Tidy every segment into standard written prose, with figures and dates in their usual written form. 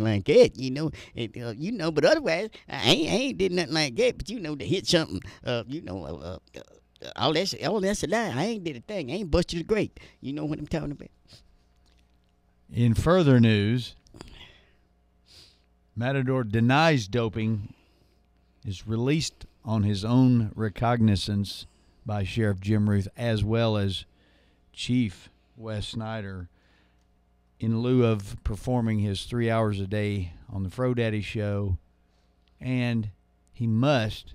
something like that, but otherwise, I ain't did nothing like that. But to hit something, all that's a lie. I ain't did a thing. I ain't busted a grape. You know what I'm talking about. In further news, Matador denies doping, is released on his own recognizance by Sheriff Jim Ruth, as well as Chief Wes Snyder, in lieu of performing his 3 hours a day on the Fro Daddy Show, and he must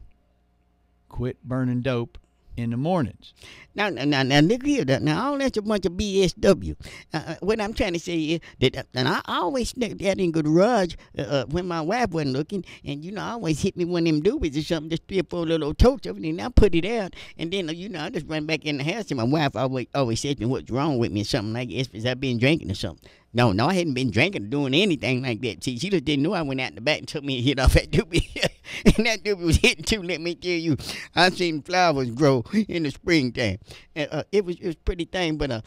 quit burning dope in the mornings. Now, look here. Now, all that's a bunch of BSW. What I'm trying to say is that, and I always snuck that in the garage when my wife wasn't looking, and, I always hit me one of them doobies or something, just 3 or 4 little totes of it, and I put it out, and then, I just run back in the house, and my wife always says me what's wrong with me or something like that, because I've been drinking or something. No, I hadn't been drinking or doing anything like that. See, she just didn't know I went out in the back and took me and hit off that doobie. And that doobie was hitting too, let me tell you. I seen flowers grow in the springtime. It was pretty thing, but,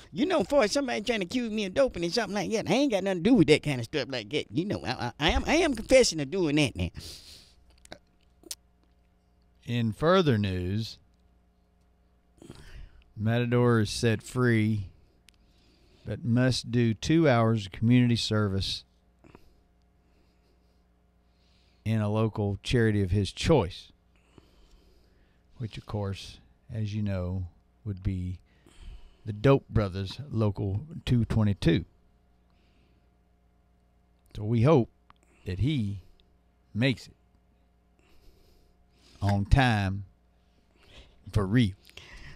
for somebody trying to accuse me of doping and something like that, I ain't got nothing to do with that kind of stuff like that. I am confessing to doing that now. In further news, Matador is set free, but must do 2 hours of community service in a local charity of his choice, which, of course, as you know, would be the Dope Brothers Local 222. So we hope that he makes it on time for real.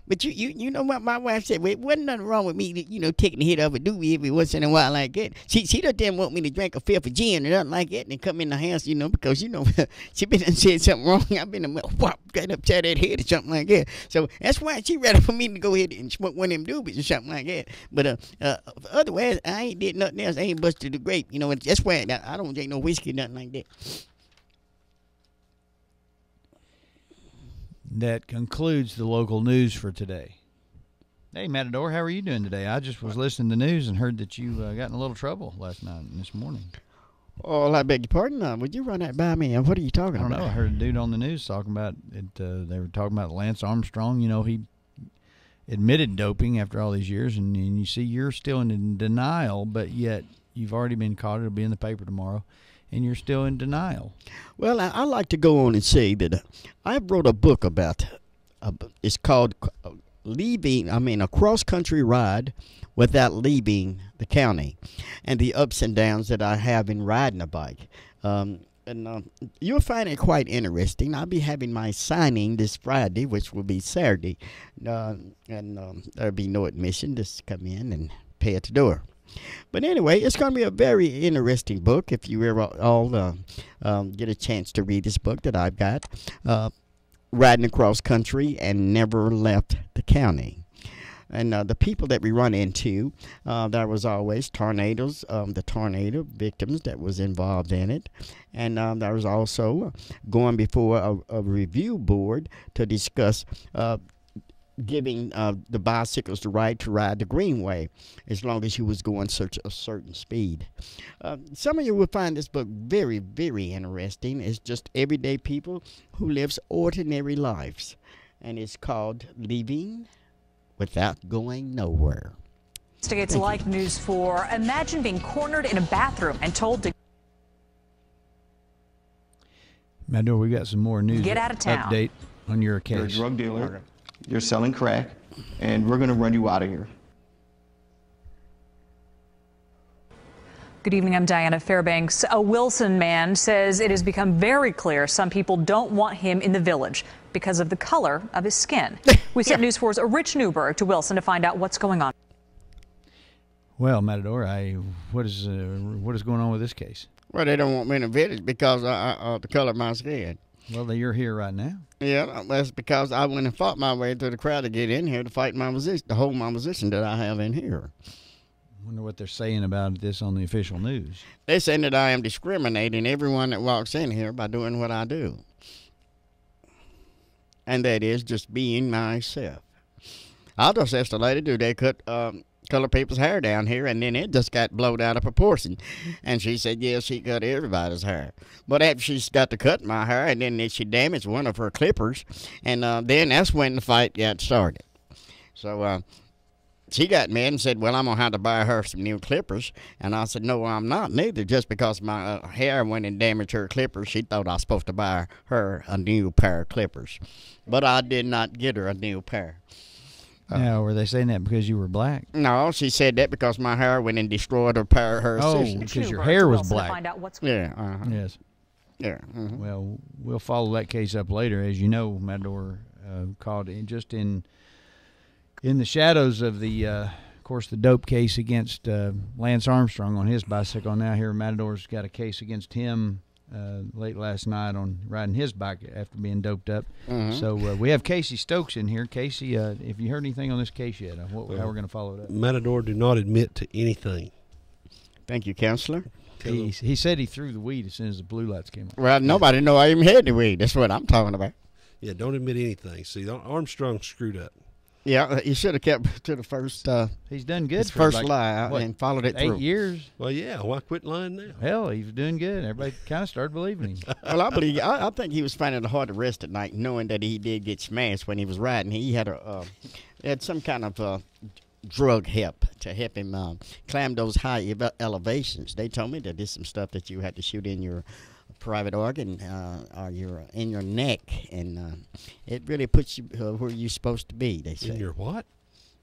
But you know what my wife said? Well, it wasn't nothing wrong with me, taking a hit of a doobie every once in a while like that. She just didn't want me to drink a fifth of gin or nothing like that and come in the house, because, she been and said something wrong. I've been right upside that head or something like that. So that's why she ready for me to go ahead and smoke one of them doobies or something like that. But otherwise, I ain't did nothing else. I ain't busted the grape. That's why I don't drink no whiskey, nothing like that. That concludes the local news for today. Hey, Matador, how are you doing today? I just was listening to the news and heard that you got in a little trouble last night and this morning. Oh, I beg your pardon. Would you run that by me? What are you talking about? I don't know. I heard a dude on the news talking about it. They were talking about Lance Armstrong. He admitted doping after all these years, and you see you're still in denial, but yet you've already been caught. It'll be in the paper tomorrow. And you're still in denial. Well, I like to go on and say that I wrote a book about, it's called a cross-country ride without leaving the county, and the ups and downs that I have in riding a bike. You'll find it quite interesting. I'll be having my signing this Friday, which will be Saturday, and there'll be no admission. Just come in and pay at the door. But anyway, it's going to be a very interesting book if you ever all get a chance to read this book that I've got, Riding Across Country and Never Left the County. And the people that we run into, there was always tornadoes, the tornado victims that was involved in it. And there was also going before a review board to discuss giving the bicycles the right to ride the greenway as long as you was going such a certain speed. Some of you will find this book very, very interesting. It's just everyday people who lives ordinary lives. And it's called Living Without Going Nowhere. Investigates like News 4. Imagine being cornered in a bathroom and told to Matador, we got some more news. Get out of town. Update on your case. You're a drug dealer. You're selling crack, and we're going to run you out of here. Good evening, I'm Diana Fairbanks. A Wilson man says it has become very clear some people don't want him in the village because of the color of his skin. We sent News 4's Rich Newberg to Wilson to find out what's going on. Well, Matador, what is going on with this case? Well, they don't want me in the village because of the color of my skin. Well, you're here right now. Yeah, that's because I went and fought my way through the crowd to get in here to fight my position, to hold my position that I have in here. I wonder what they're saying about this on the official news. They're saying that I am discriminating everyone that walks in here by doing what I do. And that is just being myself. I'll just ask the lady, do they cut colored people's hair down here, and then it just got blown out of proportion. And she said, yeah, she cut everybody's hair. But after she's got to cut my hair, and then she damaged one of her clippers, and then that's when the fight got started. So she got mad and said, well, I'm going to have to buy her some new clippers. And I said, no, I'm not neither. Just because my hair went and damaged her clippers, she thought I was supposed to buy her a new pair of clippers. But I did not get her a new pair. Now, were they saying that because you were black? No, she said that because my hair went and destroyed her pair of her scissors. Because your hair was black. To find out what's Yeah. Yes. Yeah. Well, we'll follow that case up later. As you know, Matador called just in the shadows of the, of course, the dope case against Lance Armstrong on his bicycle. Now here, Matador's got a case against him late last night on riding his bike after being doped up. So we have Casey Stokes in here. Casey, if you heard anything on this case yet, how we're going to follow it up? Matador do not admit to anything. Thank you, Counselor. He said he threw the weed as soon as the blue lights came on. Well, nobody know I even had the weed. That's what I'm talking about. Yeah, don't admit anything. See, Armstrong screwed up. Yeah, he should have kept to the first. He's done good. His for first like, lie what, and followed it 8 through. years. Well, yeah. Why quit lying now? Hell, he's doing good. Everybody kind of started believing him. Well, I think he was finding it hard to rest at night, knowing that he did get smashed when he was riding. He had some kind of drug help to help him climb those high elevations. They told me that there's some stuff that you had to shoot in your private organ or in your neck, and it really puts you where you're supposed to be. They say In your what?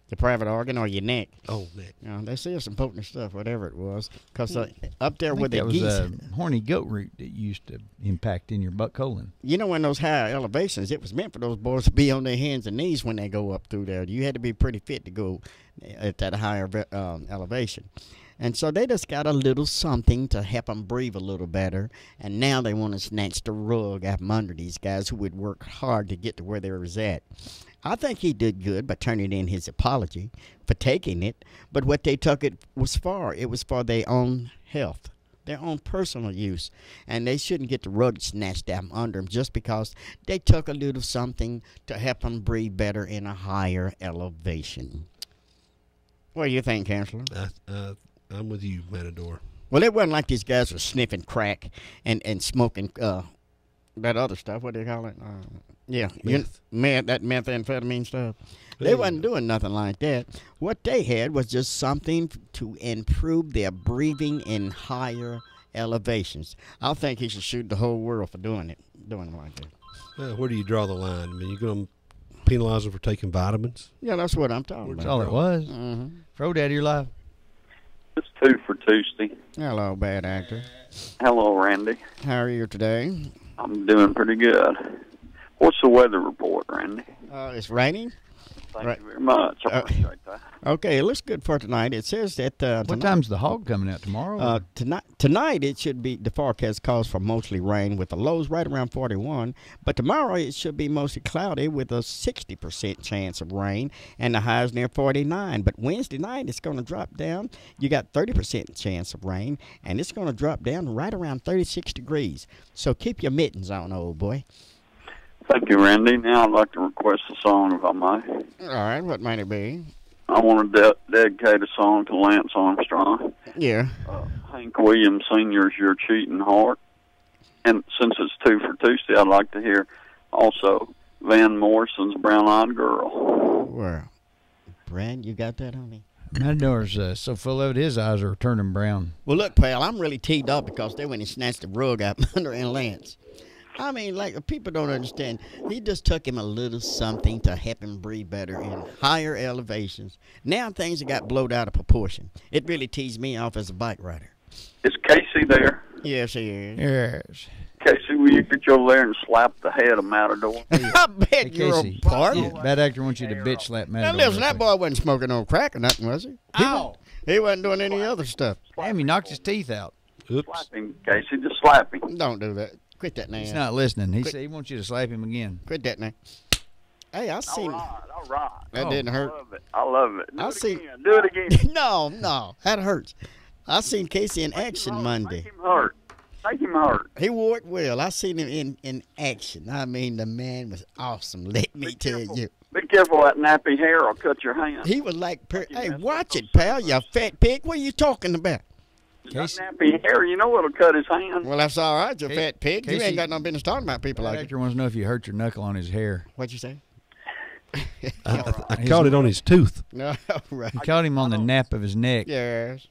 the private organ or your neck. Oh, neck. They say some potent stuff, whatever it was, because up there I with think the that was geese. a horny goat root that used to impact in your butt colon. You know, in those high elevations, it was meant for those boys to be on their hands and knees when they go up through there. You had to be pretty fit to go at that higher elevation. And so they just got a little something to help them breathe a little better. And now they want to snatch the rug out from under these guys who would work hard to get to where they was at. I think he did good by turning in his apology for taking it. But what they took it was for their own health, their own personal use. And they shouldn't get the rug snatched out from under them just because they took a little something to help them breathe better in a higher elevation. What do you think, Counselor? I'm with you, Matador. Well, it wasn't like these guys were sniffing crack and smoking that other stuff. What do you call it? Meth. That methamphetamine stuff. They Hey. wasn't doing nothing like that. What they had was just something to improve their breathing in higher elevations. I think he should shoot the whole world for doing like that. Where do you draw the line? I mean, you're going to penalize them for taking vitamins? Yeah, that's what I'm talking That's about. all it was. Mm-hmm. Fro Daddy, you're live. It's 2 for Tuesday. Hello, bad actor. Hello, Randy. How are you today? I'm doing pretty good. What's the weather report, Randy? It's raining. Thank Right. you very much. I appreciate that. Okay, it looks good for tonight. It says that What tonight, time's the hog coming out tomorrow? tonight it should be, the forecast calls for mostly rain with the lows right around 41. But tomorrow it should be mostly cloudy with a 60% chance of rain and the highs near 49. But Wednesday night it's going to drop down. You got 30% chance of rain and it's going to drop down right around 36 degrees. So keep your mittens on, old boy. Thank you, Randy. Now I'd like to request a song, if I may. All right, what might it be? I want to dedicate a song to Lance Armstrong. Yeah. Hank Williams Sr.'s Your Cheating Heart. And since it's 2 for Tuesday, I'd like to hear also Van Morrison's Brown Eyed Girl. Well, Brad, you got that on me? Matador's so full of it, his eyes are turning brown. Well, look, pal, I'm really teed up because they went and snatched the rug out from under and Lance. I mean, like, people don't understand. He just took him a little something to help him breathe better in higher elevations. Now things have got blowed out of proportion. It really teased me off as a bike rider. Is Casey there? Yes, he is. Yes. Casey, will you get over there and slap the head of Matador? I bet Hey, you're Casey, a part. yeah, bad actor wants you to bitch slap Now, Matador. listen, that boy wasn't smoking no crack or nothing, was he? He wasn't doing any other stuff. Damn, he knocked his teeth out. Oops. Slap him, Casey. Just slap him. Don't do that. Quit that now. He's not listening. He said he wants you to slap him again. Quit that now. Hey, I seen All right. that didn't hurt. I love it. I see. Do it again. No, that hurts. I seen Casey in action Monday. Make him hurt. Make him hurt. He wore it well. I seen him in action. I mean, the man was awesome. Let me tell you. Be careful, that nappy hair will cut your hand. He was like, hey, messed watch up it, pal, you fat pig. What are you talking about? That nappy hair, you know it'll cut his hand. Well, that's all right, you fat pig. You Casey, ain't got no business talking about people like Actor that. wants to know if you hurt your knuckle on his hair. What'd you say? I caught it on his tooth. No, right. He caught him on the nape of his neck. Yes.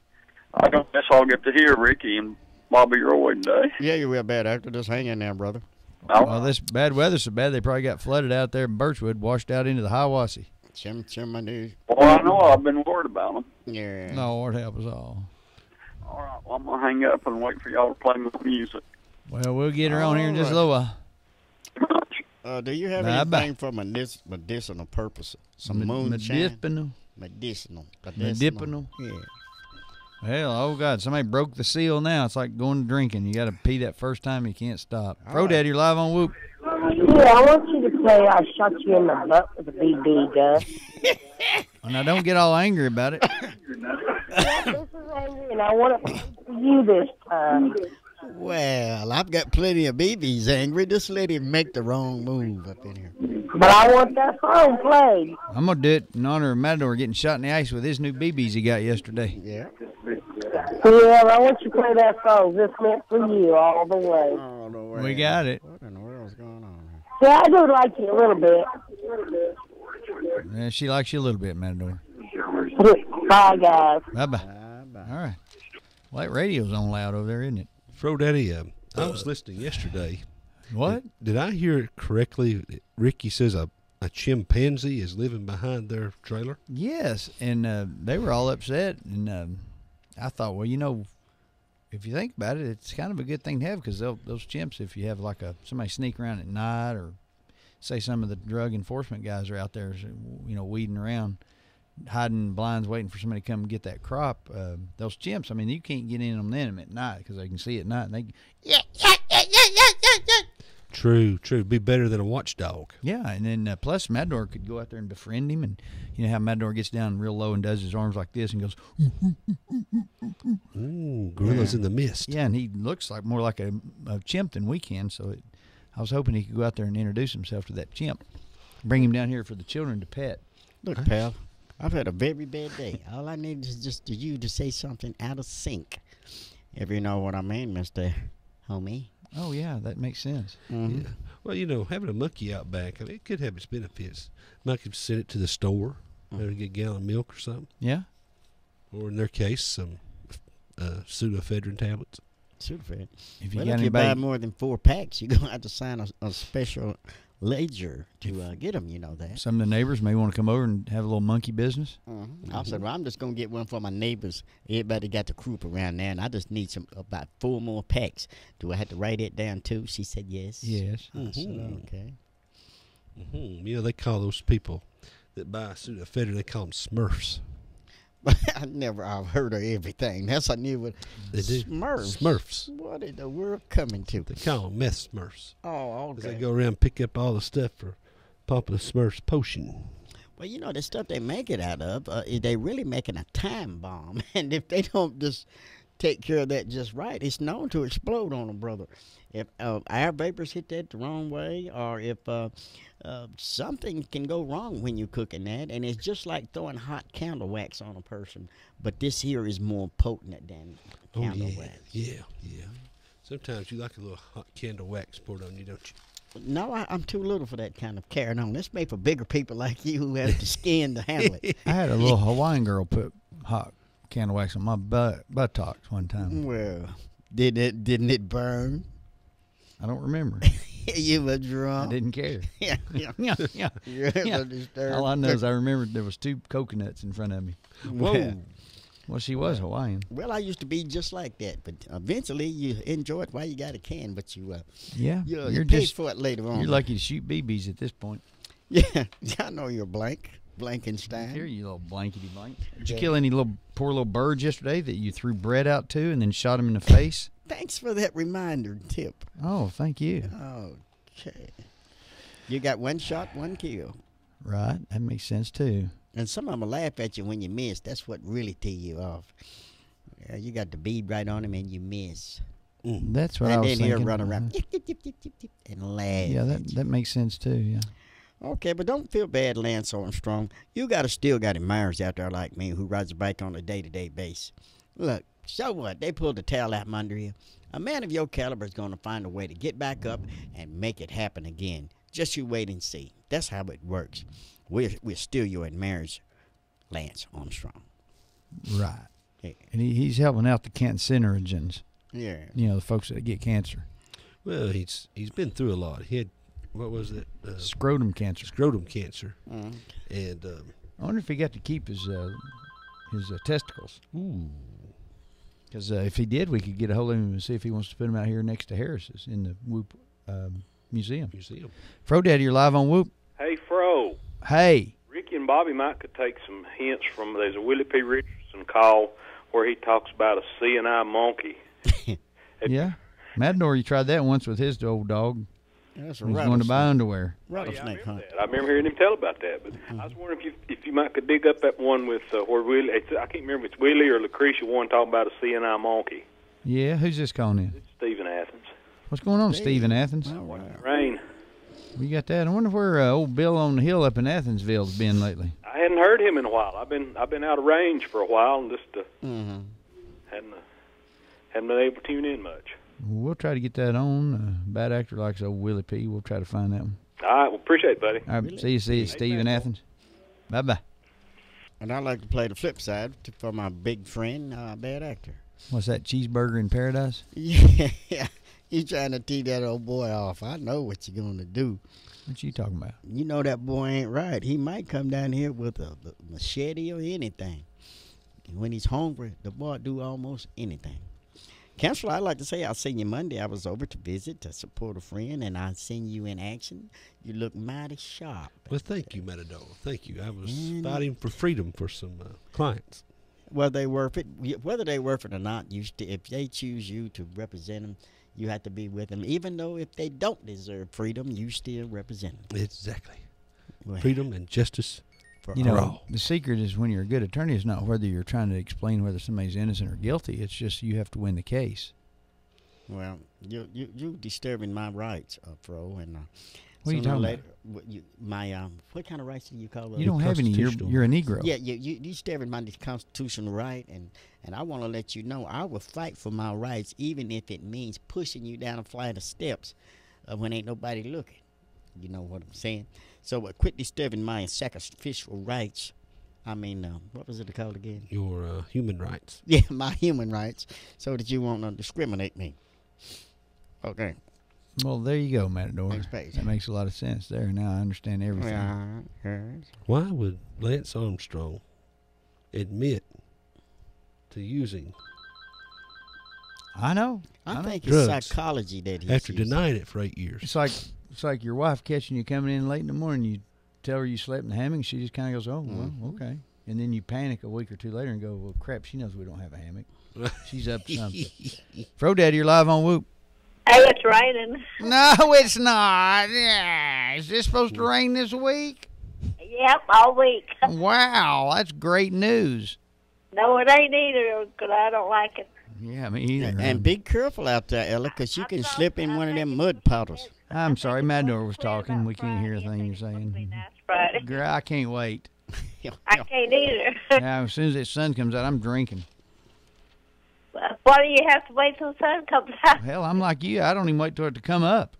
I guess I'll get to hear Ricky and Bobby Roy today. Yeah, you will, bad actor. Just hang in there, brother. Well, this bad weather's so bad they probably got flooded out there in Birchwood, washed out into the Hiawassee. Chim my news. Well, I know I've been worried about them. Yeah. No, Lord help us all. All right, well, I'm going to hang up and wait for y'all to play my music. Well, we'll get her on here in just a little while. Do you have Bye-bye. anything for medicinal purposes? Some moonshine? Medicinal. Medicinal. Yeah. Well, oh God, somebody broke the seal now. It's like going drinking. You got to pee that first time. You can't stop. Pro Daddy, you're live on Whoop. Yeah, I want you to play I Shot You in the Butt with a BB gun. And I don't get all angry about it. This is angry, and I want it for you this time. Well, I've got plenty of BBs angry. Just let him make the wrong move up in here. But I want that song played. I'm going to do it in honor of Matador getting shot in the ice with his new BBs he got yesterday. Yeah. Yeah, I want you to play that song. This meant for you all the way. Oh, no way. We got it. What in the world's going on here? Yeah, I do like you a little bit. Yeah, she likes you a little bit, Matador. Bye, guys. Bye-bye. Bye-bye. All right. Well, that radio's on loud over there, isn't it? Fro Daddy, I was listening yesterday. What? Did I hear it correctly? Ricky says a chimpanzee is living behind their trailer. Yes, and they were all upset, and I thought, well, you know, if you think about it, it's kind of a good thing to have because those chimps, if you have like somebody sneak around at night or say some of the drug enforcement guys are out there, you know, weeding around, hiding in blinds waiting for somebody to come and get that crop, those chimps, I mean, you can't get in on them at night because they can see at night, and they True. Be better than a watchdog. yeah, and then plus Matador could go out there and befriend him, and you know how Matador gets down real low and does his arms like this and goes, Gorillas in the mist. yeah, and he looks like more like a chimp than we can, so I was hoping he could go out there and introduce himself to that chimp, bring him down here for the children to pet. Look, pal, I've had a very bad day. All I need is just you to say something out of sync. If you know what I mean, Mr. Homie. Oh yeah, that makes sense. Mm-hmm. Yeah. Well, you know, having a monkey out back, I mean, it could have its benefits. Might could send it to the store, maybe get a gallon of milk or something. Yeah. Or in their case, some pseudoephedrine tablets. Sudafed. If you Well, got if you anybody, buy more than 4 packs, you're going to have to sign a special ledger to get them, you know that. some of the neighbors may want to come over and have a little monkey business. I said, well, I'm just going to get one for my neighbors. Everybody got the group around there, and I just need about 4 more packs. Do I have to write it down, too? She said yes. Yes. I said, okay. You know, they call those people that buy pseudoephedrine, they call them Smurfs. I've heard of everything. That's I knew what. They do. Smurfs. What in the world coming to? They call them meth Smurfs. Oh, 'Cause okay. they go around and pick up all the stuff for Papa Smurf's potion. Well, you know, the stuff they make it out of, they really making a time bomb. And if they don't just take care of that just right, it's known to explode on them, brother. If air vapors hit that the wrong way, or if something can go wrong when you're cooking that, and it's just like throwing hot candle wax on a person. But this here is more potent than candle wax. Yeah. Sometimes you like a little hot candle wax poured on you, don't you? No, I'm too little for that kind of carrying on. It's made for bigger people like you who have the skin to handle it. I had a little Hawaiian girl put hot candle wax on my buttocks one time. Well, didn't it burn? I don't remember. You were I drunk. didn't care. Yeah. Yeah. You're Yeah. disturbed. All I know is I remembered there was 2 coconuts in front of me. Whoa. Well, she was Hawaiian. Well, I used to be just like that, but eventually you enjoy it while you got a can, but you Yeah. you You're pay just for it later on. you're lucky to shoot BBs at this point. Yeah, I know you're Blankenstein. Here, you little blankety blank. Did you kill any poor little birds yesterday that you threw bread out to and then shot them in the face? Thanks for that reminder tip. Oh, thank you. Okay. You got 1 shot, 1 kill. Right, that makes sense too. And some of them will laugh at you when you miss. That's what really tee you off. Yeah, you got the bead right on him and you miss. That's what I And was then thinking. he'll run around yip, yip, yip, yip, yip, yip, and laugh. Yeah, at you. that makes sense too. Yeah. Okay, but don't feel bad, Lance Armstrong. You still got admirers out there like me who rides a bike on a day-to-day basis. Look, so what? They pulled the tail out from under you. A man of your caliber is going to find a way to get back up and make it happen again. Just you wait and see. That's how it works. We're still your admirers, Lance Armstrong. Right. Yeah. And he's helping out the cancinogens. Yeah. You know, the folks that get cancer. Well, he's been through a lot. He had, what was it? Scrotum cancer. Scrotum cancer. Mm. And I wonder if he got to keep his testicles. ooh, Because if he did, we could get a hold of him and see if he wants to put them out here next to Harris's in the Whoop Museum. Fro Daddy, you're live on Whoop. Hey, Fro. Hey. Ricky and Bobby might could take some hints from, there's a Willie P. Richardson call where he talks about a CNI monkey. Yeah. Matador, you tried that once with his old dog. That's a He was going to buy underwear. rattlesnake hunt. I remember hearing him tell about that, but I was wondering if you might could dig up that one with where Willie, I can't remember if it's Willie or Lucretia one talking about a CNI monkey. Yeah, who's this calling in? It's Stephen Athens. What's going on, Steve in Athens? All right. Rain. We got that. I wonder where old Bill on the hill up in Athensville's been lately. I hadn't heard him in a while. I've been out of range for a while and just Mm-hmm. hadn't been able to tune in much. We'll try to get that on. Bad actor likes old Willie P. We'll try to find that one. All right, well, appreciate it, buddy. All right, see you, Steve in Athens. Bye-bye. And I like to play the flip side for my big friend, Bad Actor. What's that, Cheeseburger in Paradise? Yeah, you trying to tee that old boy off. I know what you're going to do. What you talking about? You know that boy ain't right. He might come down here with a machete or anything. When he's hungry, the boy do almost anything. Counselor, I'd like to say I'll see you Monday. I was over to visit to support a friend, and I seen you in action. You look mighty sharp. well, thank you, Matador. Thank you. I was fighting for freedom for some clients. Whether they worth it or not, if they choose you to represent them, you have to be with them. Even though if they don't deserve freedom, you still represent them. Exactly. Well, Freedom and justice. for You know, all. the secret is when you're a good attorney is not whether you're trying to explain whether somebody's innocent or guilty. It's just you have to win the case. Well, you disturbing my rights, Fro, and What are you sooner or talking later, my what kind of rights do you call those? You don't have any. You're a Negro. Yeah, you disturbing my constitutional right, and I want to let you know I will fight for my rights, even if it means pushing you down a flight of steps when ain't nobody looking. You know what I'm saying? So quit disturbing my sacrificial rights. I mean, what was it called again? Your human rights. Yeah, my human rights, so that you won't discriminate me. Okay. Well, there you go, Matador. Next page. That makes a lot of sense there. Now I understand everything. Why would Lance Armstrong admit to using I know. I think it's drugs psychology that he's after using. denying it for 8 years? It's like your wife catching you coming in late in the morning. You tell her you slept in the hammock. She just kind of goes, "Oh, well, okay." And then you panic a week or two later and go, "Well, crap, she knows we don't have a hammock. She's up to something." Fro Daddy, you're live on Whoop. Hey, it's raining. No, it's not. Yeah. Is this supposed to rain this week? Yep, all week. Wow, that's great news. No, it ain't either, because I don't like it. Yeah, me either. And be careful out there, Ella, because you can slip in one of them mud puddles. I'm sorry, Matador was talking. We can't hear a thing you're saying. Friday. Girl, I can't wait. I can't either. Now, as soon as the sun comes out, I'm drinking. Why do you have to wait till the sun comes out? Hell, I'm like you. I don't even wait till it to come up.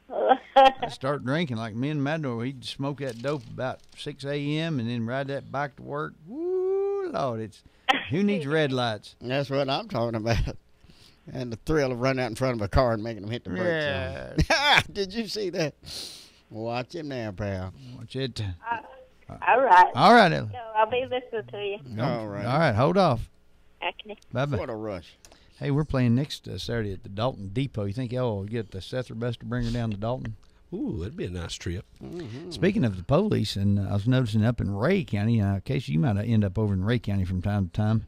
I start drinking. Like me and Matador, he'd smoke that dope about 6 a.m. and then ride that bike to work. Woo, Lord, who needs red lights? That's what I'm talking about. And the thrill of running out in front of a car and making them hit the brakes. Yeah. Did you see that? Watch him now, pal. Watch it. All right. All right, Ella. So I'll be listening to you. All right. All right, hold off. Okay. Bye-bye. What a rush. Hey, we're playing next Saturday at the Dalton Depot. You think y'all will get the Sether bus to bring her down to Dalton? Ooh, that'd be a nice trip. Speaking of the police, and I was noticing up in Ray County, Casey, you might end up over in Ray County from time to time.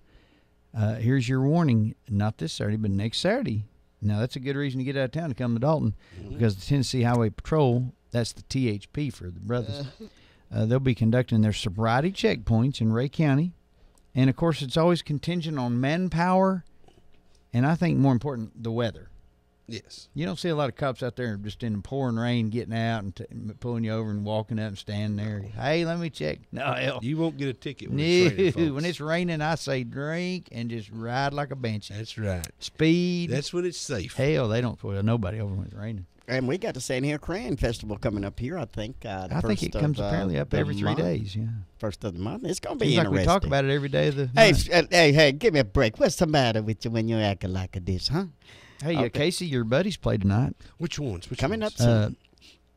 Here's your warning, not this Saturday, but next Saturday. Now, that's a good reason to get out of town to come to Dalton, because the Tennessee Highway Patrol, that's the THP for the brothers, they'll be conducting their sobriety checkpoints in Ray County. And, of course, it's always contingent on manpower and I think more important, the weather. Yes. You don't see a lot of cops out there just in the pouring rain getting out and pulling you over and walking up and standing there. Hey, let me check. No, hell. You won't get a ticket when it's raining, folks. When it's raining, I say drink and just ride like a banshee. That's right. Speed. That's when it's safe. Hell, they don't pull nobody over when it's raining. And we got the San Hill Crayon Festival coming up here, I think. I think it comes apparently up every 3 days, yeah. First of the month. It's going to be Seems interesting. like we talk about it every day of the Hey, month. hey, give me a break. What's the matter with you when you're acting like this, huh? Hey, Okay. Casey, your buddies play tonight. Which ones? Coming ones? up soon.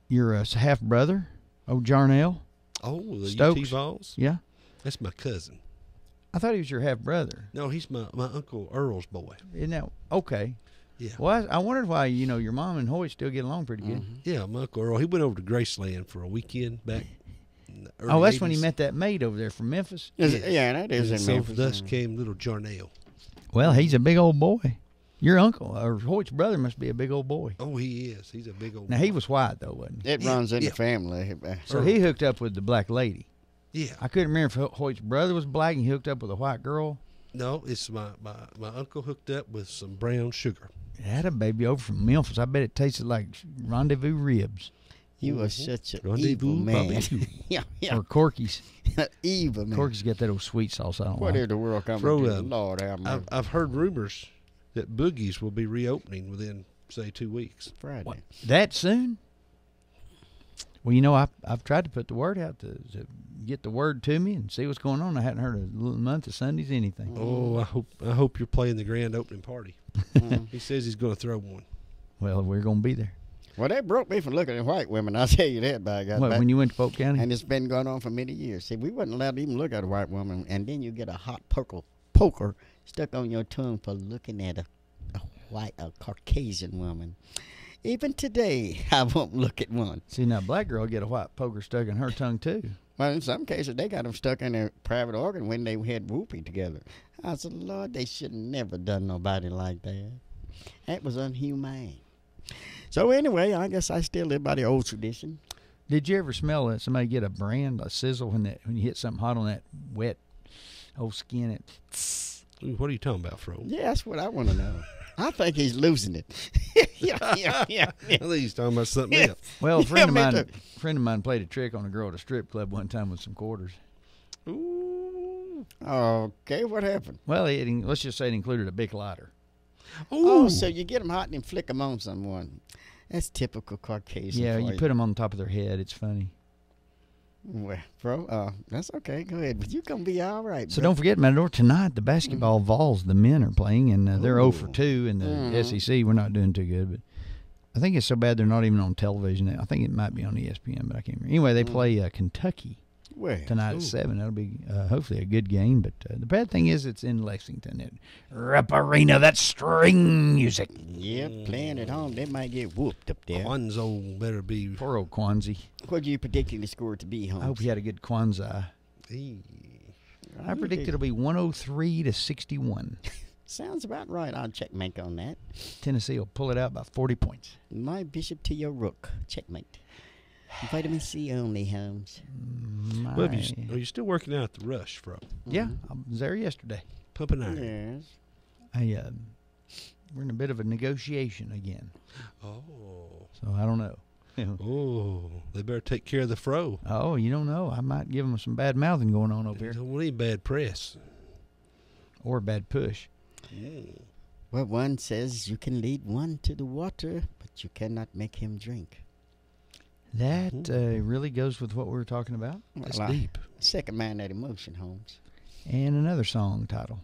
Your half brother, Jarnell. Oh, the Stokes. UT Vols? Yeah. That's my cousin. I thought he was your half brother. No, he's my Uncle Earl's boy. Isn't that okay? Yeah. Well, I wondered why your mom and Hoyt still get along pretty good. Yeah, my Uncle Earl. He went over to Graceland for a weekend back in the early Oh, that's 80s. when he met that maid over there from Memphis. Yeah, that is And in so Memphis. thus came little Jarnell. Well, he's a big old boy. Your uncle, or Hoyt's brother, must be a big old boy. Oh, he is. He's a big old Now, boy. he was white, though, wasn't he? It runs in the family. So he hooked up with the black lady. Yeah. I couldn't remember if Hoyt's brother was black and he hooked up with a white girl. No, it's my uncle hooked up with some brown sugar. It had a baby over from Memphis. I bet it tasted like rendezvous ribs. You are such an Rendezvous evil man. barbecue. Yeah. Or Corky's. Evil man. Corky's got that old sweet sauce I don't What like. is the world coming Throw, to? Lord have mercy. I've heard rumors that Boogie's will be reopening within, say, 2 weeks. Friday. What, that soon? Well, I've tried to put the word out to get the word to me and see what's going on. I hadn't heard a month of Sundays anything. Oh, I hope you're playing the grand opening party. He says he's going to throw one. Well, we're going to be there. Well, that broke me from looking at white women. I'll tell you that, by God. What, when you went to Polk County? And it's been going on for many years. See, we wasn't allowed to even look at a white woman, and then you get a hot poker stuck on your tongue for looking at a Caucasian woman. Even today, I won't look at one. See, now, black girl get a white poker stuck in her tongue, too. Well, in some cases, they got them stuck in their private organ when they had whoopee together. I said, Lord, they should never done nobody like that. That was inhumane. So anyway, I guess I still live by the old tradition. Did you ever smell that somebody get a brand, a sizzle, when you hit something hot on that wet old skin? What are you talking about, Fro? Yeah, that's what I want to know. I think he's losing it. yeah. I think he's talking about something else. Well, a friend Yeah, of mine played a trick on a girl at a strip club one time with some quarters. Ooh. Okay, what happened? Well, let's just say it included a big lighter. Oh, so you get them hot and then flick them on someone. That's typical Caucasian. Yeah, for you put them on top of their head. It's funny. Well, bro, that's okay. Go ahead. But you're going to be all right, So bro. don't forget, Matador, tonight the basketball Vols, the men are playing, and they're 0 for 2 in the SEC. We're not doing too good, but I think it's so bad they're not even on television. I think it might be on ESPN, but I can't remember. Anyway, they play Kentucky Where? tonight at 7. That'll be hopefully a good game, but the bad thing is it's in Lexington at Rupp Arena. That's string music. Yeah, playing at home, they might get whooped up there. Kwanzaa better be. Poor old Kwanzaa. What are you predicting the score to be, Holmes? I hope he had a good Kwanzaa. I predict it'll be 103 to 61. Sounds about right. I'll checkmate on that. Tennessee will pull it out by 40 points. My bishop to your rook. Checkmate. Vitamin C only, Holmes. Well, are you still working out at the Rush, Fro? Yeah, I was there yesterday. Pumping iron. Yes. We're in a bit of a negotiation again. Oh. So I don't know. Oh, they better take care of the Fro. Oh, you don't know. I might give them some bad mouthing going on over They here. don't want any bad press. Or a bad push. Well, one says you can lead one to the water, but you cannot make him drink. That really goes with what we were talking about. That's Well, deep. Second man that emotion, Holmes. And another song title.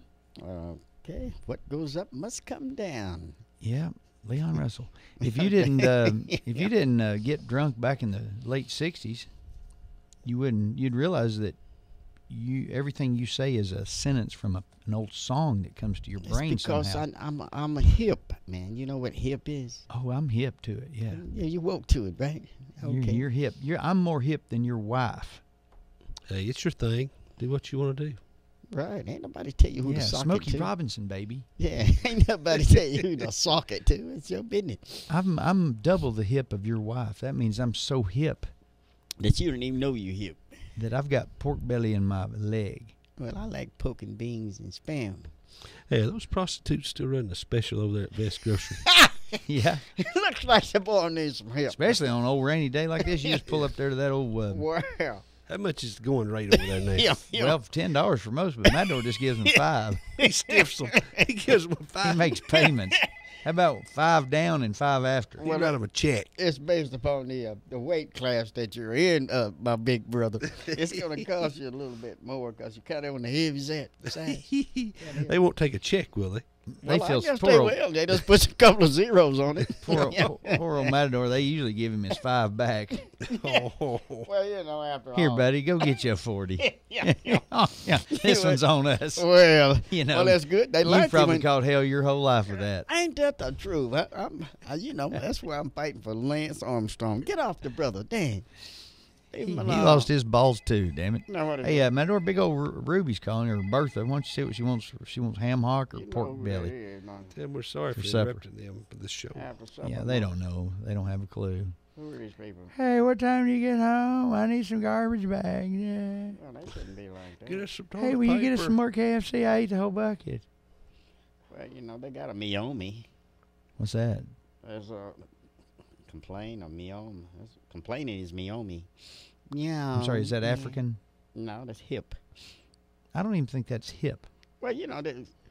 Okay. What goes up must come down. Yeah, Leon Russell. If you didn't get drunk back in the late 60s, you'd realize that everything you say is a sentence from an old song that comes to your brain It's because somehow. I'm a hip man. You know what hip is? Oh, I'm hip to it. Yeah. Yeah, you woke to it, right? Okay. You're hip. I'm more hip than your wife. Hey, it's your thing. Do what you want to do. Right. Ain't nobody tell you who Yeah, to sock Smokey it to. Robinson, baby. Yeah, ain't nobody tell you who to sock it to. It's your business. I'm double the hip of your wife. That means I'm so hip That you don't even know you hip. that I've got pork belly in my leg. Well, I like poking beans and spam. Hey, are those prostitutes still running a special over there at Best Grocery? Yeah. Looks like the boy needs some help. Especially on an old rainy day like this, you just pull up there to that old. Well, How much is the going rate over there now? Well, $10 for most, but Matador just gives them $5. He stiffs them. He gives them He 5. makes payments. How about 5 down and 5 after? He write him a check. it's based upon the weight class that you're in, my big brother. It's going to cost you a little bit more because you're kind of on the heavy side. They won't take a check, will they? They Well, feel I guess poor they old, will. They just put a couple of zeros on it. poor old Matador. They usually give him his 5 back. Oh. Well, you know, after Here, all. buddy, go get you a 40. Yeah. Oh, yeah, this one's on us. Well, You know, well, that's good. They You've like probably you. caught hell your whole life with that. Ain't that the truth? You know, that's why I'm fighting for Lance Armstrong. Get off the brother, dang. Leave He him alone. lost his balls too, damn it. No, what is Hey, Matador, big old Ruby's calling her, Bertha. Why don't you see what she wants? She wants ham hock or pork belly. Tell them we're sorry for supper. interrupting them for the show. Yeah, they don't know. They don't have a clue. Who are these people? Hey, what time do you get home? I need some garbage bags. Yeah. Well, they shouldn't be like that. Get us some toilet Hey, will you get us paper. some more KFC? I ate the whole bucket. Well, you know, they got a Miomi. What's that? There's a complain or Miomi. Complaining is Miomi. Yeah. I'm sorry, is that yeah. African? No, that's hip. I don't even think that's hip. Well, you know,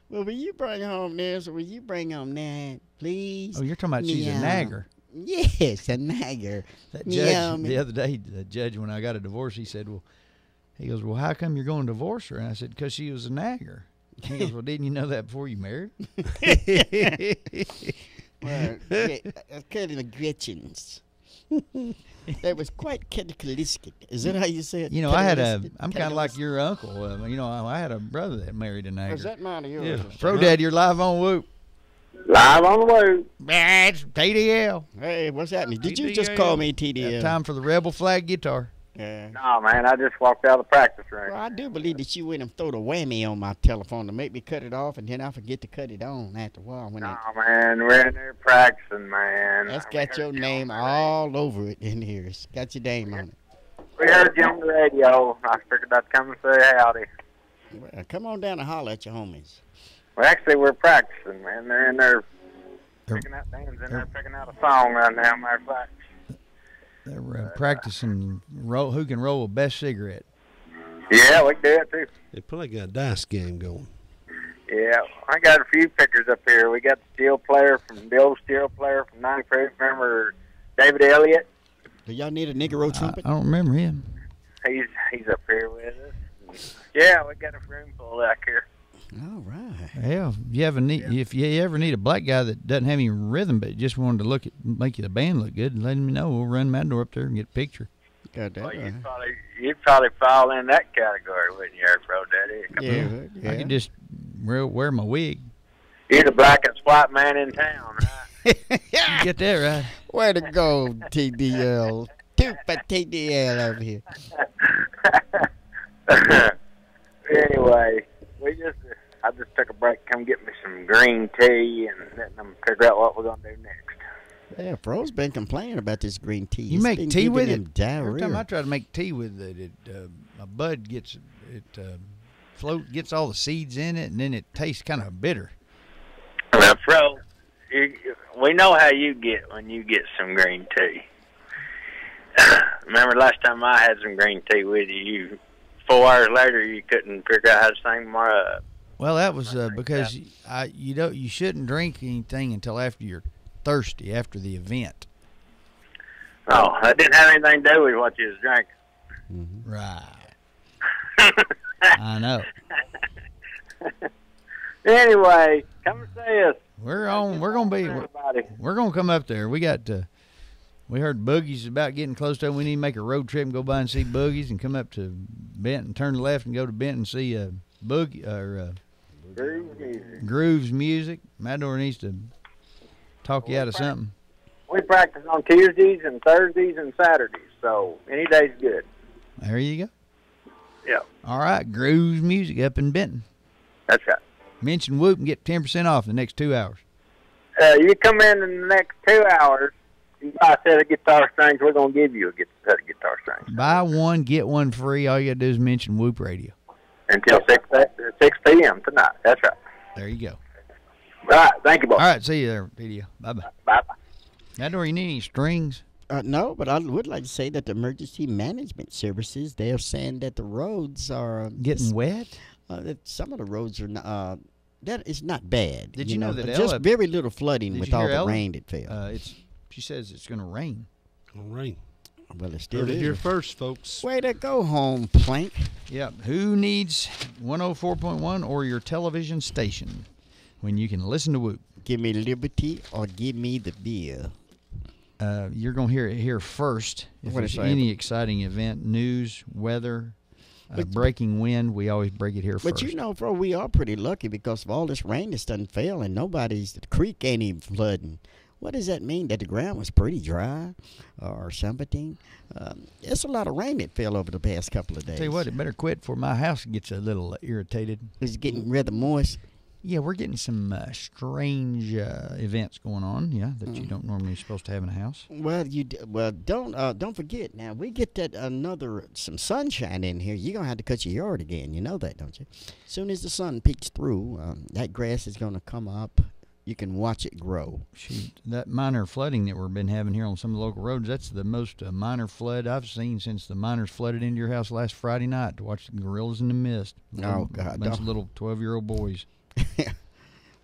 well, will you bring home this or will you bring home that, please? Oh, you're talking about she's a Meow. nagger. Yes, a nagger. That Meow, judge me- the other day, the judge, when I got a divorce, he said, he goes, well, how come you're going to divorce her? And I said, because she was a nagger. He goes, well, didn't you know that before you married? Well, kind of Gretchen's. That was quite cataclysmic. Is that how you say it? You know, I'm kind of Cataclysmic. like your uncle. You know, I had a brother that married a nagger. Is that mine or yours? Yeah. Bro, Dad, you're live on Whoop. Live on the loop. That's TDL. Hey, what's happening? Did you just call me TDL? Time for the Rebel Flag guitar. Yeah. No, man, I just walked out of the practice room. Well, I do believe that you went and threw a whammy on my telephone to make me cut it off, and then I forget to cut it on after a while. When No, man, we're in there practicing, man. that's got your name all over it in here. It's got your name on it. We heard you on the radio. I figured I'd come and say howdy. Well, come on down and holler at your homies. Well, actually, we're practicing, man. They're in there picking out Dan's in there picking out a song right now, matter of fact. They're practicing who can roll a best cigarette. Yeah, we can do it, too. They probably got a dice game going. Yeah, I got a few pictures up here. We got the old steel player from 9 Proof. Remember David Elliott? Do y'all need a Negro trumpet? I don't remember him. He's up here with us. Yeah, we got a room full out here. All right. Hell, if you ever need a black guy that doesn't have any rhythm but just wanted to make the band look good, let me know. We'll run Matador up there and get a picture. Got that. Well, right. you'd probably fall in that category, wouldn't you, Bro Daddy? Yeah. I could just wear my wig. You're the blackest white man in town, right? You get that right. Way to go, TDL. Stupid TDL over here. Anyway, I just took a break, come get me some green tea, and let them figure out what we're gonna do next. Yeah, Fro's been complaining about this green tea. You It's make been tea giving with him it. diarrhea. Every time I try to make tea with it, my bud gets gets all the seeds in it, and then it tastes kind of bitter. Well, Fro, we know how you get when you get some green tea. Remember last time I had some green tea with you? 4 hours later, you couldn't figure out how to sing more up. Well, that was because you shouldn't drink anything until after you're thirsty, after the event. Oh, that didn't have anything to do with what you was drinking. Right. I know. Anyway, come and see us. We're gonna come up there. We got we heard Boogie's about getting close to it. We need to make a road trip and go by and see Boogie's and come up to Benton, turn left and go to Benton and see Boogie or Grooves Music. Matador needs to talk you out of something. We practice on Tuesdays and Thursdays and Saturdays, so any day's good. There you go. Yeah, All right, Grooves Music up in Benton. that's right. Mention Whoop and get 10% off in the next 2 hours. You come in the next 2 hours, you buy a set of guitar strings, we're going to give you a set of guitar strings. Buy one, get one free. All you got to do is mention Whoop Radio. Until 6 p.m. tonight. That's right. There you go. All right. Thank you, boss. All right, see you there, Petey. Bye-bye. Bye-bye. Now, do you need any strings? No, but I would like to say that the emergency management services, they're saying that the roads are Getting wet? that some of the roads are not. That is not bad. Did you know that just Ella- very little flooding Did with you all hear the Ella? rain that fell. She says it's going to rain. Gonna rain. Well, it still Heard it here is. first, folks. Way to go, home plank. Yeah. Who needs 104.1 or your television station when you can listen to Whoop? Give me liberty or give me the beer. You're going to hear it here first. If What is there's that? any exciting event, news, weather, breaking wind, we always break it here But first. you know, bro, we are pretty lucky because of all this rain that's done fell and the creek ain't even flooding. What does that mean? That the ground was pretty dry or something? It's a lot of rain that fell over the past couple of days. Tell you what, it better quit before my house gets a little irritated. It's getting rather moist. Yeah, we're getting some strange events going on. Yeah, that you don't normally supposed to have in a house. Well, don't forget. Now we get that some sunshine in here. You're gonna have to cut your yard again. You know that, don't you? As soon as the sun peeks through, that grass is gonna come up. You can watch it grow. Shoot, that minor flooding that we've been having here on some of the local roads, that's the most minor flood I've seen since the miners flooded into your house last Friday night to watch the Gorillas in the Mist. Oh, God, A bunch of don't. little 12-year-old boys.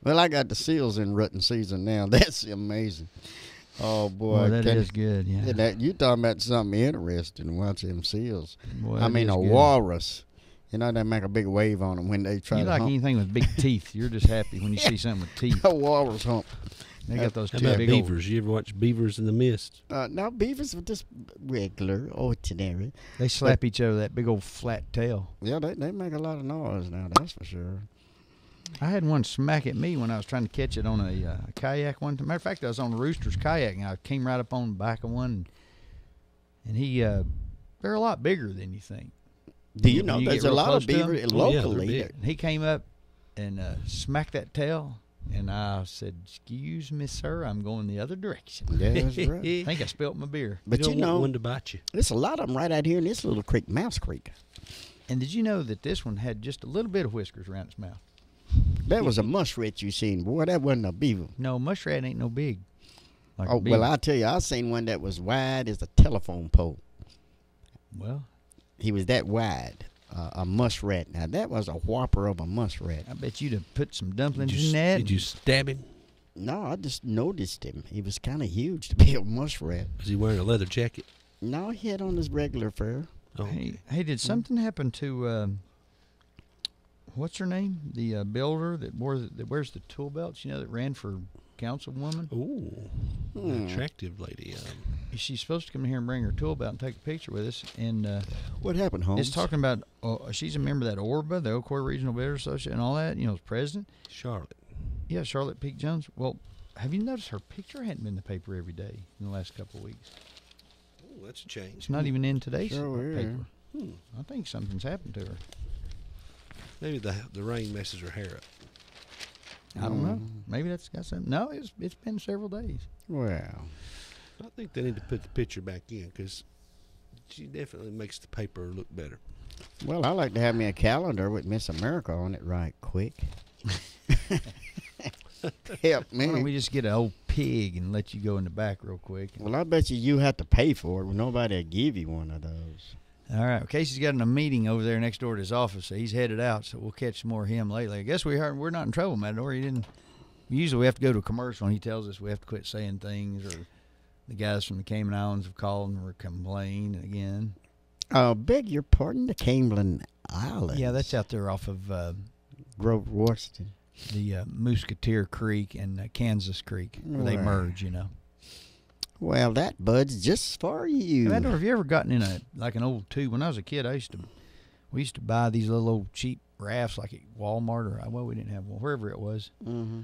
Well, I got the seals in rutting season now. That's amazing. Oh boy, Boy, that is good, yeah. You talking about something interesting? Watch them seals. Boy, I that mean, is a good. walrus. You know, they make a big wave on them when they try You to like hump. anything with big teeth. You're just happy when you see something with teeth. A walrus hump. They got those How two about big old... beavers? You ever watch Beavers in the Mist? Now, beavers are just regular, ordinary. They slap each other with that big old flat tail. Yeah, they make a lot of noise now, that's for sure. I had one smack at me when I was trying to catch it on a kayak one time. Matter of fact, I was on a Rooster's kayak, and I came right up on the back of one. And they're a lot bigger than you think. Do you When know you there's get a real lot close of to 'em? beaver Oh, yeah, they're locally? big. that- And he came up and smacked that tail, and I said, "Excuse me, sir, I'm going the other direction." Yeah, that's right. I think I spilt my beer. But you you don't want know, one to bite you. there's a lot of them right out here in this little creek, Mouse Creek. And did you know that this one had just a little bit of whiskers around its mouth? That was a muskrat you seen, boy. That wasn't a beaver. No, muskrat ain't no big. Like a Oh, beaver. well, I tell you, I seen one that was wide as a telephone pole. Well, He was that wide, a muskrat. Now, that was a whopper of a muskrat. I bet you'd have put some dumplings Did you, in that. did you stab him? No, I just noticed him. He was kind of huge to be a muskrat. Was he wearing a leather jacket? No, he had on his regular fur. Oh, Hey, did something happen to what's her name? The builder that wears the tool belts. You know, that ran for councilwoman. ooh, an attractive lady. She's supposed to come in here and bring her tool belt and take a picture with us. And What happened, Holmes? it's talking about she's a member of that ORBA, the Ocoee Regional Builders Association, and all that. You know, as president. Charlotte. Yeah, Charlotte Peak Jones. Well, have you noticed her picture hadn't been in the paper every day in the last couple of weeks? Oh, that's a change. It's not even in today's Sure is. paper. I think something's happened to her. Maybe the rain messes her hair up. I don't know. Maybe that's got something. No, it's been several days. Well, I think they need to put the picture back in because she definitely makes the paper look better. I like to have me a calendar with Miss America on it right quick. Help Why don't we me. just get an old pig and let you go in the back real quick? Well, I bet you have to pay for it. Well, nobody will give you one of those. All right. Well, Casey's got a meeting over there next door to his office, so he's headed out. So we'll catch some more of him lately. I guess we're not in trouble, Matador. He didn't. Usually we have to go to a commercial, and he tells us we have to quit saying things, or the guys from the Cayman Islands have called and were complaining again. Beg your pardon, the Cayman Islands. Yeah, that's out there off of Grover, Washington. the Musketeer Creek and Kansas Creek, where they Right. merge. You know. Well, that bud's just for you. Matador, have you ever gotten in an old tube? When I was a kid, we used to buy these little old cheap rafts like at Walmart or we didn't have one, wherever it was. Mm-hmm.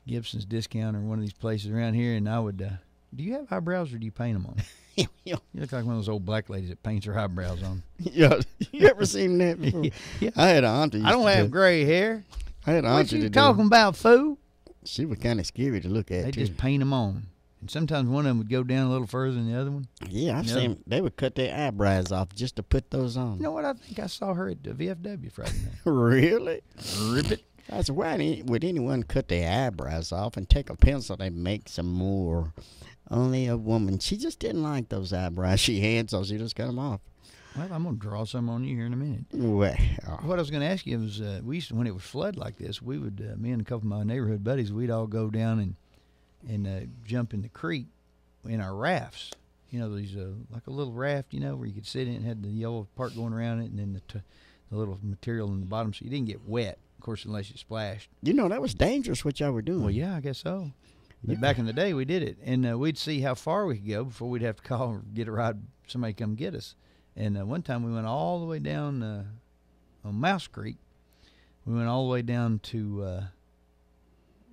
Gibson's Discount or one of these places around here, and I would. Do you have eyebrows or do you paint them on? Yeah. You look like one of those old black ladies that paints her eyebrows on. Yeah, you ever seen that before? Yeah. I had an auntie. I don't have gray hair. I had an What auntie you to talking do. about, fool? She was kind of scary to look at They too. just paint them on, and sometimes one of them would go down a little further than the other one. Yeah, I've Yeah. seen they would cut their eyebrows off just to put those on. You know what? I think I saw her at the VFW Friday night. Really? Rip it. I said, why would anyone cut their eyebrows off and take a pencil and make some more? Only a woman. She just didn't like those eyebrows she had, so she just cut them off. Well, I'm going to draw some on you here in a minute. Well, What I was going to ask you was, we used to, when it would flood like this, we would, me and a couple of my neighborhood buddies, we'd all go down and jump in the creek in our rafts. You know, these like a little raft, you know, where you could sit in it, had the yellow part going around it, and then the little material in the bottom, so you didn't get wet, of course, unless you splashed. you know, that was dangerous what y'all were doing. Well, yeah, I guess so. But Yeah. back in the day, we did it, and we'd see how far we could go before we'd have to call or get a ride, somebody come get us. And one time we went all the way down on Mouse Creek. We went all the way down to,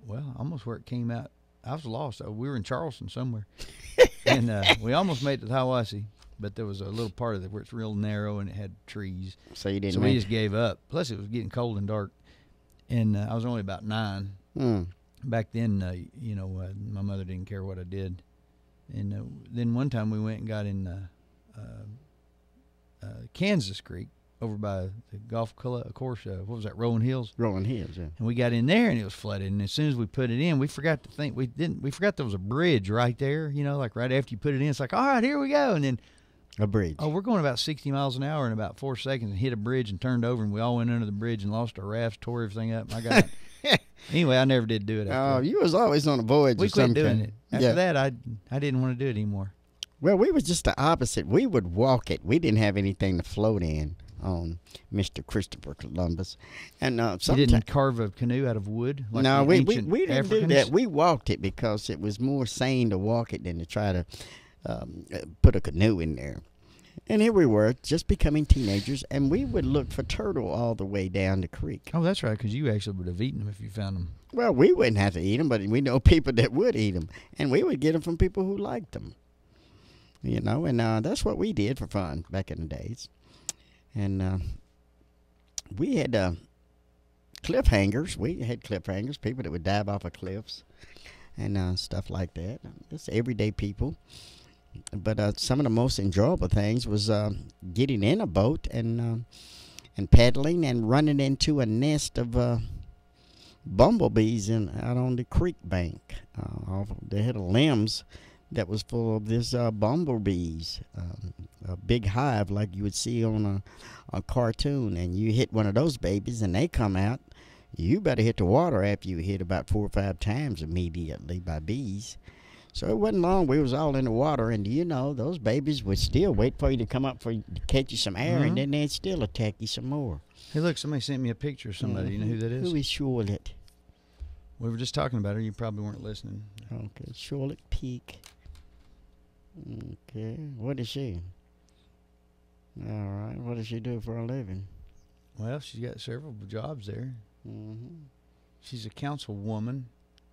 well, almost where it came out. I was lost. We were in Charleston somewhere. And we almost made it to Hiawassee, but there was a little part of it where it's real narrow and it had trees. So you didn't So make we just gave up. Plus, it was getting cold and dark. And I was only about 9. Back then, you know, my mother didn't care what I did. And then one time we went and got in Kansas Creek over by the golf course. What was that? Rolling Hills. Rolling Hills, yeah. And we got in there and it was flooded. And as soon as we put it in, we forgot to think. We forgot there was a bridge right there. You know, like right after you put it in, it's like, all right, here we go. And then A bridge. oh, we're going about 60 miles an hour in about 4 seconds and hit a bridge and turned over, and we all went under the bridge and lost our rafts, tore everything up. I got anyway, I never did do it. Oh, you was always on a voyage. We of some quit doing kind. it. After that, I didn't want to do it anymore. Well, we was just the opposite. We would walk it. We didn't have anything to float in on Mr. Christopher Columbus. And You sometimes didn't carve a canoe out of wood? Like no, the we ancient didn't Africans? do that. We walked it because it was more sane to walk it than to try to put a canoe in there. And here we were, just becoming teenagers, and we would look for turtle all the way down the creek. Oh, that's right, because you actually would have eaten them if you found them. Well, we wouldn't have to eat them, but we know people that would eat them, and we would get them from people who liked them. You know, and that's what we did for fun back in the days. And we had cliffhangers. We had cliffhangers, people that would dive off of cliffs and stuff like that. Just everyday people. But some of the most enjoyable things was getting in a boat and paddling and running into a nest of bumblebees out on the creek bank. They had limbs that was full of this bumblebees, a big hive like you would see on a cartoon. And you hit one of those babies and they come out. You better hit the water after you hit about 4 or 5 times immediately by bees. So it wasn't long. We was all in the water, and you know, those babies would still wait for you to come up to catch you some air, and then they'd still attack you some more. Hey, look, somebody sent me a picture of somebody. You know who that is? Who is Charlotte? We were just talking about her. You probably weren't listening. Okay, Charlotte Peak. Okay, what is she? All right, what does she do for a living? Well, she's got several jobs there. Mm-hmm. She's a councilwoman.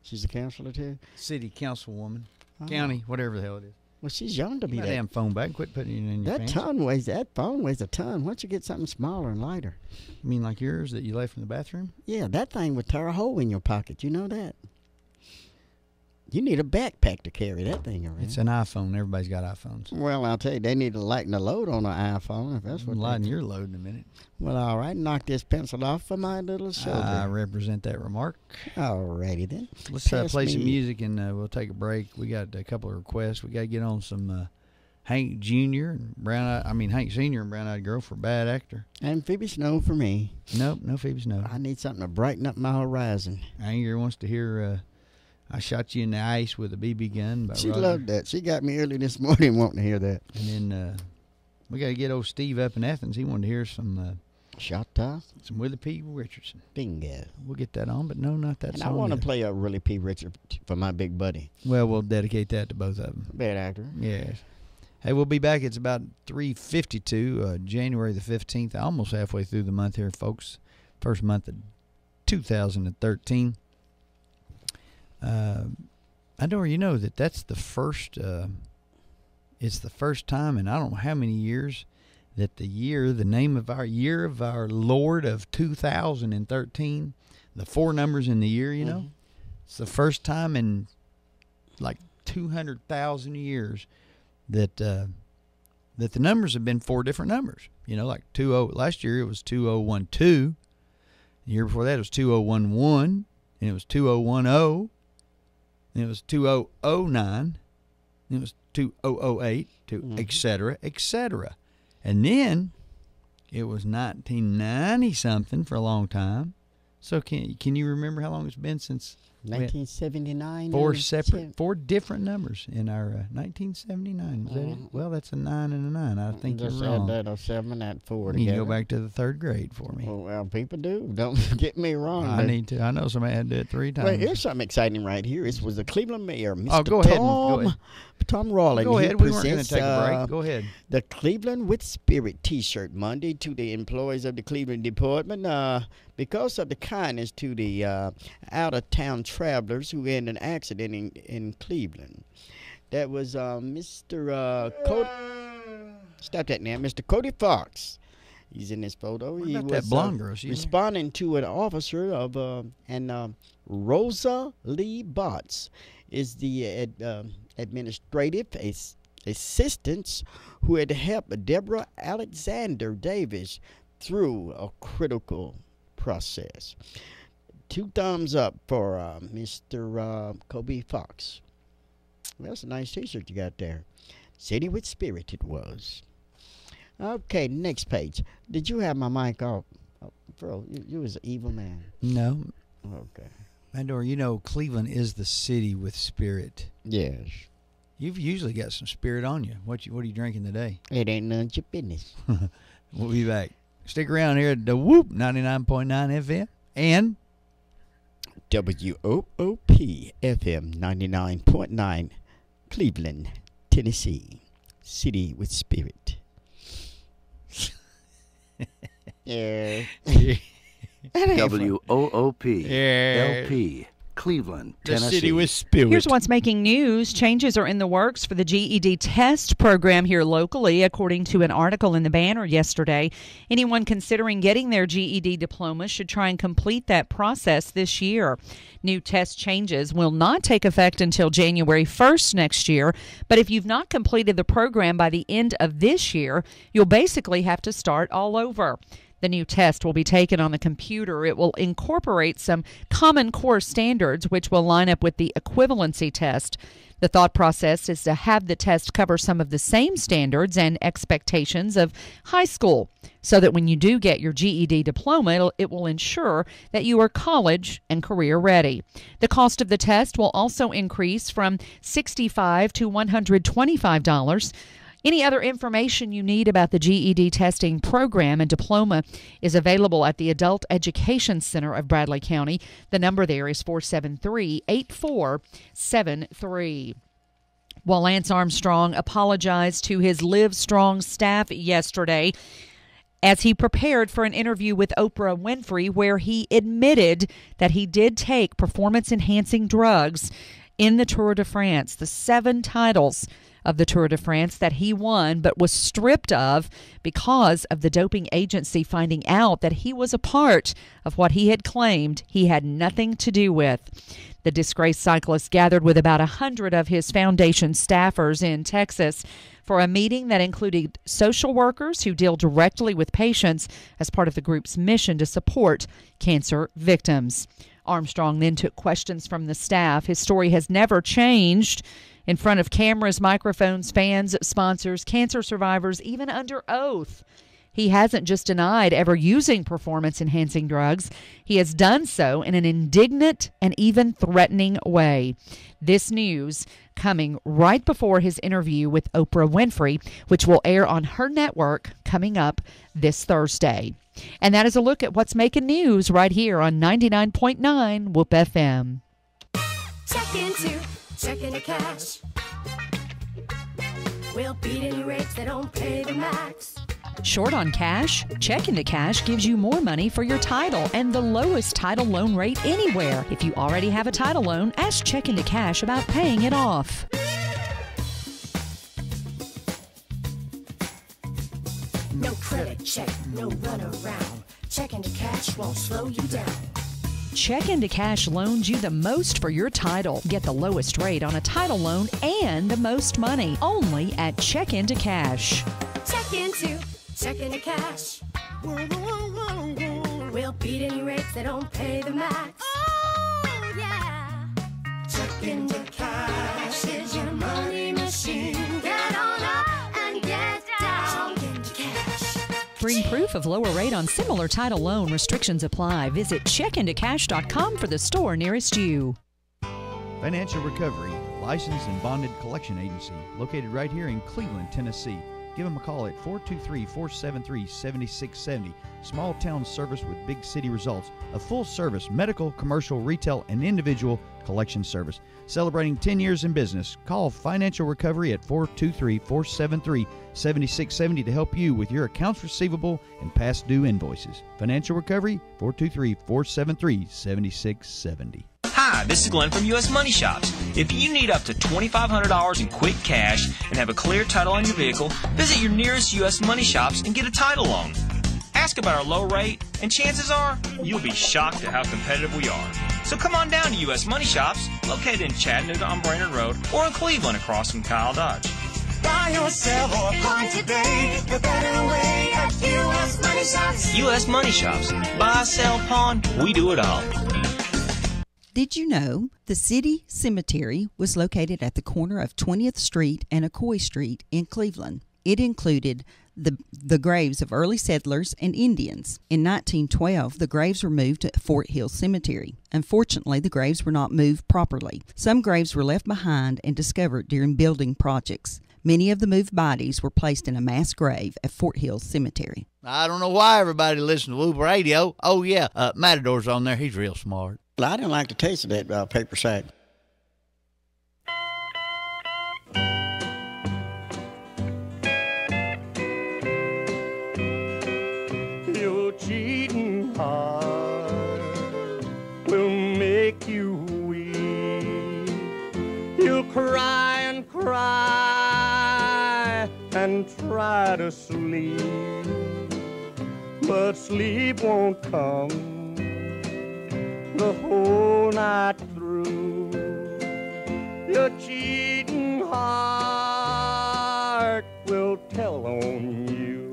She's a counselor too? City councilwoman. Oh. County, whatever the hell it is. Well, she's young to be Get that that. damn phone back. Quit putting it in your pants. That phone weighs a ton. Why don't you get something smaller and lighter? You mean like yours that you left in the bathroom? Yeah, that thing would tear a hole in your pocket. You know that? You need a backpack to carry that thing around. It's an iPhone. Everybody's got iPhones. Well, I'll tell you, they need to lighten the load on an iPhone if that's what Lighten they your load in a minute. Well, all right. Knock this pencil off for my little I shoulder. represent that remark. All righty then. Let's Pass play some me- music and we'll take a break. We got a couple of requests. We got to get on some Hank Jr. and Hank Sr. and Brown Eyed Girl for Bad Actor. And Phoebe Snow for me. Nope, no Phoebe Snow. I need something to brighten up my horizon. Anger wants to hear I Shot You in the Ice with a BB Gun by She Roger. loved that. She got me early this morning wanting to hear that. And then we got to get old Steve up in Athens. He wanted to hear some Shot top. Willie P. Richardson. Bingo. We'll get that on, but no, not that And song. I want to either. play a Willie P. Richard for my big buddy. Well, we'll dedicate that to both of them. Bad actor. Yes. Hey, we'll be back. It's about 3:52, January the 15th. Almost halfway through the month here, folks. First month of 2013. I don't you know that's the first. It's the first time in I don't know how many years that the name of our year of our Lord of 2013, the 4 numbers in the year. You know, it's the first time in like 200,000 years that the numbers have been 4 different numbers. You know, like 20 last year it was 2012, The year before that, it was 2011, and it was 2010, and it was 2009, and it was 2008, et cetera, et cetera. And then it was 1990-something for a long time. So can you remember how long it's been since? 1979. Four different numbers in our 1979. Was that it? Well, that's a 9 and a 9. I think Just you're wrong. add that 7 and 4 You need to together. go back to the 3rd grade for me. Well, people do. Don't get me wrong. I need to. I know somebody had to do it 3 times. Well, here's something exciting right here. It was the Cleveland mayor, Mr. Oh, go ahead. Tom Rawlins. Go He ahead. We weren't going to presents, take a break. Go ahead. The Cleveland with Spirit T-shirt Monday to the employees of the Cleveland Department because of the kindness to the out-of-town travelers who had an accident in Cleveland. That was Mr. Cody. Stop that now. Mr. Cody Fox. He's in this photo. What He about was that blonde girl? She's responding to an officer of Rosa Lee Botts is the administrative assistants who had helped Deborah Alexander Davis through a critical process. 2 thumbs up for Mr. Kobe Fox. Well, that's a nice T-shirt you got there. City with Spirit it was. Okay, next page. Did you have my mic off? Oh, bro, you was an evil man. No. Okay. Mandor, you know Cleveland is the city with spirit. Yes. You've usually got some spirit on you. What are you drinking today? It ain't none of your business. We'll be back. Stick around here at the Whoop 99.9 FM and WOOP FM 99.9 Cleveland, Tennessee. City with Spirit. Yeah. WOOP LP Cleveland, the Tennessee. city with spirit. Here's what's making news. Changes are in the works for the GED test program here locally, according to an article in the Banner yesterday. Anyone considering getting their GED diploma should try and complete that process this year. New test changes will not take effect until January 1st next year, but if you've not completed the program by the end of this year, you'll basically have to start all over. The new test will be taken on the computer. It will incorporate some Common Core standards, which will line up with the equivalency test. The thought process is to have the test cover some of the same standards and expectations of high school, so that when you do get your GED diploma, it will ensure that you are college and career ready. The cost of the test will also increase from $65 to $125. Any other information you need about the GED testing program and diploma is available at the Adult Education Center of Bradley County. The number there is 473-8473. While Lance Armstrong apologized to his Live Strong staff yesterday as he prepared for an interview with Oprah Winfrey, where he admitted that he did take performance-enhancing drugs in the Tour de France, the 7 titles of the Tour de France that he won but was stripped of because of the doping agency finding out that he was a part of what he had claimed he had nothing to do with. The disgraced cyclist gathered with about 100 of his foundation staffers in Texas for a meeting that included social workers who deal directly with patients as part of the group's mission to support cancer victims. Armstrong then took questions from the staff. His story has never changed. In front of cameras, microphones, fans, sponsors, cancer survivors, even under oath. He hasn't just denied ever using performance-enhancing drugs. He has done so in an indignant and even threatening way. This news coming right before his interview with Oprah Winfrey, which will air on her network coming up this Thursday. And that is a look at what's making news right here on 99.9 Whoop FM. Checking the cash. We'll beat any rates that don't pay the max. Short on cash? Check Into Cash gives you more money for your title and the lowest title loan rate anywhere. If you already have a title loan, ask Check Into Cash about paying it off. No credit check, no runaround. Check Into Cash won't slow you down. Check Into Cash loans you the most for your title. Get the lowest rate on a title loan and the most money only at Check Into Cash. Check Into Cash. We'll beat any rates that don't pay the max. Oh, yeah. Check into cash is your money machine. Get on up and get down. Check into cash. Bring proof of lower rate on similar title loan. Restrictions apply. Visit checkintocash.com for the store nearest you. Financial Recovery, licensed and bonded collection agency, located right here in Cleveland, Tennessee. Give them a call at 423-473-7670. Small town service with big city results. A full service medical, commercial, retail, and individual collection service. Celebrating 10 years in business. Call Financial Recovery at 423-473-7670 to help you with your accounts receivable and past due invoices. Financial Recovery, 423-473-7670. Hi, this is Glenn from U.S. Money Shops. If you need up to $2,500 in quick cash and have a clear title on your vehicle, visit your nearest U.S. Money Shops and get a title loan. Ask about our low rate, and chances are you'll be shocked at how competitive we are. So come on down to U.S. Money Shops, located in Chattanooga on Brainerd Road, or in Cleveland across from Kyle Dodge. Buy yourself or apply today. The better way at U.S. Money Shops. U.S. Money Shops. Buy, sell, pawn, we do it all. Did you know the city cemetery was located at the corner of 20th Street and Ocoee Street in Cleveland? It included the graves of early settlers and Indians. In 1912, the graves were moved to Fort Hill Cemetery. Unfortunately, the graves were not moved properly. Some graves were left behind and discovered during building projects. Many of the moved bodies were placed in a mass grave at Fort Hill Cemetery. I don't know why everybody listens to Whoop Radio. Oh, yeah, Matador's on there. He's real smart. Well, I didn't like the taste of that paper sack. Your cheating heart will make you weep. You'll cry and cry and try to sleep, but sleep won't come the whole night through. Your cheating heart will tell on you.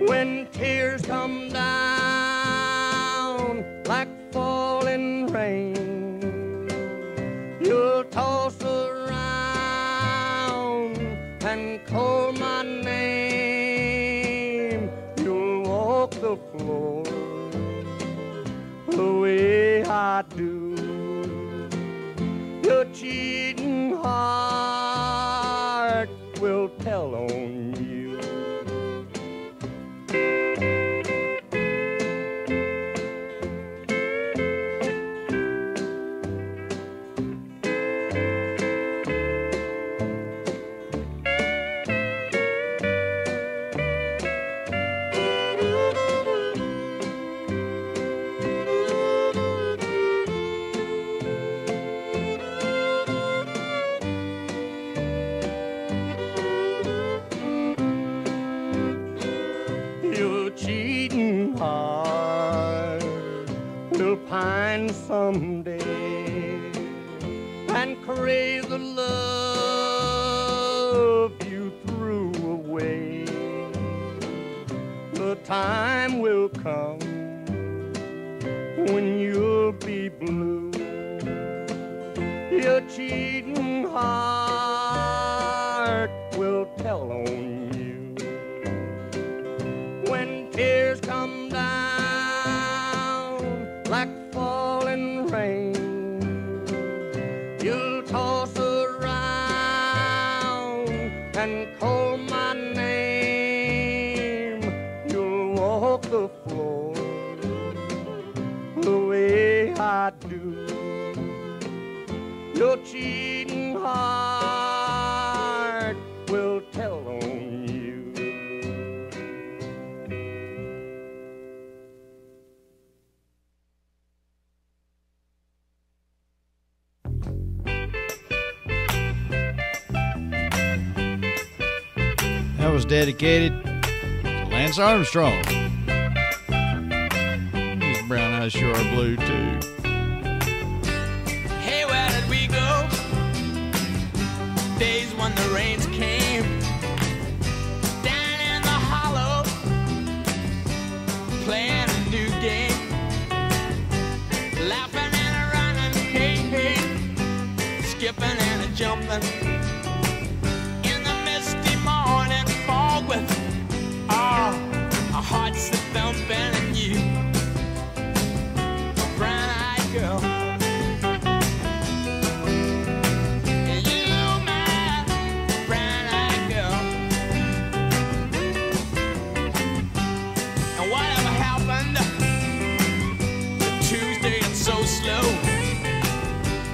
When tears come down like falling rain, you'll toss around and call my name. You'll walk the floor the way I do. Your cheating heart will tell on you. Pine someday and crave the love you threw away. The time will come when you'll be blue. Your cheating heart will tell on you. When tears come down like falling rain, you'll toss around and call my name. You'll walk the floor the way I do. Your cheating heart will tell on you. That was dedicated to Lance Armstrong. His brown eyes sure are blue, too. Hey, where did we go? Days when the rains came. Down in the hollow, playing loving in the misty morning fog with our hearts a thumping and you, a brown-eyed girl. You, my brown-eyed girl. And whatever happened to Tuesday, it's so slow.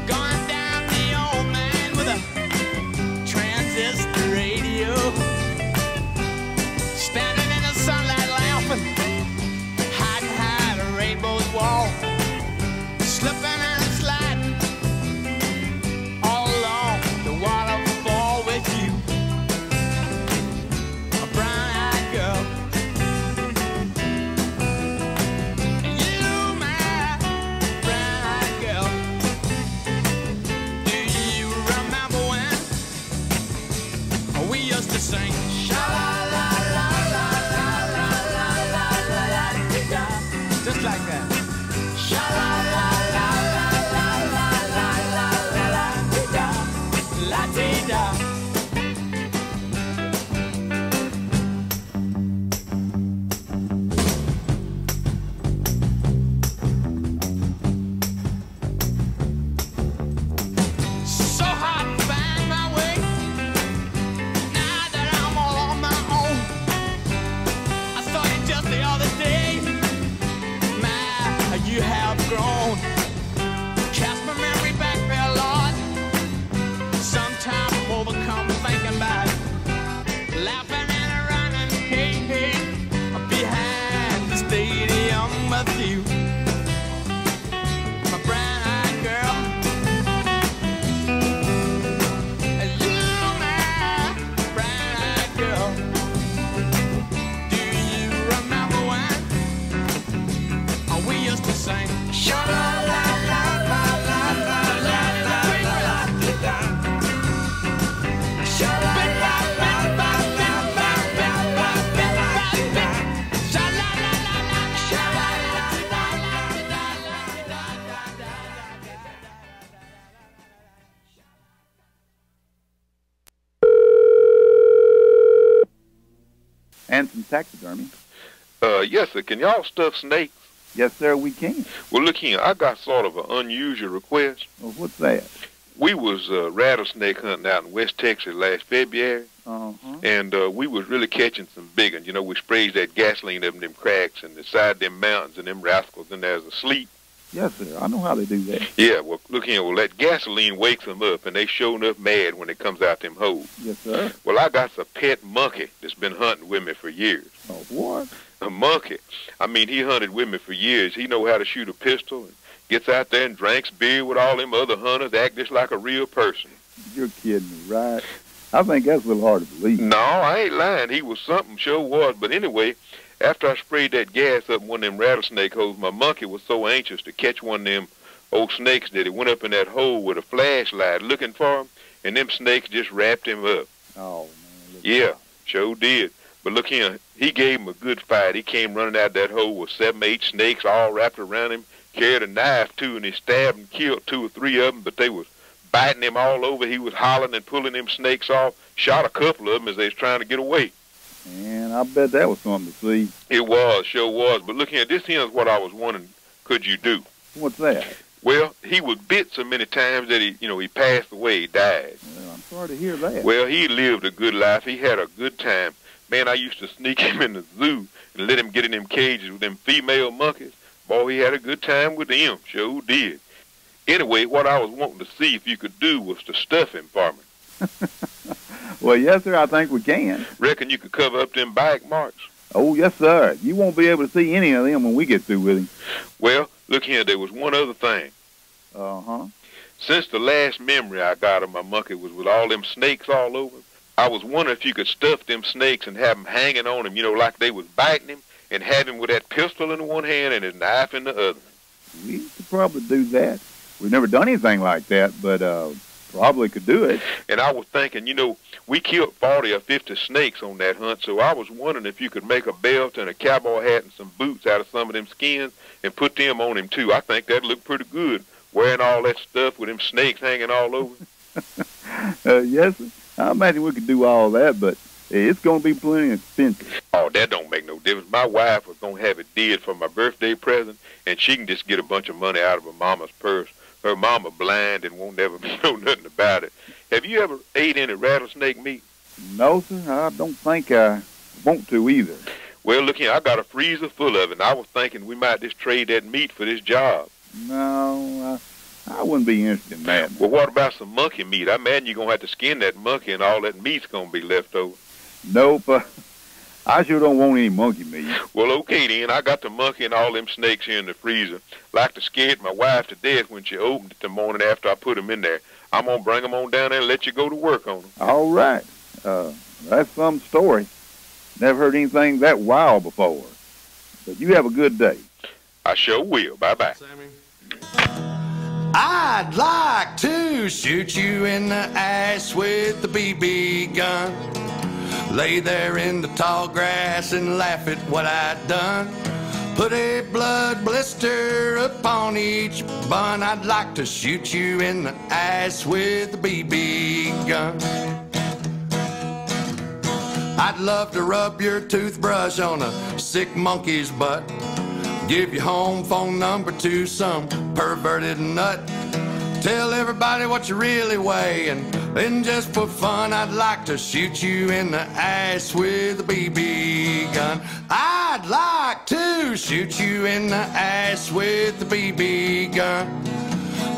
Gone down the old man with a transistor radio. Standing in the sunlight laughing, hiding behind a rainbow's wall. Slipping and sliding all along the waterfall with you, a brown-eyed girl. You, my brown-eyed girl. Do you remember when we used to sing? Just like that. La-dee-da. So hard to find my way now that I'm all on my own. I saw you just the other day. My, you have grown. Cast my memory back there, Lord. Sometimes I'm overcome thinking about it. Laughing and running, hey, hey, behind the stadium with you, my brown-eyed girl. You, my brown-eyed girl. Do you remember when we used to sing? Anson Taxidermy. Yes, sir. Can y'all stuff snakes? Yes, sir, we can. Well, look here. I got sort of an unusual request. Well, what's that? We was rattlesnake hunting out in West Texas last February, and we was really catching some big ones. You know, we sprayed that gasoline up in them cracks and the side of them mountains and them rascals, and there's a sleep. Yes, sir. I know how they do that. Yeah, well, look here. Well, that gasoline wakes them up, and they sure enough mad when it comes out them holes. Yes, sir. Well, I got a pet monkey that's been hunting with me for years. Oh, what? A monkey. I mean, he hunted with me for years. He know how to shoot a pistol and gets out there and drinks beer with all them other hunters, act just like a real person. You're kidding me, right? I think that's a little hard to believe. No, I ain't lying. He was something, sure was. But anyway, after I sprayed that gas up in one of them rattlesnake holes, my monkey was so anxious to catch one of them old snakes that he went up in that hole with a flashlight looking for him, and them snakes just wrapped him up. Oh, man. Yeah, sure did. But look here, he gave him a good fight. He came running out that hole with 7, 8 snakes all wrapped around him, carried a knife too, and he stabbed and killed 2 or 3 of them, but they was biting him all over. He was hollering and pulling them snakes off, shot a couple of them as they was trying to get away. Man, I bet that was something to see. It was, sure was. But look here, this here's what I was wondering, could you do? What's that? Well, he was bit so many times that he passed away, he died. Well, I'm sorry to hear that. Well, he lived a good life. He had a good time. Man, I used to sneak him in the zoo and let him get in them cages with them female monkeys. Boy, he had a good time with them, sure did. Anyway, what I was wanting to see if you could do was to stuff him for me. Well, yes, sir, I think we can. Reckon you could cover up them bite marks? Oh, yes, sir. You won't be able to see any of them when we get through with him. Well, look here, there was one other thing. Uh-huh. Since the last memory I got of my monkey was with all them snakes all over, I was wondering if you could stuff them snakes and have them hanging on him, like they was biting him, and have him with that pistol in one hand and his knife in the other. We could probably do that. We've never done anything like that, but probably could do it. And I was thinking, we killed 40 or 50 snakes on that hunt, so I was wondering if you could make a belt and a cowboy hat and some boots out of some of them skins and put them on him, too. I think that'd look pretty good, wearing all that stuff with them snakes hanging all over. Yes, sir. I imagine we could do all that, but it's going to be plenty expensive. Oh, that don't make no difference. My wife was going to have it did for my birthday present, and she can just get a bunch of money out of her mama's purse. Her mama blind and won't never know nothing about it. Have you ever ate any rattlesnake meat? No, sir. I don't think I want to either. Well, look here, I got a freezer full of it, and I was thinking we might just trade that meat for this job. No, I wouldn't be interested in that. Well, what about some monkey meat? I imagine you're going to have to skin that monkey, and all that meat's going to be left over. Nope. I sure don't want any monkey meat. Well, okay then. I got the monkey and all them snakes here in the freezer. Like to scared my wife to death when she opened it the morning after I put them in there. I'm going to bring them on down there and let you go to work on them. All right. That's some story. Never heard anything that wild before. But you have a good day. I sure will. Bye-bye. I'd like to shoot you in the ass with the BB gun. Lay there in the tall grass and laugh at what I'd done. Put a blood blister upon each bun. I'd like to shoot you in the ass with the BB gun. I'd love to rub your toothbrush on a sick monkey's butt. Give your home phone number to some perverted nut. Tell everybody what you really weigh, and then just for fun, I'd like to shoot you in the ass with a BB gun. I'd like to shoot you in the ass with the BB gun.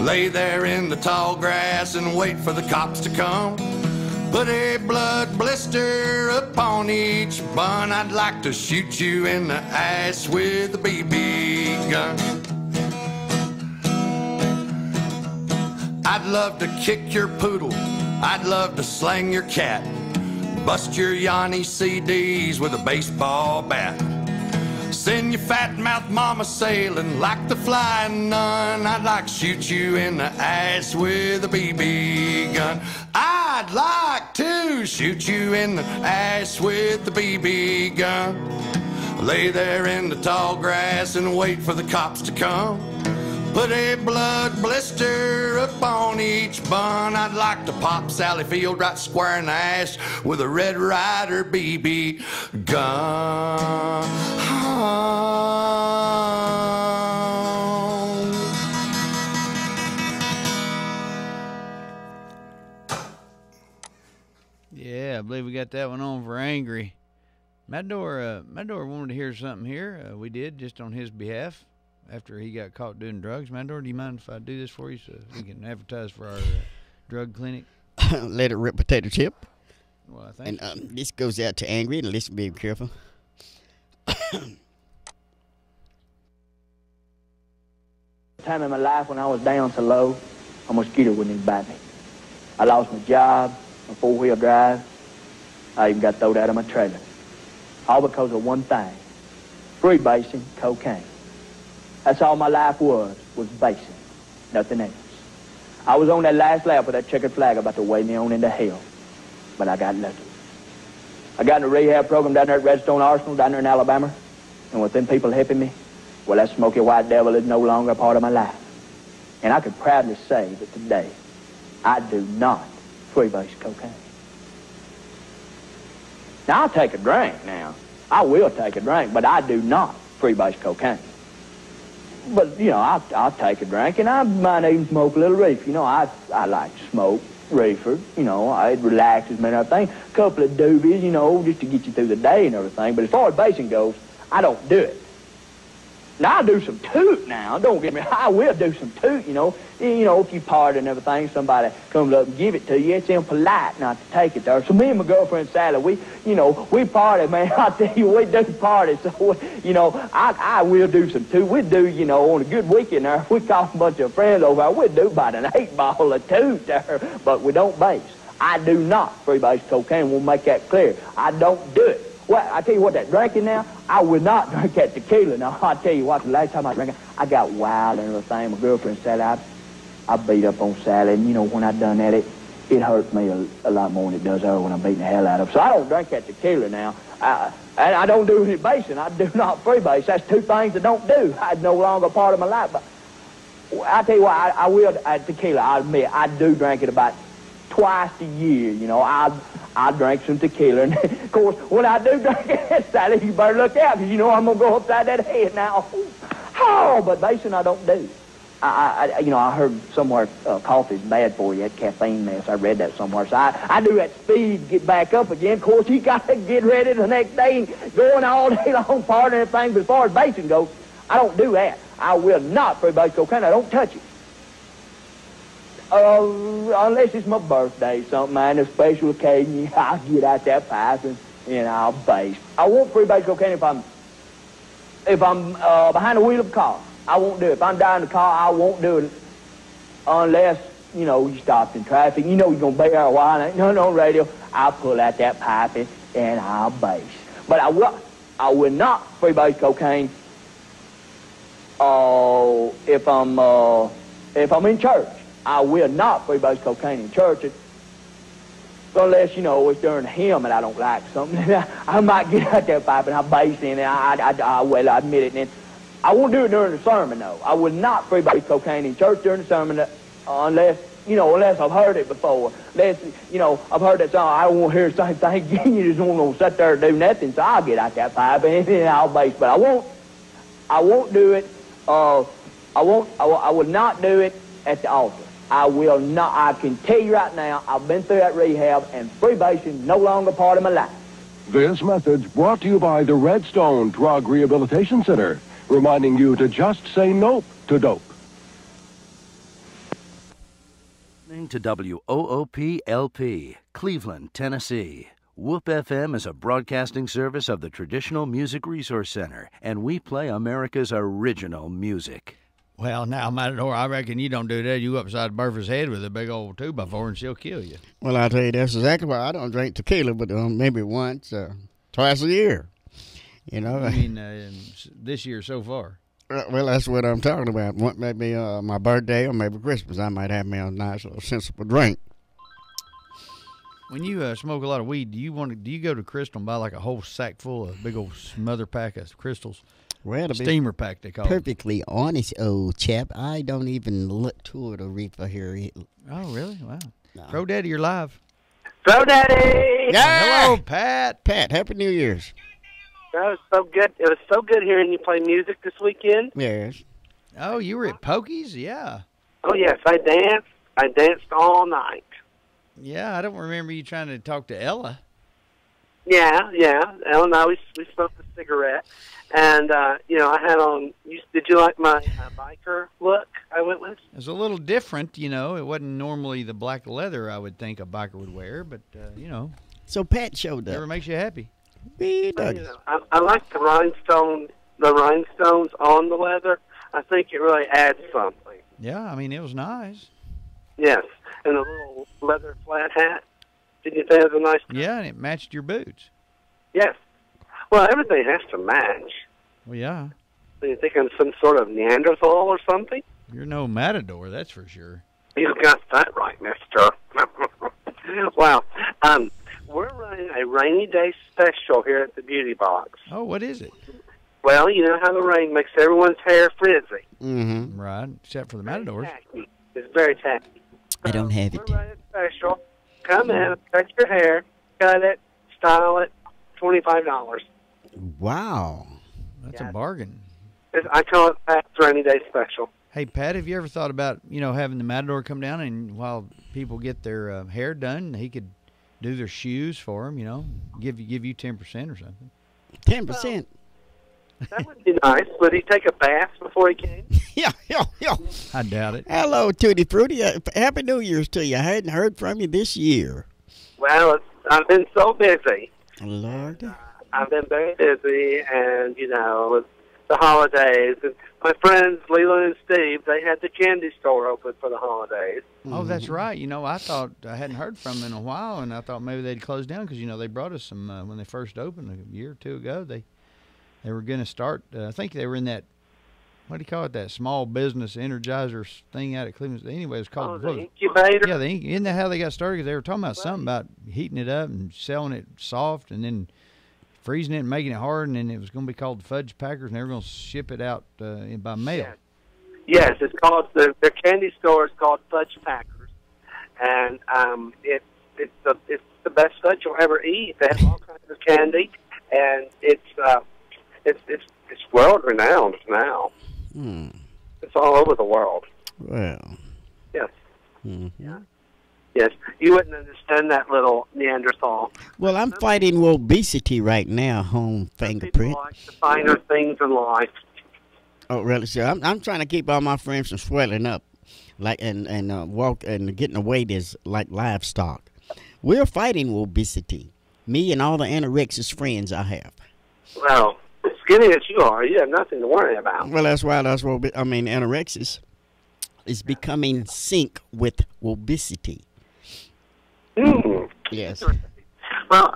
Lay there in the tall grass and wait for the cops to come. Put a blood blister upon each bun. I'd like to shoot you in the ass with a BB gun. I'd love to kick your poodle. I'd love to slang your cat. Bust your Yanni CDs with a baseball bat. Send your fat mouth mama sailing like the flying nun. I'd like to shoot you in the ass with a BB gun. I'd like to shoot you in the ass with the BB gun. Lay there in the tall grass and wait for the cops to come. Put a blood blister upon each bun. I'd like to pop Sally Field right square in the ass with a Red Ryder BB gun. Yeah, I believe we got that one on for Angry. Matador wanted to hear something here. We did, just on his behalf. After he got caught doing drugs. Matador, do you mind if I do this for you so we can advertise for our drug clinic? Let it rip, potato chip. Well, I think and this goes out to Angry, and listen, be careful. Time in my life when I was down so low, a mosquito wouldn't even bite me. I lost my job, my four-wheel drive. I even got thrown out of my trailer. All because of one thing, freebasing cocaine. That's all my life was basing, nothing else. I was on that last lap with that checkered flag about to wave me on into hell, but I got lucky. I got in a rehab program down there at Redstone Arsenal, down there in Alabama, and with them people helping me, well, that smoky white devil is no longer a part of my life. And I could proudly say that today, I do not freebase cocaine. Now, I'll take a drink now. I will take a drink, but I do not freebase cocaine. But, you know, I'll take a drink, and I might even smoke a little reefer. You know, I like to smoke reefer. You know, it relaxes me and everything. A couple of doobies, you know, just to get you through the day and everything. But as far as basing goes, I don't do it. Now, I'll do some toot now. Don't get me, I will do some toot, you know. You know, if you party and everything, somebody comes up and give it to you, it's impolite not to take it there. So me and my girlfriend, Sally, we party, man. I tell you, we do party. So, you know, I will do some toot. We do, you know, on a good weekend there, if we call a bunch of friends over, we'll do about an 8-ball of toot there. But we don't base. I do not freebase cocaine. We'll make that clear. I don't do it. Well, I tell you what, that drinking now, I would not drink that tequila. Now, I tell you what, the last time I drank it, I got wild and everything. My girlfriend said I beat up on Sally, and, you know, when I done that, it hurt me a lot more than it does her when I'm beating the hell out of her. So I don't drink that tequila now. And I don't do any basing. I do not freebase. That's two things I don't do. It's no longer a part of my life. But I tell you what, I will, tequila, I admit, I do drink it about twice a year, you know, I drink some tequila. And, of course, when I do drink it, Sally, you better look out, because you know I'm going to go upside that head now. Oh, but basically I don't do. I heard somewhere coffee's bad for you, that caffeine mess. I read that somewhere. So I do that speed to get back up again. Of course, you got to get ready the next day and going all day long, partying and everything. But as far as basing goes, I don't do that. I will not freebase cocaine. I don't touch it. Unless it's my birthday, something, man, a special occasion, I'll get out that pipe and I'll base. I won't freebase cocaine if I'm behind the wheel of a car. I won't do it. If I'm driving the car, I won't do it unless, you know, you stopped in traffic. You know you're going to be there a while. And ain't nothing on radio. I'll pull out that pipe and I'll base. But I will not freebase cocaine if I'm in church. I will not freebase cocaine in church unless, you know, it's during a hymn and I don't like something. I might get out that pipe and I'll base in it. I admit it. And I won't do it during the sermon, though. I will not freebase cocaine in church during the sermon unless I've heard it before. Unless, you know, I've heard that song. I don't want to hear the same thing again. You just don't want to sit there and do nothing. So I'll get out that pipe and I'll base. But I won't do it. I will not do it at the altar. I will not. I can tell you right now, I've been through that rehab, and freebasing no longer part of my life. This message brought to you by the Redstone Drug Rehabilitation Center, reminding you to just say nope to dope. Listening to WOOP-LP, Cleveland, Tennessee. WHOOP FM is a broadcasting service of the Traditional Music Resource Center, and we play America's original music. Well, now, Matador, I reckon you don't do that. You go upside Burford's head with a big old 2x4 and she'll kill you. Well, I tell you, that's exactly why I don't drink tequila, but maybe once, twice a year. You know. I mean, this year so far. Well, that's what I'm talking about. Maybe my birthday or maybe Christmas, I might have me a nice little sensible drink. When you smoke a lot of weed, do you go to Crystal and buy like a whole sack full of big old smother pack of crystals? Well, to steamer pack, they call it. Perfectly honest, old chap, I don't even look toward a reefer here. Oh, really? Wow. No. Crow Daddy, you're live. Crow Daddy! Yeah! Hello, Pat. Pat, Happy New Year's. That was so good. It was so good hearing you play music this weekend. Yes. Oh, you were at Pokey's? Yeah. Oh, yes. I danced. I danced all night. Yeah, I don't remember you trying to talk to Ella. Yeah. Ella and I, we smoked a cigarette. And, you know, I had on, did you like my biker look I went with? It was a little different, you know. It wasn't normally the black leather I would think a biker would wear, but, you know. So Pat showed up. Whatever makes you happy. He does. You know, I like the rhinestones on the leather. I think it really adds something. Yeah, I mean, it was nice. Yes, and the little leather flat hat. Did you think it was a nice touch? Yeah, and it matched your boots. Yes. Well, everything has to match. Well, yeah. Do you think I'm some sort of Neanderthal or something? You're no matador, that's for sure. You got that right, mister. Wow. We're running a rainy day special here at the Beauty Box. Oh, what is it? Well, you know how the rain makes everyone's hair frizzy. Mm-hmm. Right, except for the matadors. It's very tacky. I don't have it. We're running a special. Come in, cut your hair, cut it, style it, $25. Wow. That's a bargain. I call it Pat's Rainy Day Special. Hey, Pat, have you ever thought about, you know, having the matador come down and while people get their hair done, he could do their shoes for them, you know, give you 10% or something? 10%? That would be nice. Would he take a bath before he came? Yeah. I doubt it. Hello, Tutti Frutti. Happy New Year's to you. I hadn't heard from you this year. Well, I've been so busy. Lord. I've been very busy, and, you know, with the holidays. And my friends, Leland and Steve, they had the candy store open for the holidays. Oh, that's right. You know, I thought I hadn't heard from them in a while, and I thought maybe they'd close down because, you know, they brought us some when they first opened a year or two ago. They were going to start, I think they were in that, what do you call it, that small business energizer thing out at Cleveland. Anyway, it was called the incubator? Yeah, isn't that how they got started? Because they were talking about something about heating it up and selling it soft and then freezing it and making it hard, and then it was going to be called Fudge Packers, and they were going to ship it out by mail. Yes, it's called, their candy store is called Fudge Packers. and it's the best stuff you'll ever eat. They have all kinds of candy, and it's world renowned now. It's all over the world. Well. Yes. Mm-hmm. Yes. You wouldn't understand that little Neanderthal. Well, I'm fighting obesity right now, home fingerprint. People like the finer things in life. Oh, really? So I'm trying to keep all my friends from swelling up, like and walk and getting the weight is like livestock. We're fighting obesity. Me and all the anorexic friends I have. Well, as skinny as you are, you have nothing to worry about. Well, that's why anorexic is becoming sync with obesity. Yes. Well,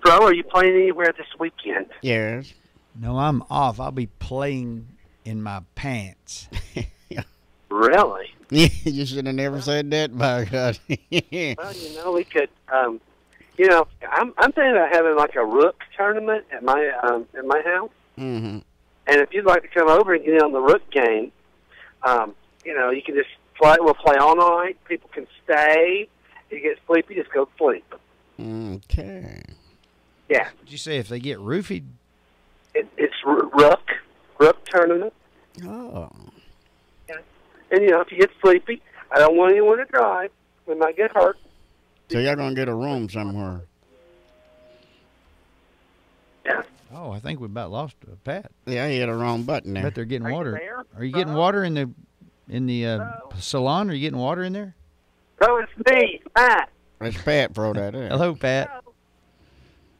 Fro, are you playing anywhere this weekend? Yes. No, I'm off. I'll be playing in my pants. Really? You should have never said that, by God. Well, we could. I'm thinking about having like a rook tournament at my house. Mm-hmm. And if you'd like to come over and get in on the rook game, you can just play. We'll play all night. People can stay. If you get sleepy, just go to sleep. Okay. Yeah. Did you say if they get roofied? It's rook tournament. Oh. Yeah. And if you get sleepy, I don't want anyone to drive. We might get hurt. So y'all gonna get a room somewhere? Yeah. Oh, I think we about lost Pat. Yeah, he hit the wrong button there. Bet they're getting water. there? Are you getting water in the salon? Are you getting water in there? Oh, it's me, Pat. That's Pat, bro. That is. Hello, Pat.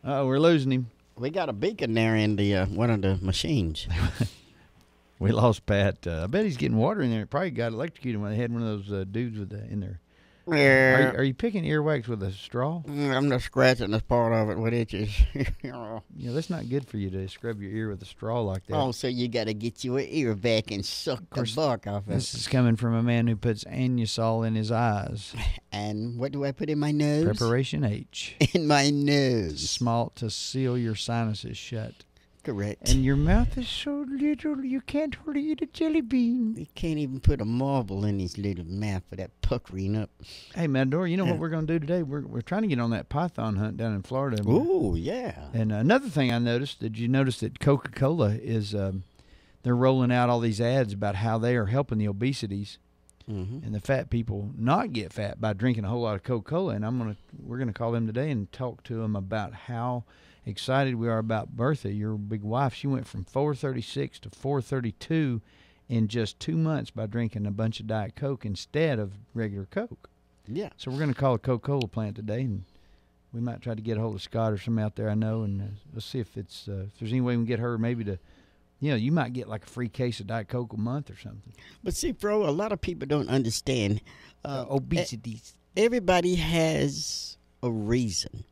Oh, we're losing him. We got a beacon there in the one of the machines. We lost Pat. I bet he's getting water in there. Probably got electrocuted when they had one of those dudes with in there. Yeah. Are you picking earwax with a straw? I'm just scratching this part of it with itches. That's not good for you to scrub your ear with a straw like that. Oh, so you got to get your ear back and suck the buck off it. This is coming from a man who puts Anusol in his eyes. And what do I put in my nose? Preparation H. In my nose. Smalt to seal your sinuses shut. Correct. And your mouth is so little you can't hardly eat a jelly bean. You can't even put a marble in his little mouth for that puckering up. Hey, Matador, you know what we're going to do today? We're trying to get on that python hunt down in Florida. Ooh, yeah. And another thing I noticed, did you notice that Coca-Cola is they're rolling out all these ads about how they are helping the obesities and the fat people not get fat by drinking a whole lot of Coca-Cola. And we're gonna call them today and talk to them about how excited we are about Bertha, your big wife. She went from 436 to 432 in just 2 months by drinking a bunch of Diet Coke instead of regular Coke. Yeah. So we're going to call a Coca-Cola plant today, and we might try to get a hold of Scott or somebody out there I know, and let's see if if there's any way we can get her maybe to, you might get like a free case of Diet Coke a month or something. But see, bro, a lot of people don't understand obesity. Everybody has a reason.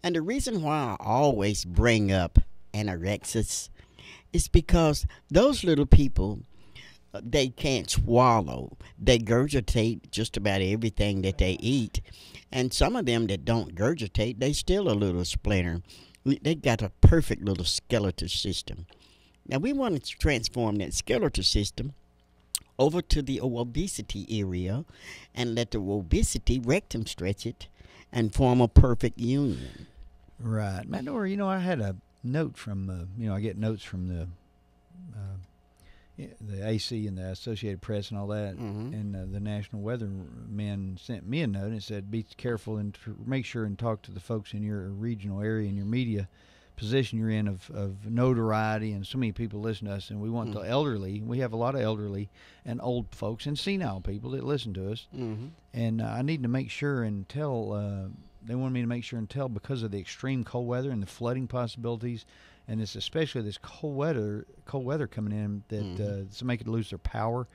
And the reason why I always bring up anorexics is because those little people, they can't swallow. They gurgitate just about everything that they eat. And some of them that don't gurgitate, they still a little splinter. They got a perfect little skeletal system. Now, we want to transform that skeletal system over to the obesity area and let the obesity rectum stretch it and form a perfect union. Right. Matador, I had a note from, I get notes from the AC and the Associated Press and all that, and the National Weathermen sent me a note and it said, be careful and make sure and talk to the folks in your regional area and your media position you're in of notoriety, and so many people listen to us, and we want the elderly. We have a lot of elderly and old folks and senile people that listen to us, and I need to make sure and tell they wanted me to make sure and tell because of the extreme cold weather and the flooding possibilities, and it's especially this cold weather coming in that somebody could lose their power,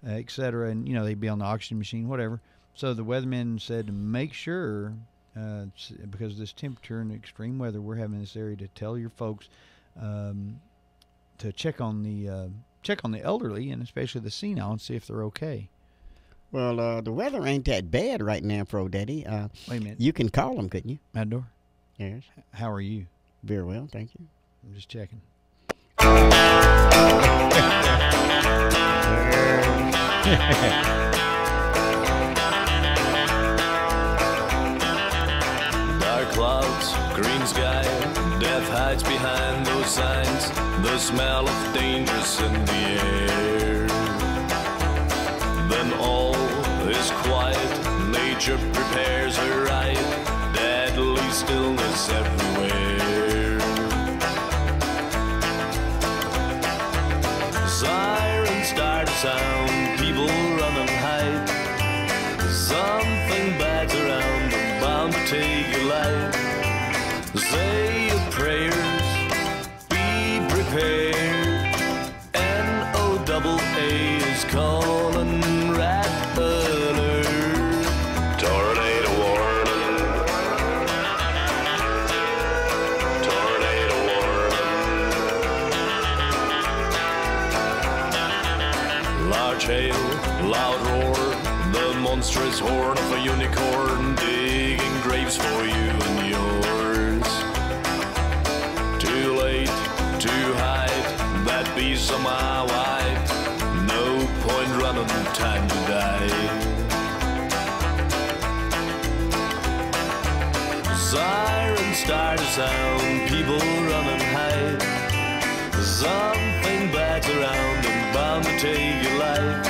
et cetera, and they'd be on the oxygen machine, whatever. So the weathermen said to make sure, because of this temperature and extreme weather we're having in this area, to tell your folks to check on the elderly and especially the senile and see if they're okay. Well, the weather ain't that bad right now, Fro Daddy. Wait a minute. You can call them, couldn't you? Matador? Yes. How are you? Very well, thank you. I'm just checking. dark clouds, green sky, death hides behind those signs, the smell of danger's in the air. Then all is quiet, nature prepares her ride, deadly stillness everywhere. Sirens start to sound, people run and hide. Something bad's around, I'm bound to take your life. Say your prayers, be prepared. NOAA is calling red alert. Tornado warning. Tornado warning. Large hail, loud roar, the monstrous horn of a unicorn digging graves for you and yours. Too late to hide, that beast on my wife. No point running, time to die. Sirens start to sound, people run and hide. Something bad's around and bound to take your life.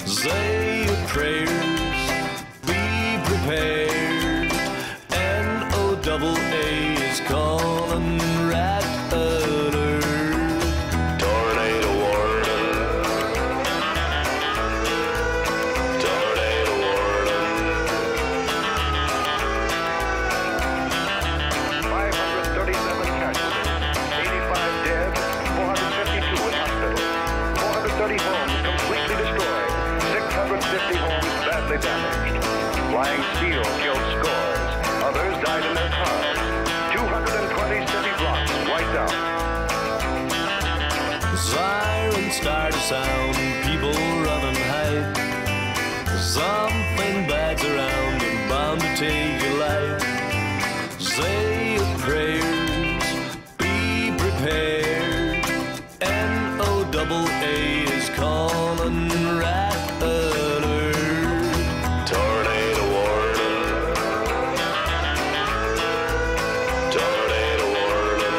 Say your prayers, be prepared. NOAA is calling red alert. Tornado warning. Tornado warning. 537 casualties, 85 dead, 452 in hospital, 430 homes completely destroyed, 650 homes badly damaged. Flying steel killed scores. Others died in their cars. 220 city blocks wiped out. Sirens start to sound, people run and hide. Something bad's around and bound to take your life. Say your prayers, be prepared. NOAA is calling red alert. Tornado warning. Tornado warning.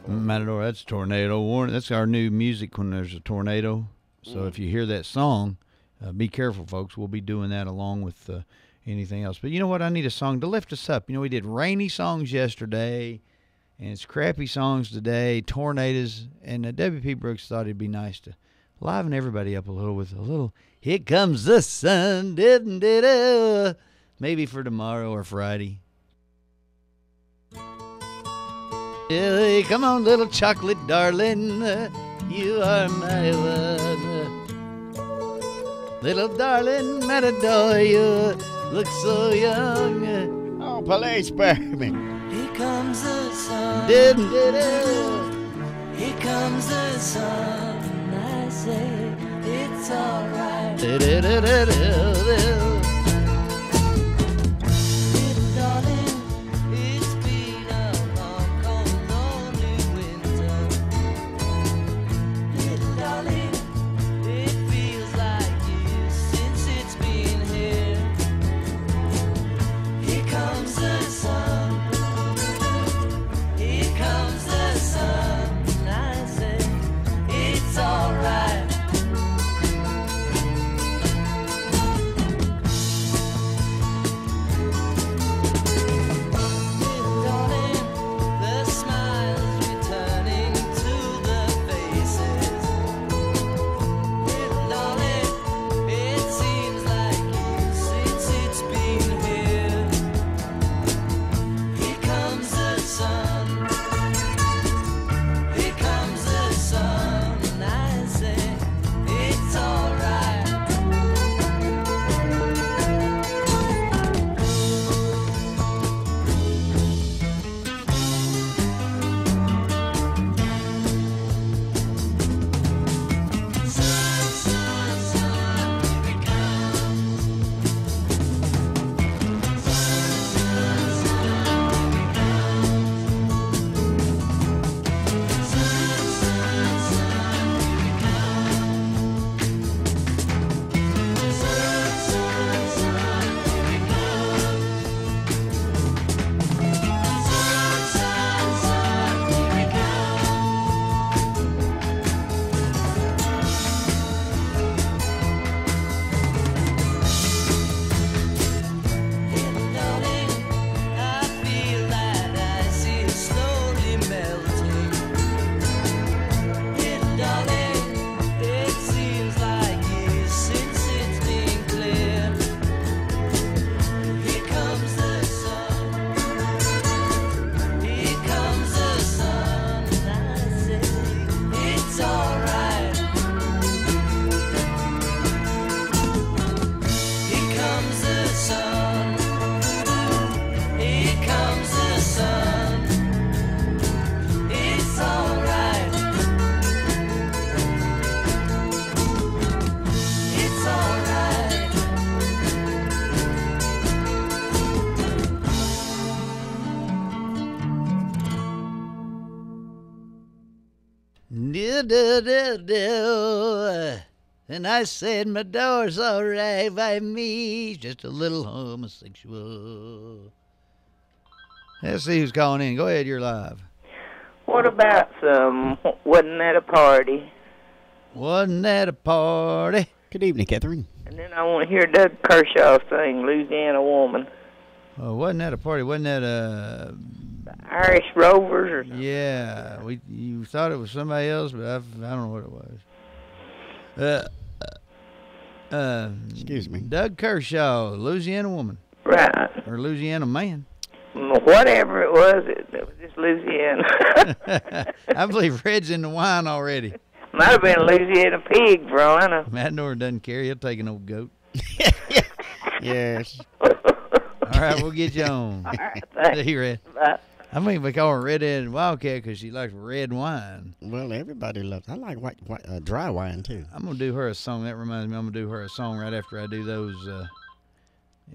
Matador, that's tornado warning. That's our new music when there's a tornado. So if you hear that song, be careful, folks. We'll be doing that along with anything else. But you know what? I need a song to lift us up. You know, we did rainy songs yesterday, and it's crappy songs today, tornadoes. And W.P. Brooks thought it'd be nice to liven everybody up a little with a little "Here Comes the Sun," maybe for tomorrow or Friday. Hey, come on, little chocolate darling, you are my one. Little darling Matador, you look so young. Oh, police, baby. Here comes the sun. Here comes the sun. I say it's alright. And I said my door's all right by me. Just a little homosexual. Let's see who's calling in. Go ahead, you're live. What about some Wasn't That a Party? Wasn't that a party? Good evening, Catherine. And then I want to hear Doug Kershaw sing Louisiana Woman. Oh, wasn't that a party? Wasn't that a... Irish Rovers or something? Yeah, you thought it was somebody else, but I don't know what it was. Excuse me. Doug Kershaw, Louisiana Woman. Right. Or Louisiana Man. Whatever it was just Louisiana. I believe Red's in the wine already. Might have been a Louisiana pig, for all I know. Matador doesn't care. He'll take an old goat. Yes. All right, we'll get you on. All right, thanks. See you, Red. Bye. I mean, we call her Redhead Wildcat because she likes red wine. Well, everybody loves. I like white dry wine too. I'm gonna do her a song. That reminds me, I'm gonna do her a song right after I do those.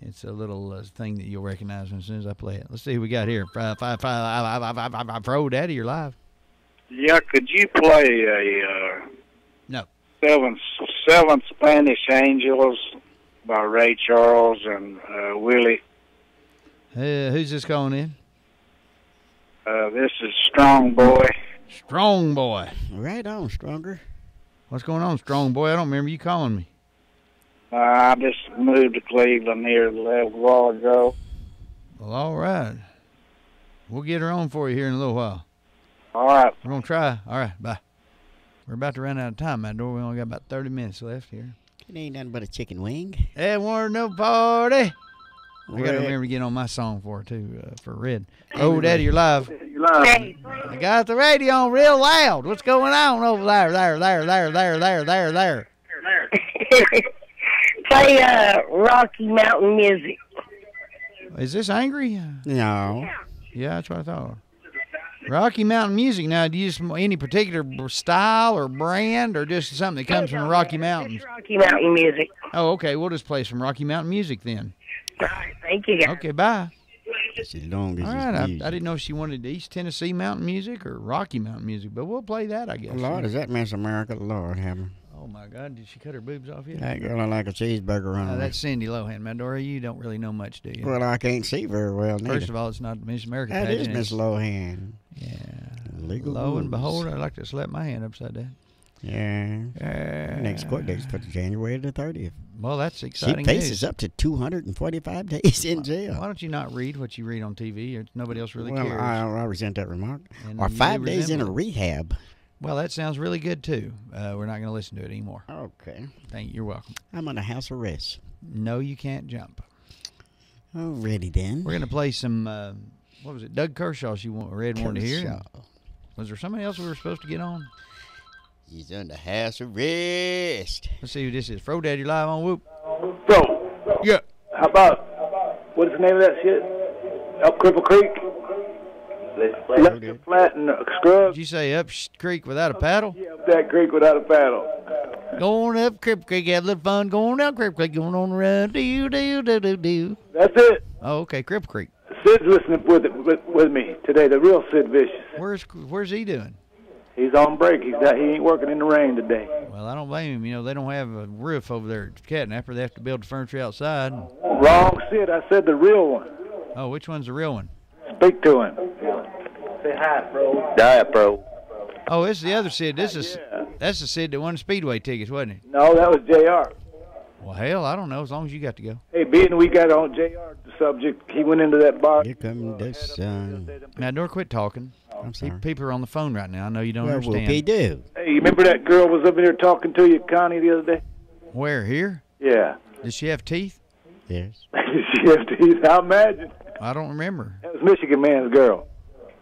It's a little thing that you'll recognize as soon as I play it. Let's see who we got here. Pro Daddy, you're live. Yeah, could you play a No. Seven Spanish Angels by Ray Charles and Willie? Who's this calling in? This is Strong Boy. Strong Boy. Right on, Stronger. What's going on, Strong Boy? I don't remember you calling me. I just moved to Cleveland here a little while ago. Well, all right. We'll get her on for you here in a little while. All right. We're going to try. All right, bye. We're about to run out of time, Matador. We only got about 30 minutes left here. It ain't nothing but a chicken wing. It weren't no party. I got to Red. remember to get on my song for her, too, for Red. Oh, Daddy, you're live. You're live. I got the radio on real loud. What's going on over there? There. Play Rocky Mountain music. Is this angry? No. Yeah, that's what I thought. Rocky Mountain music. Now, do you use any particular style or brand, or just something that comes from the Rocky Mountains? Rocky Mountain music. Oh, okay. We'll just play some Rocky Mountain music then. All right, thank you. Okay, bye. As long as All it's right. I music. didn't know if she wanted East Tennessee mountain music or Rocky Mountain music, but we'll play that, I guess. Lord, is that Miss America? Lord, have her. Oh, my God. Did she cut her boobs off yet? That girl look like a cheeseburger running. That's Cindy Lohan, Madora. You don't really know much, do you? Well, I can't see very well. First of all, it's not Miss America That is pageant. Miss Lohan. Yeah. Legal Lo and rules. behold, I'd like to slap my hand upside down. Yeah. Next court date's for January the 30th. Well, that's She exciting faces news. up to 245 days in jail. Why don't you not read what you read on TV? Nobody else really Well, cares. I resent that remark. And Or you 5 days in a resemble it. rehab. Well, that sounds really good, too. We're not going to listen to it anymore. Okay. Thank you. You're welcome. I'm under house arrest. No, you can't jump. Alrighty then. We're going to play some, what was it, Doug Kershaw Red wanted to hear. Kershaw. Was there somebody else we were supposed to get on? He's under house arrest. Let's see who this is. Fro Daddy live on Whoop. Bro. Yeah. How about, what is the name of that shit? Up Cripple Creek? Left Flat and Scrub. Did you say up creek without a paddle? Yeah, up that creek without a paddle. Going up Crip Creek, have a little fun. Going down Crip Creek, going on the run. Do. That's it. Oh, okay, Crip Creek. Sid's listening with me today, the real Sid Vicious. Where's he doing? He's on break. He ain't working in the rain today. Well, I don't blame him. You know, they don't have a roof over there at Catnapper. They have to build the furniture outside. Wrong Sid. I said the real one. Oh, which one's the real one? Speak to him. Say hi, bro. Die, bro. Oh, it's the other Sid. That's the Sid that won the Speedway tickets, wasn't he? No, that was JR. Well, hell, I don't know. As long as you got to go. Hey, being we got on JR the subject, he went into that bar. Here comes the sun. Now, don't quit talking. I'm sorry. People are on the phone right now. I know you don't Well, understand. whoopee do. Hey, you remember that girl was up in here talking to you, Connie, the other day? Where, here? Yeah. Does she have teeth? Yes. She has teeth. I imagine. I don't remember. That was Michigan Man's girl.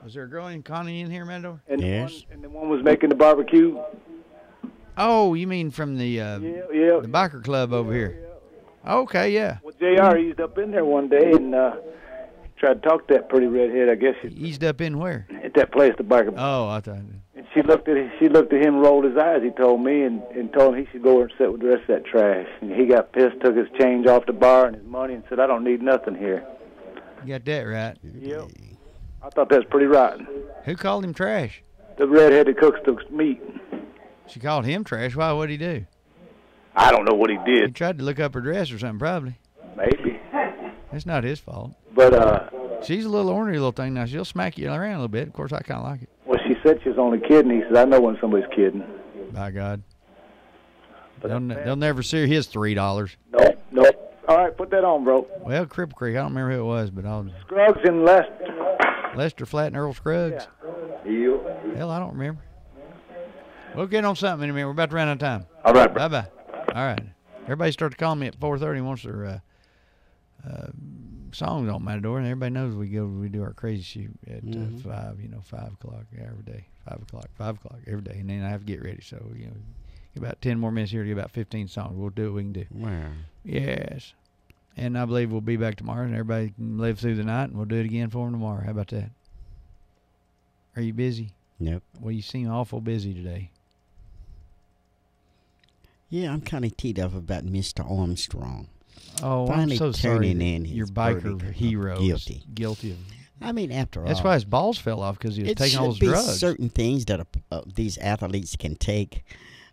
Was there a girl named Connie in here, Mando? And Yes. the one was making the barbecue. Oh, you mean from the the biker club over here? Okay, yeah. Well, JR eased up in there one day and tried to talk to that pretty redhead, I guess. Eased up in where? At that place, the biker. Oh, I thought. And she looked at him, rolled his eyes, he told me, and told him he should go over and sit with the rest of that trash. And he got pissed, took his change off the bar and his money, and said, I don't need nothing here. You got that right. Yep. I thought that was pretty rotten. Who called him trash? the redhead that cooks the meat. She called him trash. Why? What'd he do? I don't know what he He did. tried to look up her dress or something, probably. Maybe. That's not his fault. But She's a little ornery little thing now. She'll smack you around a little bit. Of course, I kind of like it. well, she said she was only kidding. He said, I know when somebody's kidding. By God. They'll never see his $3. Nope. All right, put that on, bro. Well, Cripple Creek, I don't remember who it was, but Scruggs and Lester. Lester Flatt and Earl Scruggs. Hell, I don't remember. We'll get on something in a minute. We're about to run out of time. All right, bro. Bye-bye. All right. Everybody starts calling me at 4:30 and wants their songs on Matador, and everybody knows we do our crazy shoot at 5 o'clock every day. 5 o'clock every day, and then I have to get ready. So, about 10 more minutes here to get about 15 songs. We'll do what we can do. Wow. Yes. And I believe we'll be back tomorrow, and everybody can live through the night, and we'll do it again for them tomorrow. How about that? Are you busy? Nope. Well, you seem awful busy today. Yeah, I'm kind of teed up about Mr. Armstrong. Oh, Finally I'm so sorry turning that in his your biker verdict of hero guilty. of. I mean, after all, That's why his balls fell off, because he was it taking all those should be drugs. certain things that these athletes can take.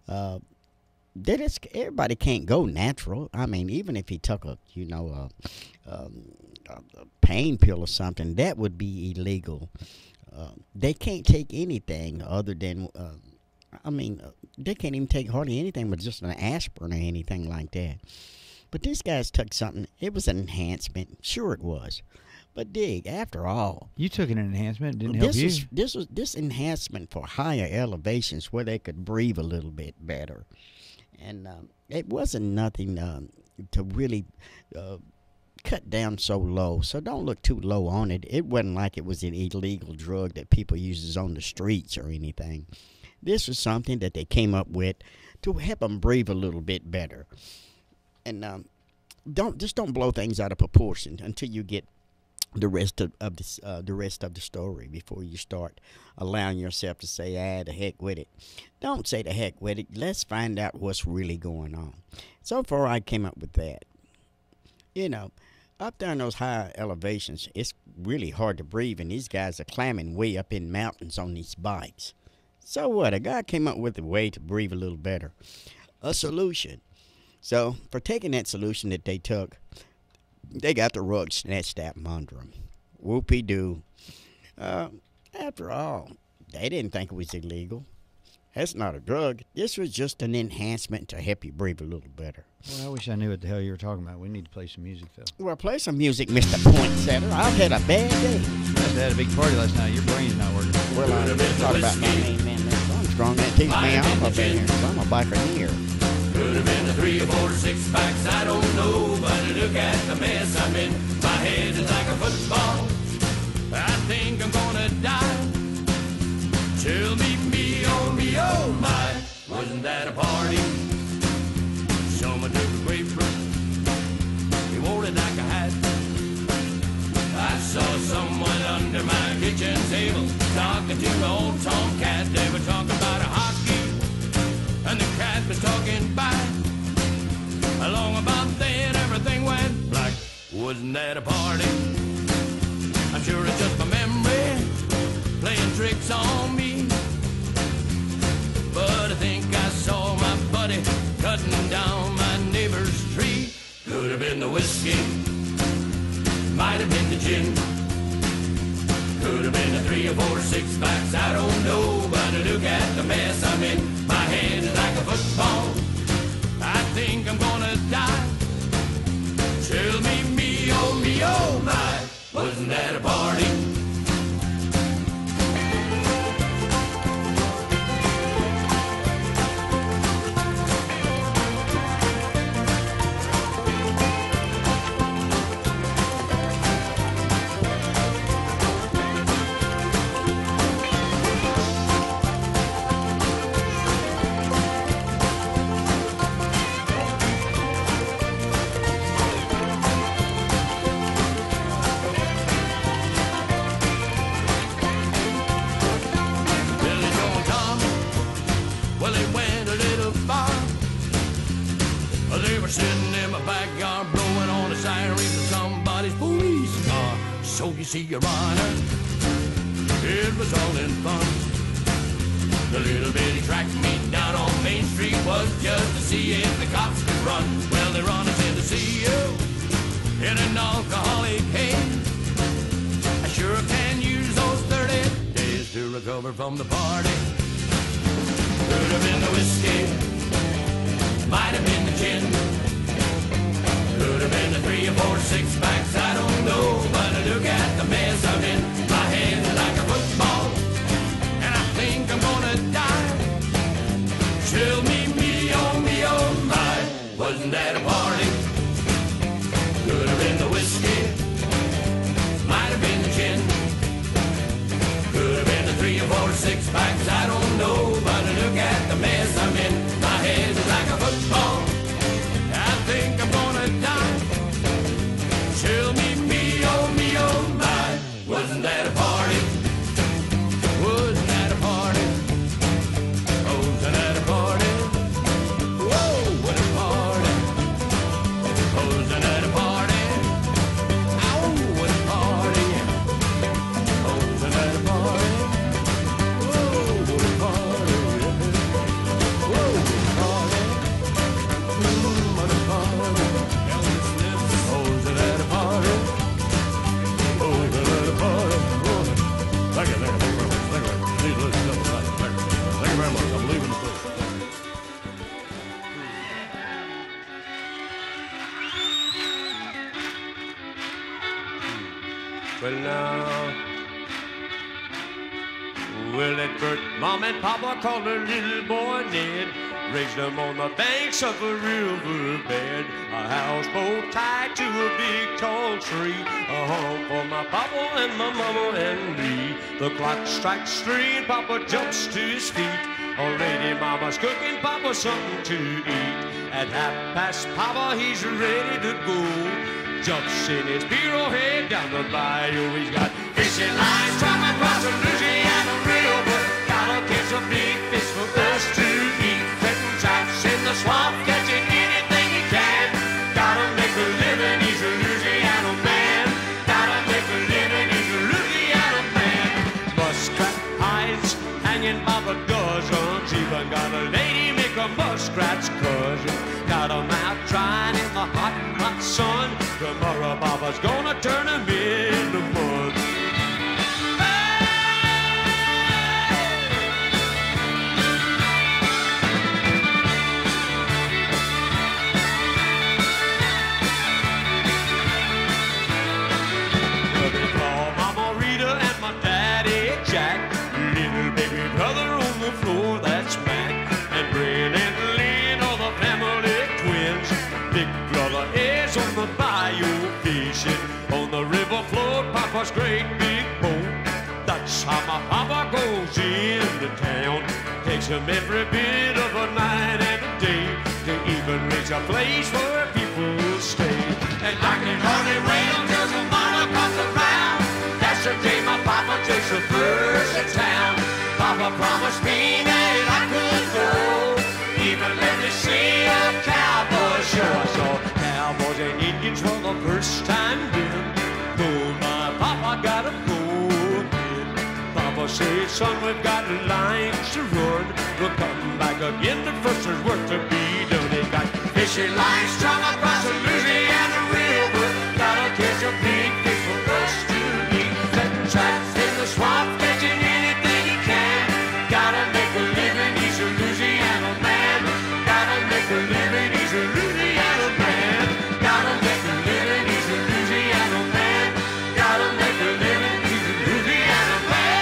Everybody can't go natural. I mean, even if he took a pain pill or something, that would be illegal. They can't take anything other than. They can't even take hardly anything but just an aspirin or anything like that. But these guys took something. It was an enhancement. Sure, it was. But dig, after all, you took an enhancement. It didn't help you. This enhancement for higher elevations where they could breathe a little bit better, and it wasn't nothing to really cut down so low. So don't look too low on it. It wasn't like it was an illegal drug that people uses on the streets or anything. This was something that they came up with to help them breathe a little bit better. And don't blow things out of proportion until you get the rest of the story before you start allowing yourself to say, the heck with it. Don't say the heck with it. Let's find out what's really going on. So far, I came up with that. Up there in those high elevations, it's really hard to breathe, and these guys are climbing way up in mountains on these bikes. So what? A guy came up with a way to breathe a little better. A solution. So for taking that solution that they took, they got the rug snatched out from under them. Whoopie-doo. After all, they didn't think it was illegal. That's not a drug. This was just an enhancement to help you breathe a little better. Well, I wish I knew what the hell you were talking about. We need to play some music, Phil. Well, play some music, Mr. Pointsetter. I've had a bad day. You must have had a big party last night. Your brain's not working. Well, I thought about my main man, Mr. Armstrong. That keeps me off up in here, so I'm a biker here. Could have been a 3 or 4 6 packs, I don't know. But look at the mess I'm in. My head is like a football. I think I'm gonna die. Tell me, oh my, wasn't that a party? Someone took a grapefruit, he wore it like a hat. I saw someone under my kitchen table talking to an old tomcat. They were talking about a hockey, and the cat was talking back. Along about then, everything went black. Wasn't that a party? I'm sure it's just my memory playing tricks on me. But I think I saw my buddy cutting down my neighbor's tree. Could have been the whiskey, might have been the gin. Could have been a 3 or 4 6 packs, I don't know. But look at the mess I'm in. My head is like a football. I think I'm gonna die. Tell me, oh my, wasn't that a party? Sitting in my backyard blowing on a siren for somebody's police car. So you see, Your Honor, it was all in fun. The little bit he tracked me down on Main Street was just to see if the cops could run. Well, they run into the CEO in an alcoholic haze. I sure can use those 30 days to recover from the party. Could have been the whiskey, might have been the gin, could have been the 3 or 4 six-packs, I don't know. But look at the mess I'm in, my head's like a football, and I think I'm gonna die. Tell me, oh my, wasn't that a party? Could have been the whiskey, might have been the gin, could have been the 3 or 4 six-packs, I don't know. But look at the mess I'm in, my head's like a football, I think I'm gonna die. Tell me, oh my, wasn't that a party? Wasn't that a party? Oh, wasn't that a party? Whoa, what a party! Oh, wasn't that a party? Ow, what a party! Oh, wasn't that a party? Whoa, what a party! Whoa, what a party! What a party! Oh, wasn't that a party? Oh, wasn't that a party? Thank you very much. Thank you very much. I'm leaving the place. Well, now, well, that Bert, Mom and Papa called a little boy Ned, raised him on the banks of a riverbed, a houseboat tied to a big tall tree, a home for my papa and my mama and me. The clock strikes 3 and Papa jumps to his feet. Already Mama's cooking Papa something to eat. At 1:30, Papa, he's ready to go. Jumps in his pirogue down the bayou. He's got fishing lines from across the Louisiana River. Gotta catch a big fish for us to eat. Cutting chops in the swamp, catching anything he can. Gotta make a living, he's a Louisiana man. Gotta make a living, he's a Louisiana man. Muskrat eyes hanging by the dozens. Even got a lady make a muskrat's cousin. Got 'em out drying in the hot, hot sun. Tomorrow Papa's gonna turn 'em into mud. Mama Rita and my daddy Jack, little baby brother on the floor that's back, and Bryn and Lynn are the family twins. Big brother is on the bayou fishing, on the river float Papa's great big boat. That's how my Papa goes into town, takes him every bit of a night and a day, to even reach a place where people will stay. And I can hardly wait until the mama comes around. That's the day my Papa takes the first to town. Papa promised me that I could go, even let me see a cowboy show. I saw cowboys and Indians for the first time then. Told my Papa gotta go again. Papa said, son, we've got lines to run. We'll come back again, but first there's work to be done. They got fishing lines strung across the Louisiana River. Gotta catch a big fish for us to eat. Setting traps in the swamp, catching anything he can. Gotta make a living, he's a Louisiana man. Gotta make a living, he's a Louisiana man. Gotta make a living, he's a Louisiana man. Gotta make a living, he's a Louisiana man.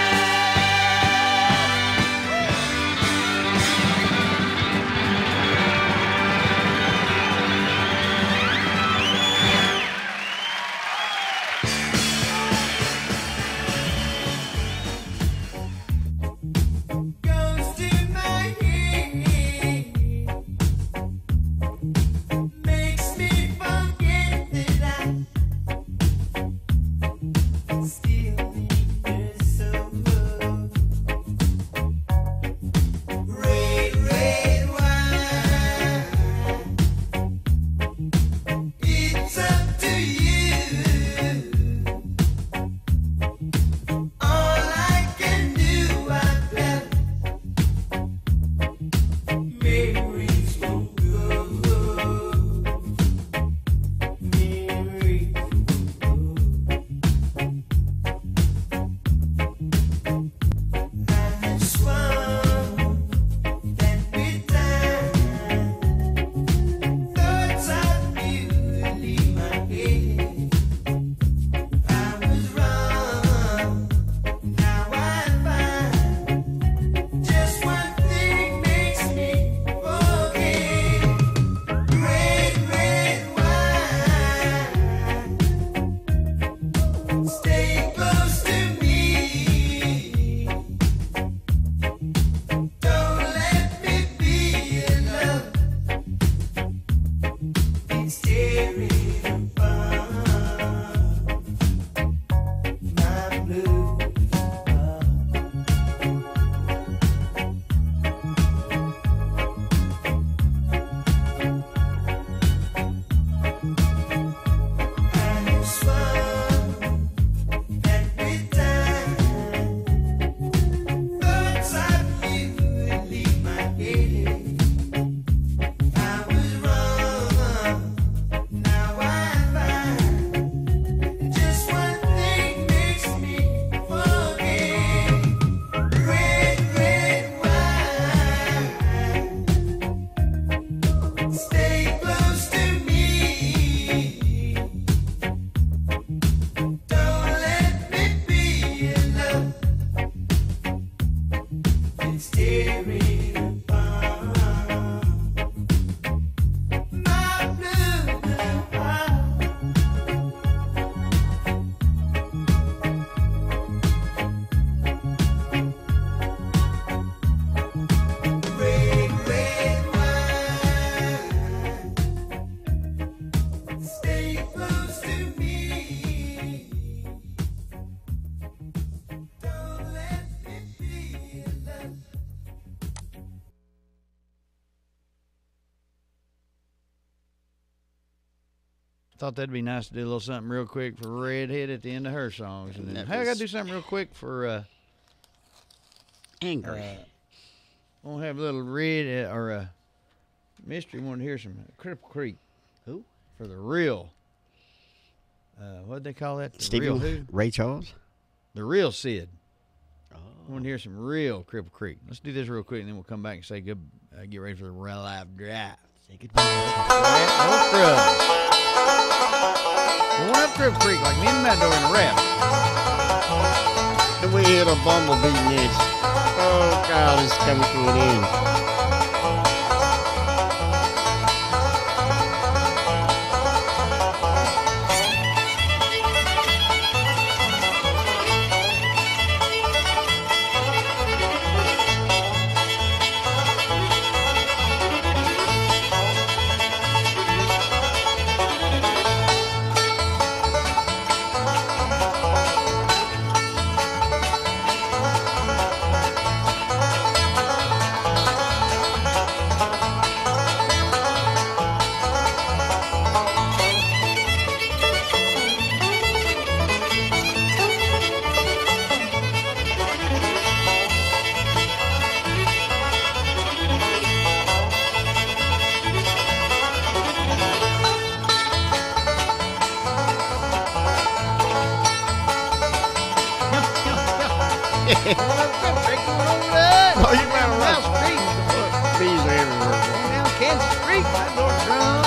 thought that'd be nice to do a little something real quick for Redhead at the end of her songs. And then, That hey, I got was- to do something real quick for Angry. I want to have a little Red or Mystery. Wanted to hear some Cripple Creek. Who? For the real. What'd they call that? The Stevie real who? Ray Charles. The real Sid. Oh. I want to hear some real Cripple Creek. Let's do this real quick, and then we'll come back and say good. Get ready for the real live drive. Say goodbye. No scrubs. Going up Cripple Creek like me and Matador in a rap. And we hear the bumblebee nest. Oh God, it's coming to an end. Oh, you got a Mouse Creek. Bees are everywhere. Going down Kansas Creek. Matador drum.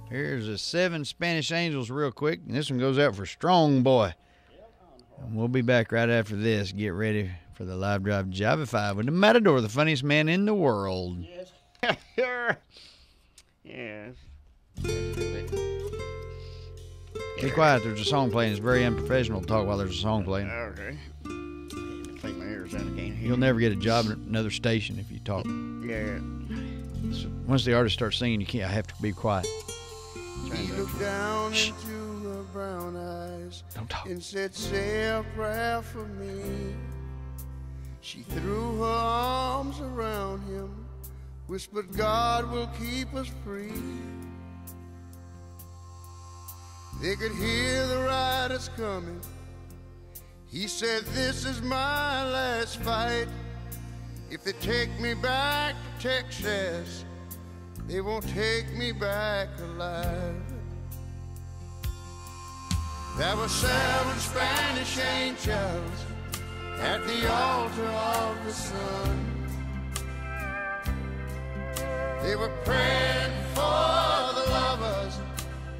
Here's the 7 Spanish Angels real quick. And this one goes out for Strong Boy. And we'll be back right after this. Get ready for the live drive Jivify with the Matador, the funniest man in the world. Yes. Yes. Be quiet. There's a song playing. It's very unprofessional to talk while there's a song playing. Okay. Clean my ears out again. You'll never get a job at another station if you talk. Yeah. So once the artist starts singing, you can't. I have to be quiet. He looked down into her brown eyes Don't talk. and said, say a prayer for me. She threw her arms around him, whispered, God will keep us free. They could hear the riders coming. He said, this is my last fight. If they take me back to Texas, they won't take me back alive. There were 7 Spanish angels at the altar of the sun. They were praying for the lovers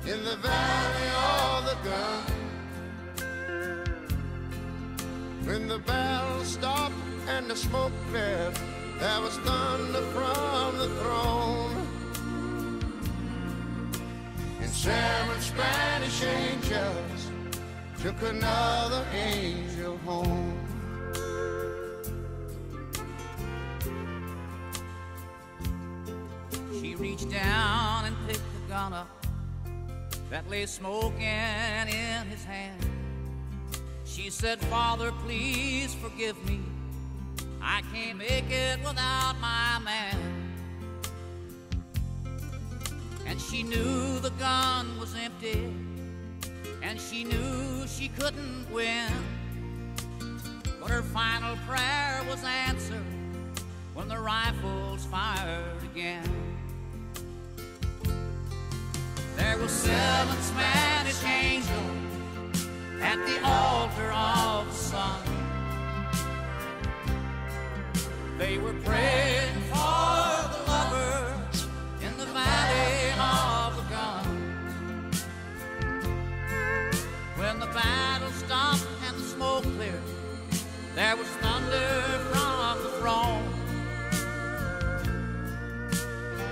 in the valley of the gun. When the bells stopped and the smoke cleared, there was thunder from the throne. And 7 Spanish angels took another angel home. She reached down and picked the gun up that lay smoking in his hand. She said, Father, please forgive me. I can't make it without my man. And she knew the gun was empty, and she knew she couldn't win. But her final prayer was answered when the rifles fired again. There were 7 Spanish angels at the altar of the sun. They were praying for the lovers in the valley of the battle stopped and the smoke cleared, there was thunder from the throne.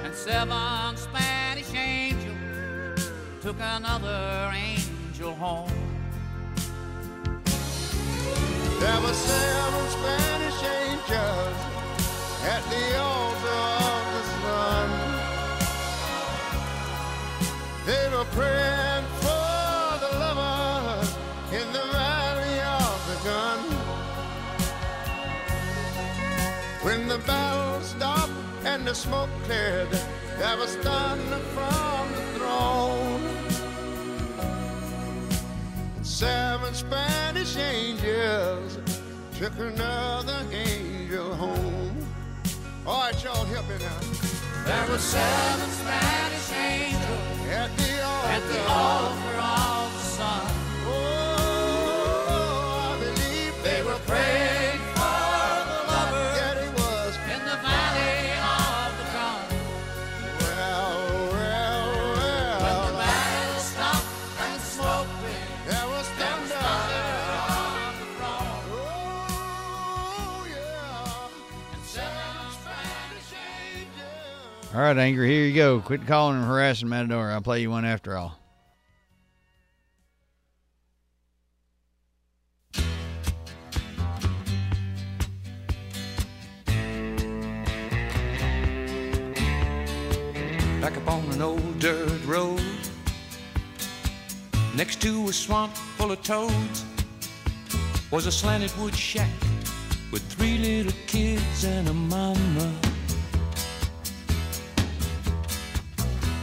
And 7 Spanish angels took another angel home. There were 7 Spanish angels at the altar of the sun. They were praying for the lovers in the valley of the gun. When the battle stopped and the smoke cleared, there was thunder from the throne. 7 Spanish angels took another angel home. All right, y'all, help me now. There were 7 Spanish angels at the altar of the sun. Oh, I believe they were praying for the lovers. Yeah, they was. In the valley of the gun. Well. When the battle stopped and the smoke cleared, there was thunder on the throne. Oh, yeah. And 7 Spanish angels. All right, Angry, here you go. Quit calling and harassing Matador. I'll play you one after all. Back up on an old dirt road, next to a swamp full of toads, was a slanted wood shack with 3 little kids and a mama.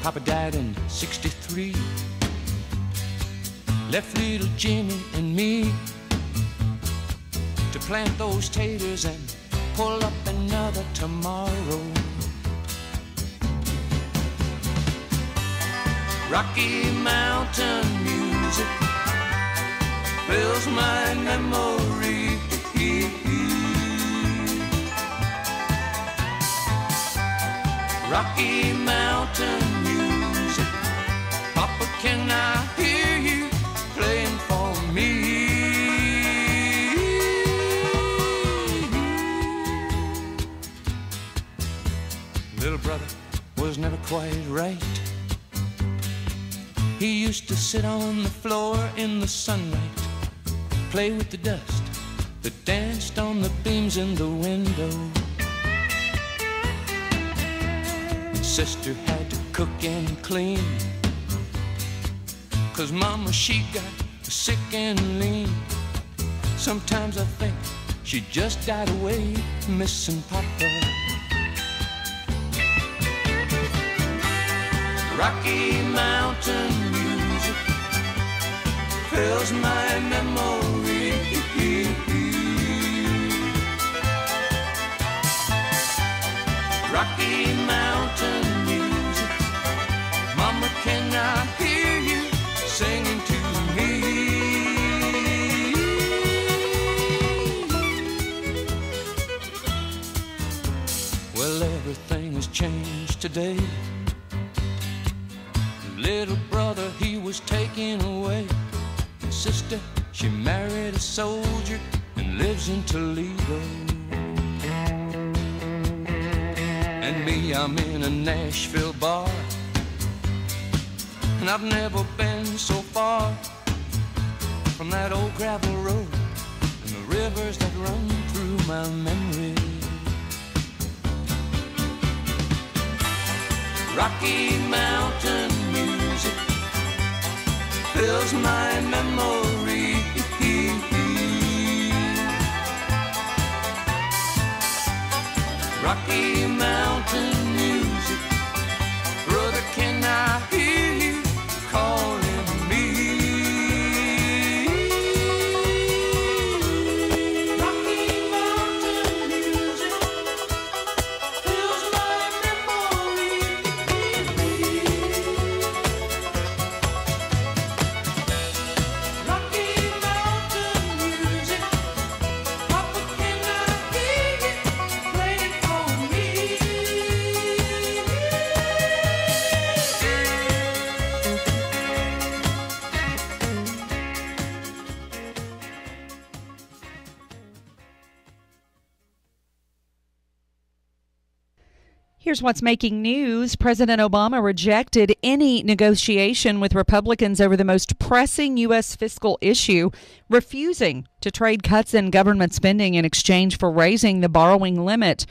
Papa died in '63, left little Jimmy and me to plant those taters and pull up another tomorrow. Rocky Mountain music fills my memory. Rocky Mountain music, Papa, can I hear you playing for me? Little brother was never quite right. He used to sit on the floor in the sunlight, play with the dust that danced on the beams in the window. Sister had to cook and clean, 'cause Mama, she got sick and lean. Sometimes I think she just died away, missing Papa. Rocky Mountain music fills my memory. Rocky Mountain music, Mama, can I hear you singing to me? Well, everything has changed today. Little brother, he was taken away. Sister, she married a soldier and lives in Toledo. And me, I'm in a Nashville bar, and I've never been so far from that old gravel road and the rivers that run through my memory. Rocky Mountain music fills my memory. Rocky Mountain music, brother, can I hear you calling me? Rocky Mountain music fills my memory. Rocky Mountain music, Papa, can I hear you playing for me? Here's what's making news. President Obama rejected any negotiation with Republicans over the most pressing U.S. fiscal issue, refusing to trade cuts in government spending in exchange for raising the borrowing limit.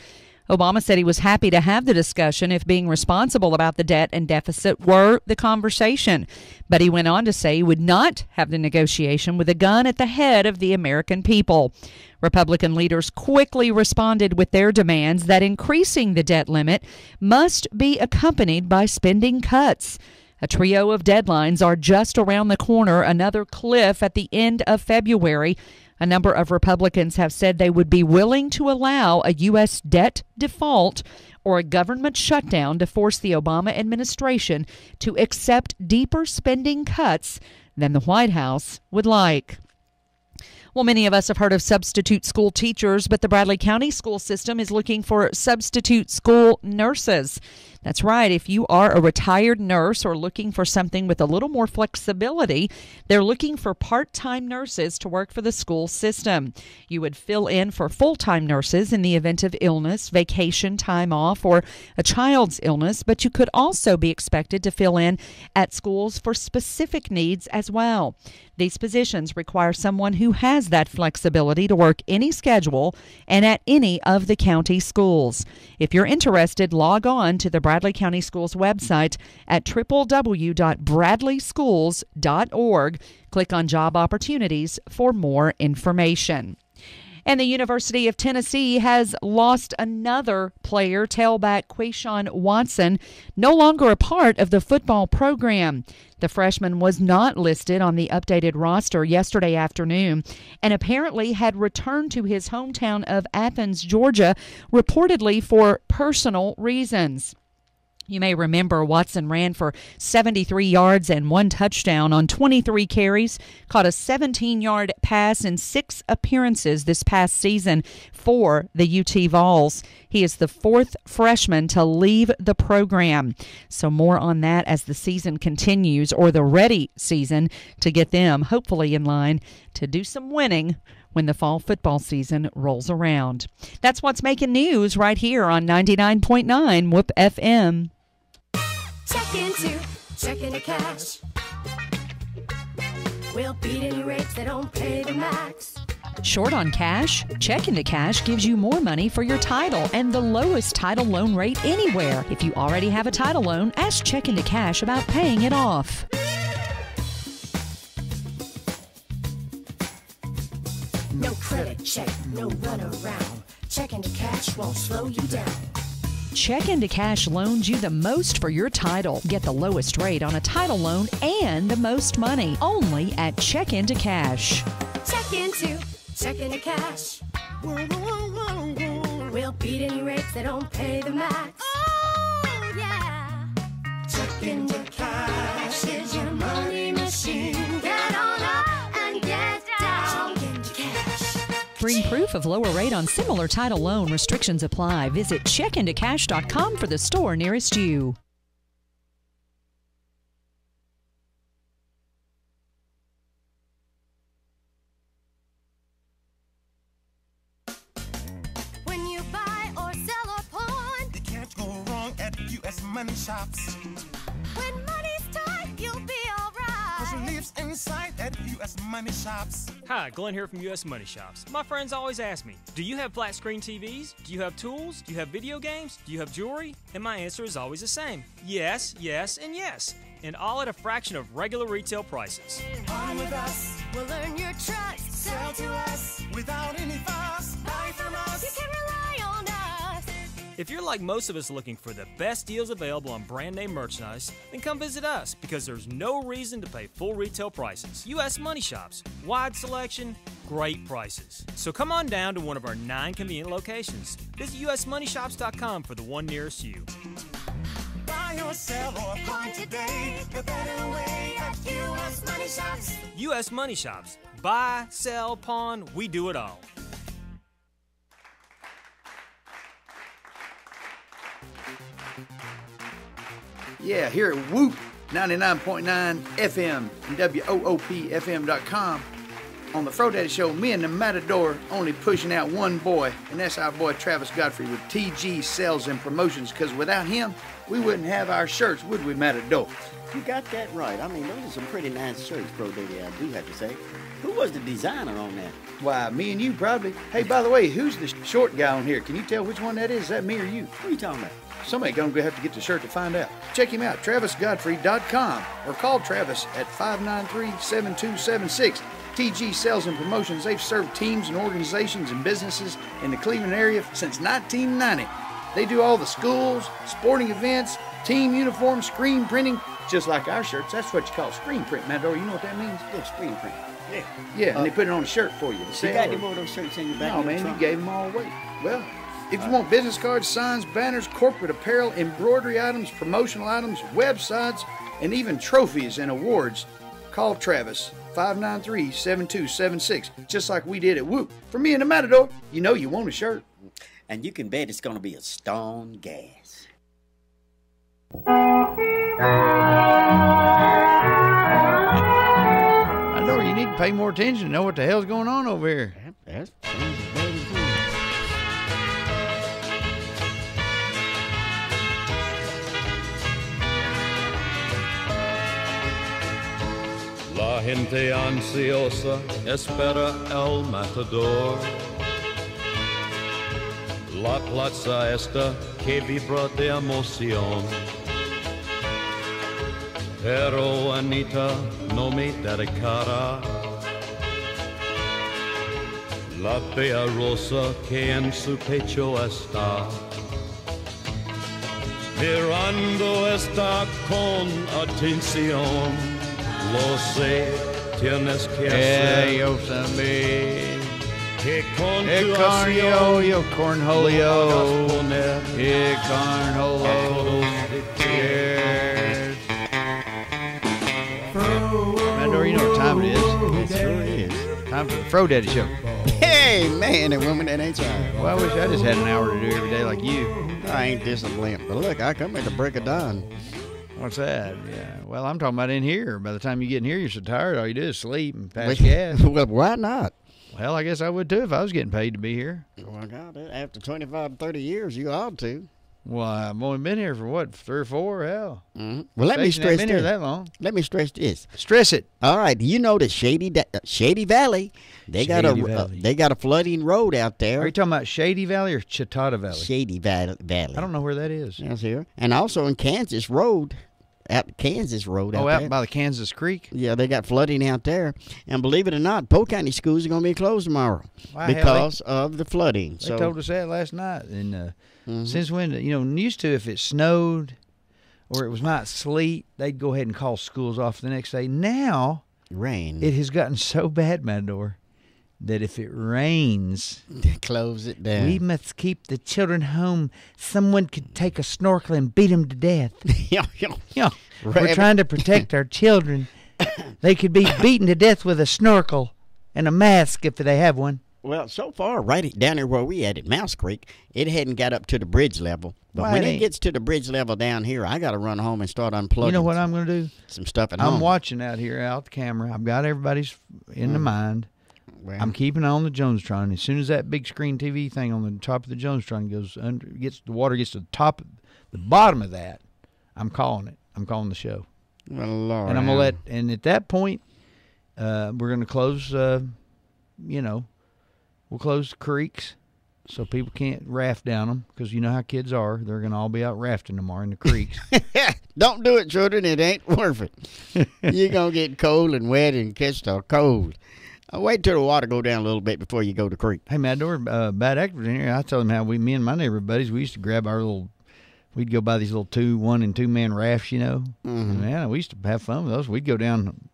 Obama said he was happy to have the discussion if being responsible about the debt and deficit were the conversation. But he went on to say he would not have the negotiation with a gun at the head of the American people. Republican leaders quickly responded with their demands that increasing the debt limit must be accompanied by spending cuts. A trio of deadlines are just around the corner, another cliff at the end of February. A number of Republicans have said they would be willing to allow a U.S. debt default or a government shutdown to force the Obama administration to accept deeper spending cuts than the White House would like. Well, many of us have heard of substitute school teachers, but the Bradley County school system is looking for substitute school nurses. That's right. If you are a retired nurse or looking for something with a little more flexibility, they're looking for part-time nurses to work for the school system. You would fill in for full-time nurses in the event of illness, vacation, time off, or a child's illness, but you could also be expected to fill in at schools for specific needs as well. These positions require someone who has that flexibility to work any schedule and at any of the county schools. If you're interested, log on to the Bradley County Schools website at www.bradleyschools.org. Click on Job Opportunities for more information. And the University of Tennessee has lost another player, tailback Quayshawn Watson, no longer a part of the football program. The freshman was not listed on the updated roster yesterday afternoon and apparently had returned to his hometown of Athens, Georgia, reportedly for personal reasons. You may remember Watson ran for 73 yards and 1 touchdown on 23 carries, caught a 17-yard pass in 6 appearances this past season for the UT Vols. He is the 4th freshman to leave the program. So more on that as the season continues, or the ready season, to get them hopefully in line to do some winning when the fall football season rolls around. That's what's making news right here on 99.9 Whoop FM. Check into cash. We'll beat any rates that don't pay the max. Short on cash? Check into Cash gives you more money for your title and the lowest title loan rate anywhere. If you already have a title loan, ask Check into Cash about paying it off. No credit check, no runaround. Check into Cash won't slow you down. Check into Cash loans you the most for your title. Get the lowest rate on a title loan and the most money only at Check into Cash. Check into Cash. We'll beat any rates that don't pay the max. Oh, yeah. Check into Cash is your money machine. Get on up and get down. Check into Cash. Bring proof of lower rate on similar title loan. Restrictions apply. Visit checkintocash.com for the store nearest you. When you buy or sell or pawn, you can't go wrong at U.S. Money Shops. when money's tight, you'll be alright. Cause relief's inside at U.S. Money Shops. Hi, Glenn here from U.S. Money Shops. My friends always ask me, do you have flat screen TVs? Do you have tools? Do you have video games? Do you have jewelry? And my answer is always the same. Yes, yes, and yes. And all at a fraction of regular retail prices. On with us, We'll earn your trust. sell to us without any fuss. Buy from us. You can rely on us. If you're like most of us looking for the best deals available on brand name merchandise, then come visit us because there's no reason to pay full retail prices. U.S. Money Shops. Wide selection, great prices. So come on down to one of our 9 convenient locations. Visit usmoneyshops.com for the one nearest you. Buy or sell or pawn today. The better way at U.S. Money Shops. U.S. Money Shops. Buy, sell, pawn, we do it all. Yeah, here at Whoop 99.9 FM and WOOPFM.com. On the Fro Daddy Show, me and the Matador only pushing out one boy, and that's our boy Travis Godfrey with TG Sales and Promotions, because without him, we wouldn't have our shirts, would we, Matador? You got that right. I mean, those are some pretty nice shirts, Pro Daddy, I do have to say. Who was the designer on that? Why, me and you probably. Hey, by the way, who's the short guy on here? Can you tell which one that is? Is that me or you? What are you talking about? Somebody gonna have to get the shirt to find out. Check him out, TravisGodfrey.com, or call Travis at 593-7276. TG Sales and Promotions, they've served teams and organizations and businesses in the Cleveland area since 1990. They do all the schools, sporting events, team uniforms, screen printing, just like our shirts. That's what you call screen print, Matador. You know what that means? Yeah, screen print. Yeah. Yeah, and they put it on a shirt for you. You got any more of those shirts in your back? No, man, you gave them all away. Well, if you want business cards, signs, banners, corporate apparel, embroidery items, promotional items, websites, and even trophies and awards, call Travis, 593-7276, just like we did at Whoop. For me and the Matador, you know you want a shirt. And you can bet it's going to be a Stone Gas. I know you need to pay more attention to know what the hell's going on over here. That's La gente ansiosa espera el matador. La plaza esta que vibra de emoción. Pero Anita no me dedicará la bella rosa que en su pecho está. Mirando está con atención. Lo sé, tienes que hacer. Yo también. Que con tu cornholio, yo cornholio. Yeah, cornholio. Cheers. Matador, you know what time it is. It sure is. Time for the Fro Daddy Show. Hey, man and woman, that ain't right. Well, I wish I just had an hour to do every day like you. I ain't disciplined. But look, I come at the break of dawn. What's that? Yeah. Well, I'm talking about in here. By the time you get in here, you're so tired, all you do is sleep and pass gas. Well, why not? Well, I guess I would too if I was getting paid to be here. Well, God, after 25, 30 years, you ought to. Well, I've only been here for what, 3 or 4? Hell. Mm-hmm. Well, let me stress been this. Here that long. Let me stress this. Stress it. All right, you know that Shady Valley, they got a flooding road out there. Are you talking about Shady Valley or Chautauqua Valley? Shady Valley. I don't know where that is. That's here, and also in Kansas Road. Out Kansas Road out there. Out by the Kansas Creek? Yeah, they got flooding out there. And believe it or not, Polk County schools are going to be closed tomorrow because of the flooding. They told us that last night. And since when, used to if it snowed or it was not sleet, they'd go ahead and call schools off the next day. Now, rain. It has gotten so bad, Matador, that if it rains, close it down. We must keep the children home. Someone could take a snorkel and beat them to death. We're trying to protect our children. They could be beaten to death with a snorkel and a mask if they have one. Well, so far, right down there where we at Mouse Creek, it hadn't got up to the bridge level. But when it gets to the bridge level down here, I got to run home and start unplugging. You know what I'm going to do? Some stuff at home. I'm watching out here out the camera. I've got everybody's in the mind. Well, I'm keeping on the Jonestron. As soon as that big screen TV thing on the top of the Jonestron goes under, the water gets to the bottom of that, I'm calling it. I'm calling the show. Well, Lord. And I'm gonna and at that point, we're gonna close. We'll close the creeks so people can't raft down them because you know how kids are. They're gonna all be out rafting tomorrow in the creeks. Don't do it, children. It ain't worth it. You're gonna get cold and wet and catch the cold. Wait till the water go down a little bit before you go to the creek. Hey, Matador, Bad Actors in here. I tell them how me and my neighbor buddies, we used to grab our we'd go by these little 1 and 2 man rafts, Mm-hmm. And, man, we used to have fun with those. We'd go down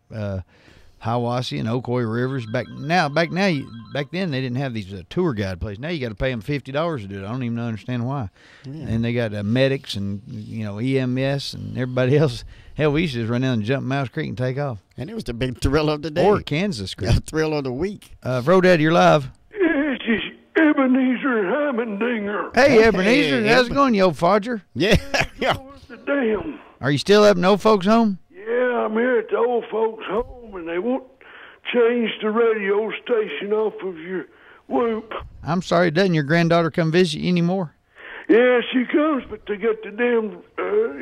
Hiwassee and Ocoee rivers. Back then they didn't have these tour guide places. Now you got to pay them $50 to do it. I don't even understand why. Yeah. And they got medics and EMS and everybody else. Hell, we used to just run down and jump Mouse Creek and take off. And it was the big thrill of the day. Or Kansas Creek. The thrill of the week. Fro Daddy, you're live. This is Ebenezer Hammendinger. Hey, Ebenezer. How's it going, you old fodger? Yeah. Damn. Are you still up in old folks' home? Yeah, I'm here at the old folks' home, and they want change the radio station off of your whoop. I'm sorry, doesn't your granddaughter come visit you anymore? Yeah, she comes, but they got the damn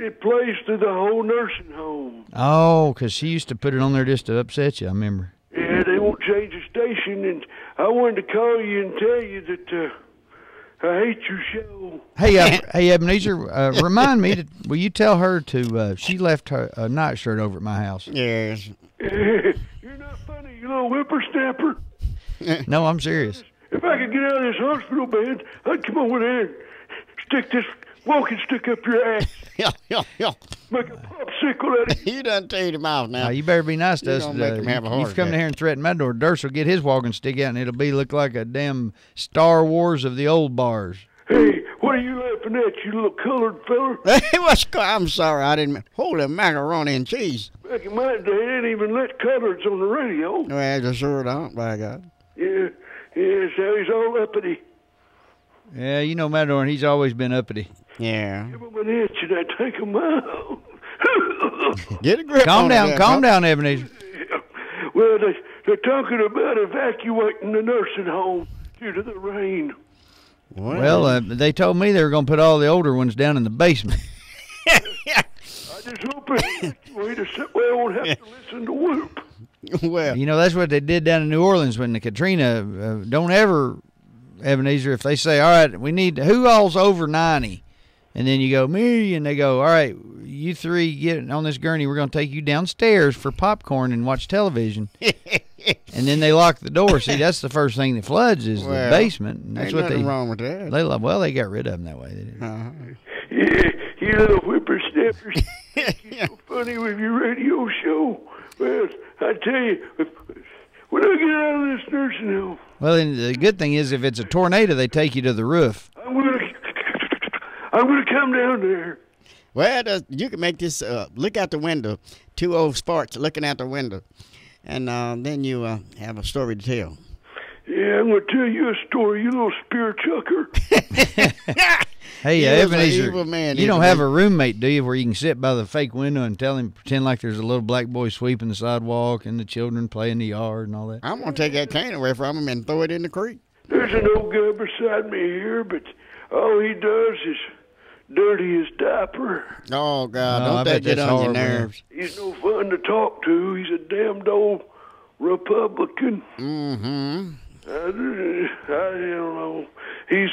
it plays through the whole nursing home. Oh, 'cause she used to put it on there just to upset you, I remember. Yeah, they won't change the station, and I wanted to call you and tell you that I hate your show. Hey, hey, Ebenezer, remind me, will you tell her to, she left her nightshirt over at my house. Yes. You're not funny, you little whippersnapper. No, I'm serious. If I could get out of this hospital bed, I'd come over there and stick this walking stick up your ass. Yeah. Make a popsicle out of You done teed him off now. You better be nice to You us. don't make him have a heart You've come attack. down here and threatened my door. Durst will get his walking stick out, and it'll look like a damn Star Wars of the old bars. Hey, what are you laughing at, you little colored feller? Hey, I'm sorry, I didn't. Holy macaroni and cheese. Back in my day, they didn't even let coloreds on the radio. Well, they sure don't, by God. Yeah, so he's all uppity. Yeah, you know Matador, he's always been uppity. Yeah. Give him an inch and I take him out. Get a grip Calm on down, it, calm down, Ebenezer. Well, they're talking about evacuating the nursing home due to the rain. Well, they told me they were going to put all the older ones down in the basement. I just hope it's evacuated so we won't have to listen to whoop. Well, you know, that's what they did down in New Orleans when the Katrina. Don't ever, Ebenezer, if they say, all right, we need, who all's over 90? And then you go, me, and they go, all right, you three get on this gurney. We're going to take you downstairs for popcorn and watch television. And then they lock the door. See, that's the first thing that floods is the basement. And that's ain't what nothing wrong with that. They love. Well, they got rid of them that way. They did. Yeah, you little whippersnappers. You're so funny with your radio show. Well, I tell you, when I get out of this nursing home, Well, and the good thing is if it's a tornado, they take you to the roof. I'm gonna come down there. Well, you can make this, look out the window. Two old sparks looking out the window. And then you have a story to tell. Yeah, I'm gonna tell you a story, you little spear chucker. Hey, He was an Ebenezer, evil man, you don't isn't have he? a roommate, do you, where you can sit by the fake window and tell him, pretend like there's a little black boy sweeping the sidewalk and the children play in the yard and all that? I'm going to take that cane away from him and throw it in the creek. There's an old guy beside me here, but all he does is dirty his diaper. Oh, God, No, I don't bet that get that's on your horrible. nerves? He's no fun to talk to. He's a damned old Republican. Mm-hmm. I don't know. He's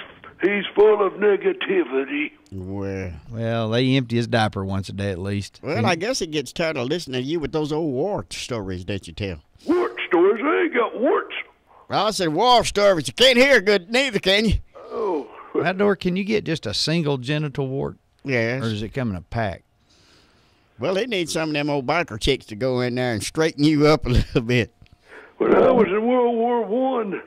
full of negativity. Well, they empty his diaper once a day at least. Well, I guess he gets tired of listening to you with those old war stories that you tell. Wart stories? I ain't got warts. Well, I said war stories. You can't hear good neither, can you? Oh. Outdoor, can you get just a single genital wart? Yes. Or does it come in a pack? Well, they need some of them old biker chicks to go in there and straighten you up a little bit. When I was in World War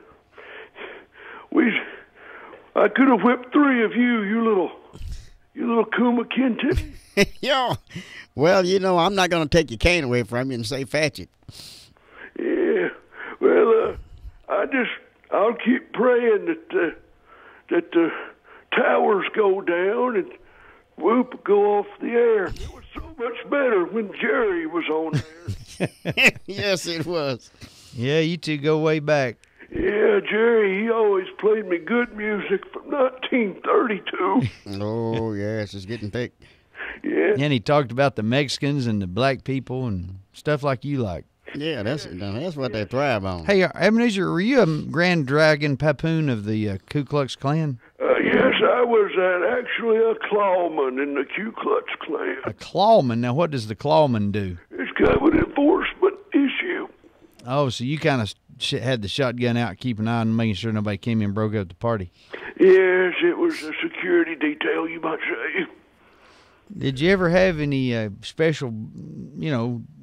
I could have whipped three of you little Kuma Kente. Yeah. Well, you know, I'm not going to take your cane away from you and say fetch it. Yeah. Well, I'll keep praying that the towers go down and whoop go off the air. It was so much better when Jerry was on there. Yes, it was. Yeah, you two go way back. Yeah, Jerry, he always played me good music from 1932. Oh, yes, it's getting thick. Yeah. And he talked about the Mexicans and the black people and stuff like you like. Yeah, that's what they thrive on. Hey, Ebenezer, were you a Grand Dragon Papoon of the Ku Klux Klan? Yes, I was actually a clawman in the Ku Klux Klan. A clawman? Now, what does the clawman do? It's kind of an enforcement issue. Oh, so you kind of had the shotgun out, keep an eye on making sure nobody came in and broke up the party. Yes, it was a security detail, you might say. Did you ever have any special,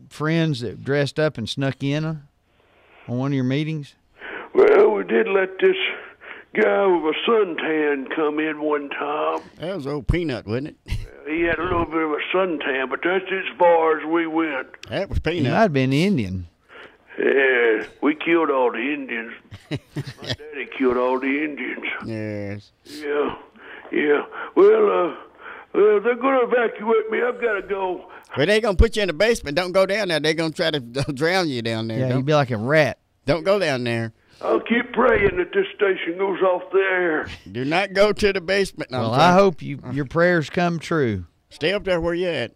friends that dressed up and snuck in on one of your meetings? Well, we did let this guy with a suntan come in one time. That was old Peanut, wasn't it? He had a little bit of a suntan, but that's as far as we went. That was He Peanut. might have been Indian. Yeah, we killed all the Indians. My daddy killed all the Indians. Yes. Yeah. Well, they're going to evacuate me. I've got to go. Well, they gonna put you in the basement. Don't go down there. They gonna try to drown you down there. Yeah, Don't- you'd be like a rat. Don't go down there. I'll keep praying that this station goes off the air. Do not go to the basement. No, Well, I hope your prayers come true. Stay up there where you at.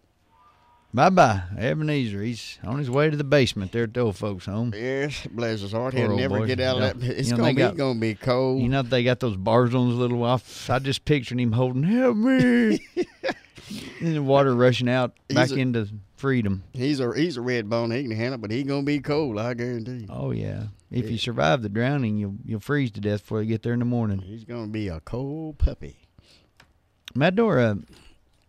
Bye-bye, Ebenezer. He's on his way to the basement there at the old folks' home. Yes, bless his heart. Poor He'll old never boy. get out of that. It's gonna be cold. You know they got those bars on his little office. I just pictured him holding, help me. And the water rushing out back into freedom. He's a red bone. He can handle it, but he gonna be cold. I guarantee you. Oh yeah. If you survive the drowning, you'll freeze to death before you get there in the morning. He's gonna be a cold puppy. Matador,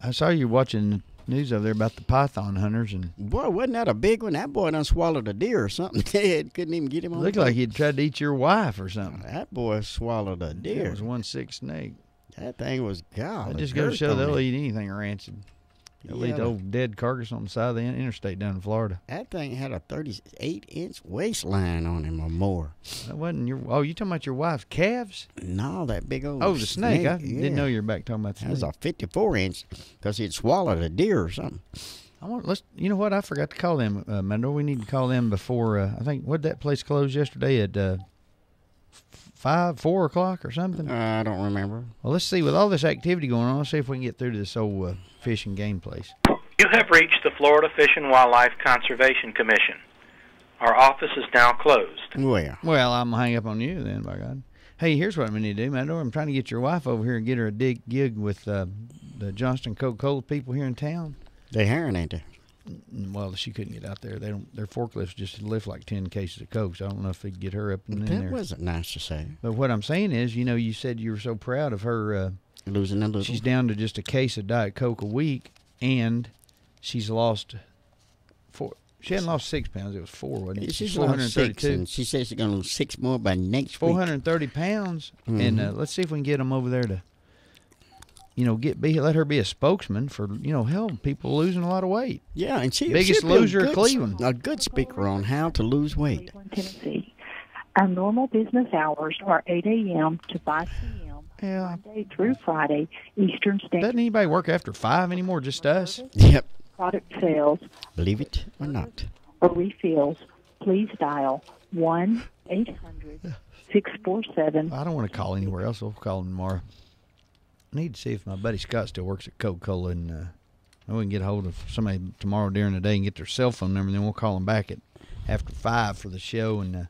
I saw you watching the news over there about the python hunters, and Boy, wasn't that a big one? That boy done swallowed a deer or something. Dead. Couldn't even get him on. looked like he'd tried to eat your wife or something. That boy swallowed a deer. It was one sick snake. That thing was God. That just goes to show they'll eat anything rancid. They'll eat the Yeah. old dead carcass on the side of the interstate down in Florida. That thing had a 38-inch waistline on him or more. That wasn't your. Oh, you talking about your wife's calves? No, that big old. Oh, the snake. I yeah. didn't know you were back talking about the That was snake. a 54-inch because he'd swallowed a deer or something. Let's. You know what? I forgot to call them. Matador. We need to call them before. I think what that place closed yesterday at 4 o'clock or something. I don't remember. Well, let's see. With all this activity going on, let's see if we can get through to this old fish and game place. You have reached the Florida Fish and Wildlife Conservation Commission. Our office is now closed. Well, I'm gonna hang up on you then, by God. Hey, here's what we need to do, Matador. I'm trying to get your wife over here and get her a gig with the Johnston Coca-Cola people here in town. They hiring, ain't they? Well, she couldn't get out there. They don't. Their forklifts just lift like 10 cases of Coke. So I don't know if they could get her up and in That there. wasn't nice to say. But what I'm saying is, you said you were so proud of her losing a little. She's down to just a case of Diet Coke a week, and she's lost 4. She hadn't lost 6 pounds. It was 4, wasn't it? She's lost 6, and she says she's going to lose 6 more by next week. 430 pounds, Mhm. and let's see if we can get them over there to, let her be a spokesman for, help people losing a lot of weight. Yeah, and she biggest she'd be a loser of good- Cleveland. A good speaker on how to lose weight. Tennessee. Our normal business hours are 8 a.m. to 5 p.m. Monday through Friday, Eastern Standard. Doesn't anybody work after 5 anymore? Just us? Yep. Product sales Believe it or not. or refills, please dial 1-800-647. I don't want to call anywhere else. I'll call him tomorrow. I need to see if my buddy Scott still works at Coca-Cola, and we can get a hold of somebody tomorrow during the day and get their cell phone number, and then we'll call them back at after 5 for the show and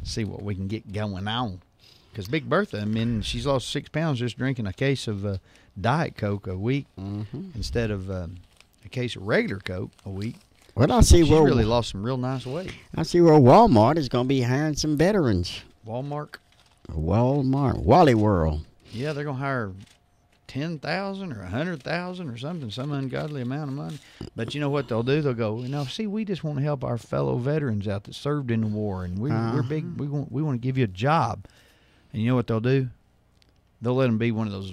see what we can get going on. Because Big Bertha, she's lost 6 pounds just drinking a case of Diet Coke a week instead of a case of regular Coke a week. Well, I see She's where really lost some real nice weight. I see where Walmart is going to be hiring some veterans. Walmart? Wally World. Yeah, they're going to hire 10,000 or 100,000 or something, some ungodly amount of money. But you know what they'll do? They'll go, see, we just want to help our fellow veterans out that served in the war, and we're big. We want to give you a job. And you know what they'll do? They'll let them be one of those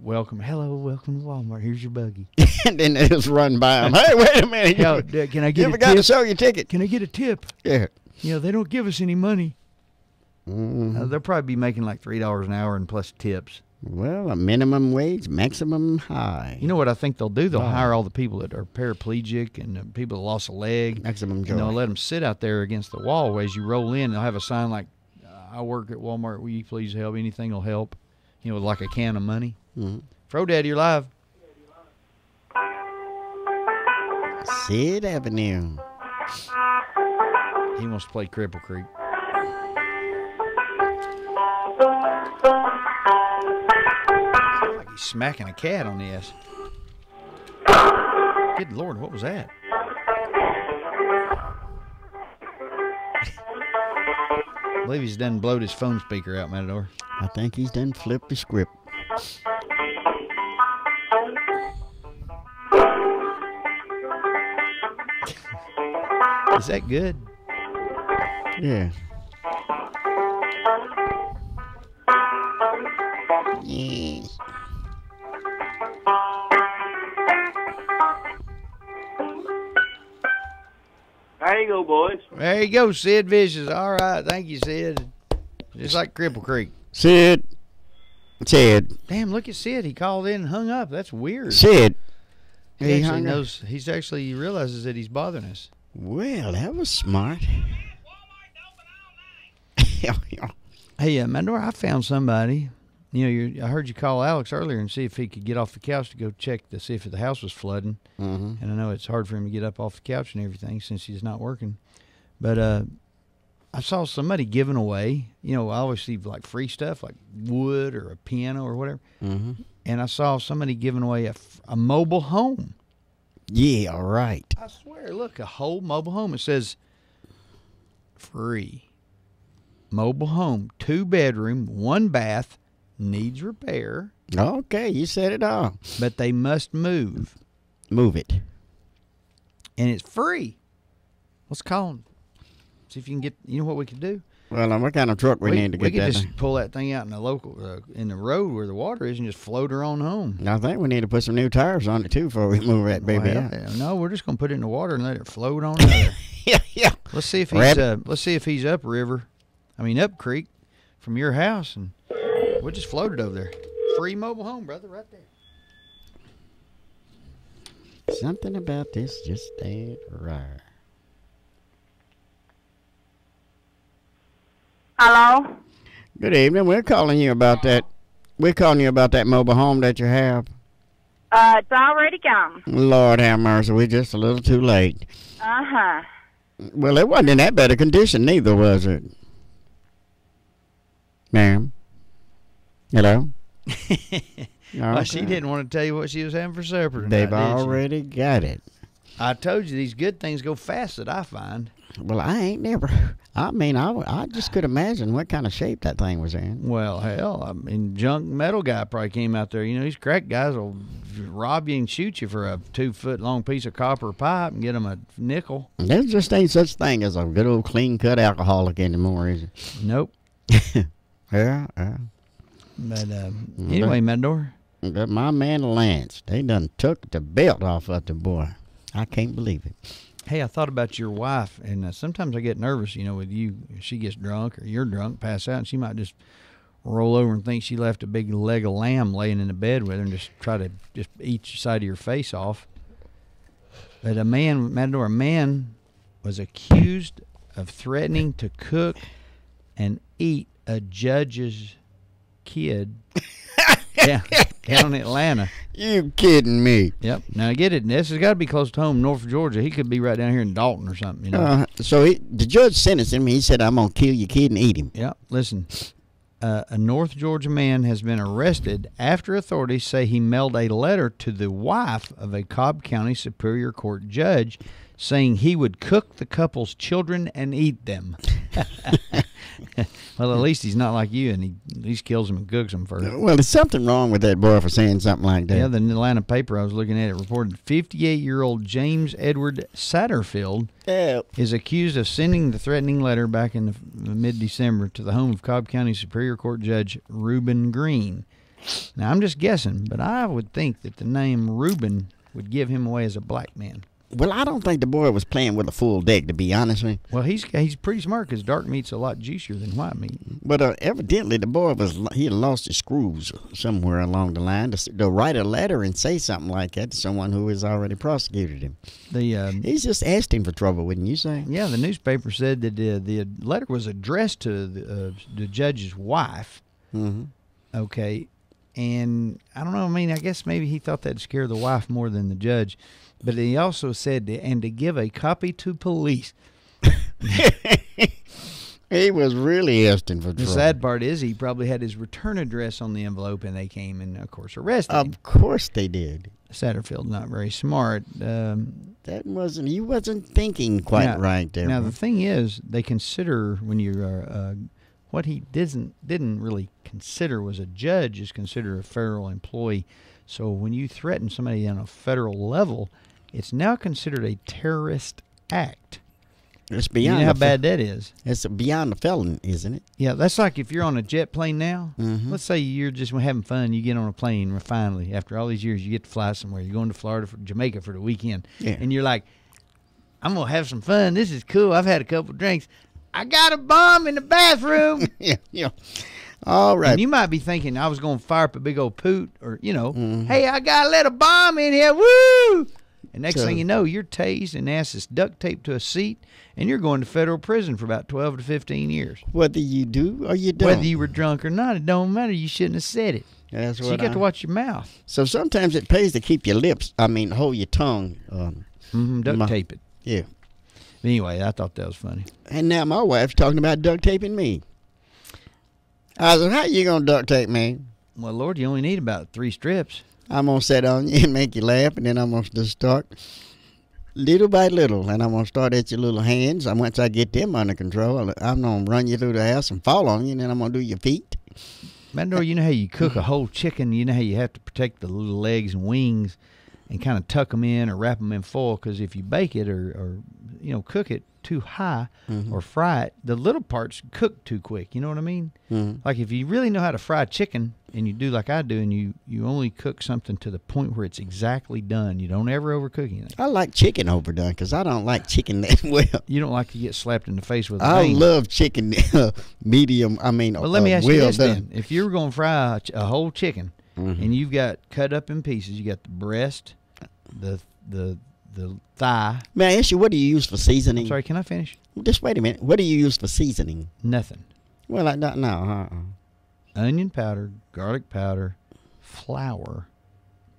welcome to Walmart. Here's your buggy. And then they just run by them. Hey, wait a minute. Yo, can I get you a forgot tip? to show your ticket. Can I get a tip? Yeah. They don't give us any money. They'll probably be making like $3 an hour and plus tips. Well, a minimum wage, maximum high. You know what I think they'll do? They'll hire all the people that are paraplegic and people that lost a leg. Maximum joy. And they'll let them sit out there against the wall as you roll in. They'll have a sign like, I work at Walmart. Will you please help? Anything will help. Like a can of money. Fro Daddy, you're live. Sid Avenue. He wants to play Cripple Creek. Like he's smacking a cat on the ass. Good Lord, what was that? I believe he's done blowed his phone speaker out, Matador. I think he's done flipped the script. Is that good? Yeah. Yes. There you go, boys. There you go, Sid Vicious. All right, thank you, Sid. Just like Cripple Creek. Sid. Damn, look at Sid. He called in and hung up. That's weird. Sid. He actually knows. He's actually realizes that he's bothering us. Well, that was smart. Hey, Mandor, I found somebody. I heard you call Alex earlier and see if he could get off the couch to go check to see if the house was flooding. Mm-hmm. And I know it's hard for him to get up off the couch and everything since he's not working. But I saw somebody giving away, I always see like free stuff like wood or a piano or whatever. Mm-hmm. And I saw somebody giving away a mobile home. Yeah, right. I swear, look, a whole mobile home. It says free. Mobile home, 2-bedroom, 1 bath, needs repair. Okay, you said it all. But they must move. Move it. And it's free. Let's call them. See if you can get, what we could do? Well, what kind of truck we need to get we could that just thing? pull that thing out in the local, in the road where the water is and just float her on home. I think we need to put some new tires on it, too, before we move that baby out. No, we're just going to put it in the water and let it float on there. Yeah. Let's see if he's up creek from your house, and we'll just float it over there. Free mobile home, brother, right there. Something about this just ain't right. Hello? Good evening. We're calling you about that. We're calling you about that mobile home that you have. It's already gone. Lord have mercy. We're just a little too late. Uh-huh. Well, it wasn't in that bad a condition neither, was it? Ma'am? Hello? Well, she didn't want to tell you what she was having for supper tonight, They've already got it. I told you these good things go fast that I find. Well, I ain't never. I just could imagine what kind of shape that thing was in. Well, hell, junk metal guy probably came out there. These crack guys will rob you and shoot you for a 2-foot-long piece of copper pipe and get them a nickel. There just ain't such thing as a good old clean-cut alcoholic anymore, is it? Nope. Yeah. But anyway, Mandor. But my man Lance, they done took the belt off of the boy. I can't believe it. Hey, I thought about your wife, and sometimes I get nervous, with you. If she gets drunk or you're drunk, pass out, and she might just roll over and think she left a big leg of lamb laying in the bed with her and just try to just eat your side of your face off. But a man was accused of threatening to cook and eat a judge's kid down in Atlanta. You kidding me? Yep. Now I get it. This has got to be close to home, North Georgia. He could be right down here in Dalton or something. So the judge sentenced him. He said, "I'm gonna kill your kid and eat him." Yep. Listen, a North Georgia man has been arrested after authorities say he mailed a letter to the wife of a Cobb County Superior Court judge saying he would cook the couple's children and eat them. Well, at least he's not like you, and he at least kills them and cooks them first. Well, there's something wrong with that boy for saying something like that. Yeah, the Atlanta paper I was looking at, it reported 58-year-old James Edward Satterfield is accused of sending the threatening letter back in mid-December to the home of Cobb County Superior Court Judge Reuben Green. Now, I'm just guessing, but I would think that the name Reuben would give him away as a black man. Well, I don't think the boy was playing with a full deck, to be honest with you. Well, he's pretty smart because dark meat's a lot juicier than white meat. But evidently the boy he had lost his screws somewhere along the line to write a letter and say something like that to someone who has already prosecuted him. He's just asking for trouble, wouldn't you say? Yeah, the newspaper said that the letter was addressed to the judge's wife. Mm-hmm. Okay, and I don't know. I guess maybe he thought that'd scare the wife more than the judge. But he also said, and to give a copy to police. He was really asking for trouble. The sad part is he probably had his return address on the envelope, and they came and, of course, arrested him. Of course they did. Satterfield's not very smart. You wasn't thinking quite right there. Now, the thing is, they consider when you're what he didn't really consider was a judge is considered a federal employee. So when you threaten somebody on a federal level, it's now considered a terrorist act. It's beyond. You know how bad that is. It's beyond a felon, isn't it? Yeah, that's like if you're on a jet plane now. Mm-hmm. Let's say you're just having fun. You get on a plane finally. After all these years, you get to fly somewhere. You're going to Florida, Jamaica for the weekend. Yeah. And you're like, I'm going to have some fun. This is cool. I've had a couple drinks. I got a bomb in the bathroom. Yeah. All right. And you might be thinking I was going to fire up a big old poot, or hey, I got a little bomb in here, woo! And next thing you know, you're tased and ass is duct taped to a seat, and you're going to federal prison for about 12 to 15 years. Whether you do or you don't. Whether you were drunk or not, it don't matter. You shouldn't have said it. That's So you got to watch your mouth. So sometimes it pays to keep your lips. Hold your tongue. Duct tape it. Yeah. Anyway, I thought that was funny. And now my wife's talking about duct taping me. I said, how you going to duct tape me? Well, Lord, you only need about 3 strips. I'm going to sit on you and make you laugh, and then I'm going to just start little by little, and I'm going to start at your little hands. And once I get them under control, I'm going to run you through the house and fall on you, and then I'm going to do your feet. Mandor, you know how you cook a whole chicken? You know how you have to protect the little legs and wings and kind of tuck them in or wrap them in foil, because if you bake it or cook it too high or fry it, the little parts cook too quick. You know what I mean? Like if you really know how to fry chicken and you do like I do, and you only cook something to the point where it's exactly done, you don't ever overcook anything. I like chicken overdone because I don't like chicken that well. You don't like to get slapped in the face with a I vein. love chicken medium. Well, let me ask you this done. then. If you were going to fry a whole chicken and you've got cut up in pieces, you got the breast, the thigh. May I ask you, what do you use for seasoning? I'm sorry, can I finish? Just wait a minute. What do you use for seasoning? Nothing. Well, I don't know. Onion powder, garlic powder, flour,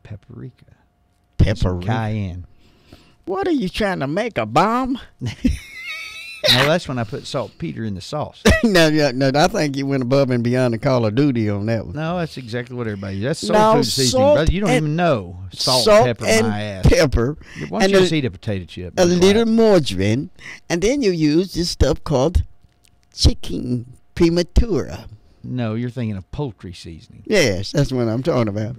paprika. Paprika? Cayenne. What are you trying to make, a bomb? No, that's when I put saltpeter in the sauce. No, I think you went above and beyond the Call of Duty on that one. No, that's exactly what everybody uses. That's soul food seasoning, brother. You don't even know salt pepper, and my ass. Pepper. Why don't you just eat a potato chip? A little margarine, and then you use this stuff called chicken prematura. No, you're thinking of poultry seasoning. Yes, that's what I'm talking about.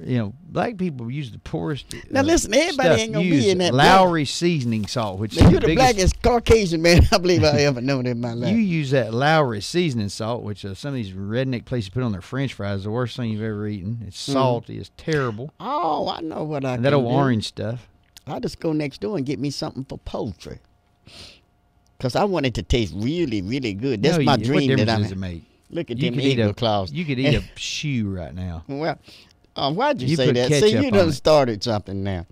Black people use the poorest. Now listen, everybody ain't gonna be in that. Lowry seasoning salt, which you're is the biggest, blackest Caucasian man I believe I ever known in my life. You use that Lowry seasoning salt, which some of these redneck places put on their French fries. The worst thing you've ever eaten. It's salty. It's terrible. Oh, I know what I. And that can old do. orange stuff. I just go next door and get me something for poultry, because I want it to taste really, really good. That's my dream. What difference that does it make? Look at them eagle claws. You could eat a shoe right now. Well, why'd you say put that? See, ketchup you on done it. started something now.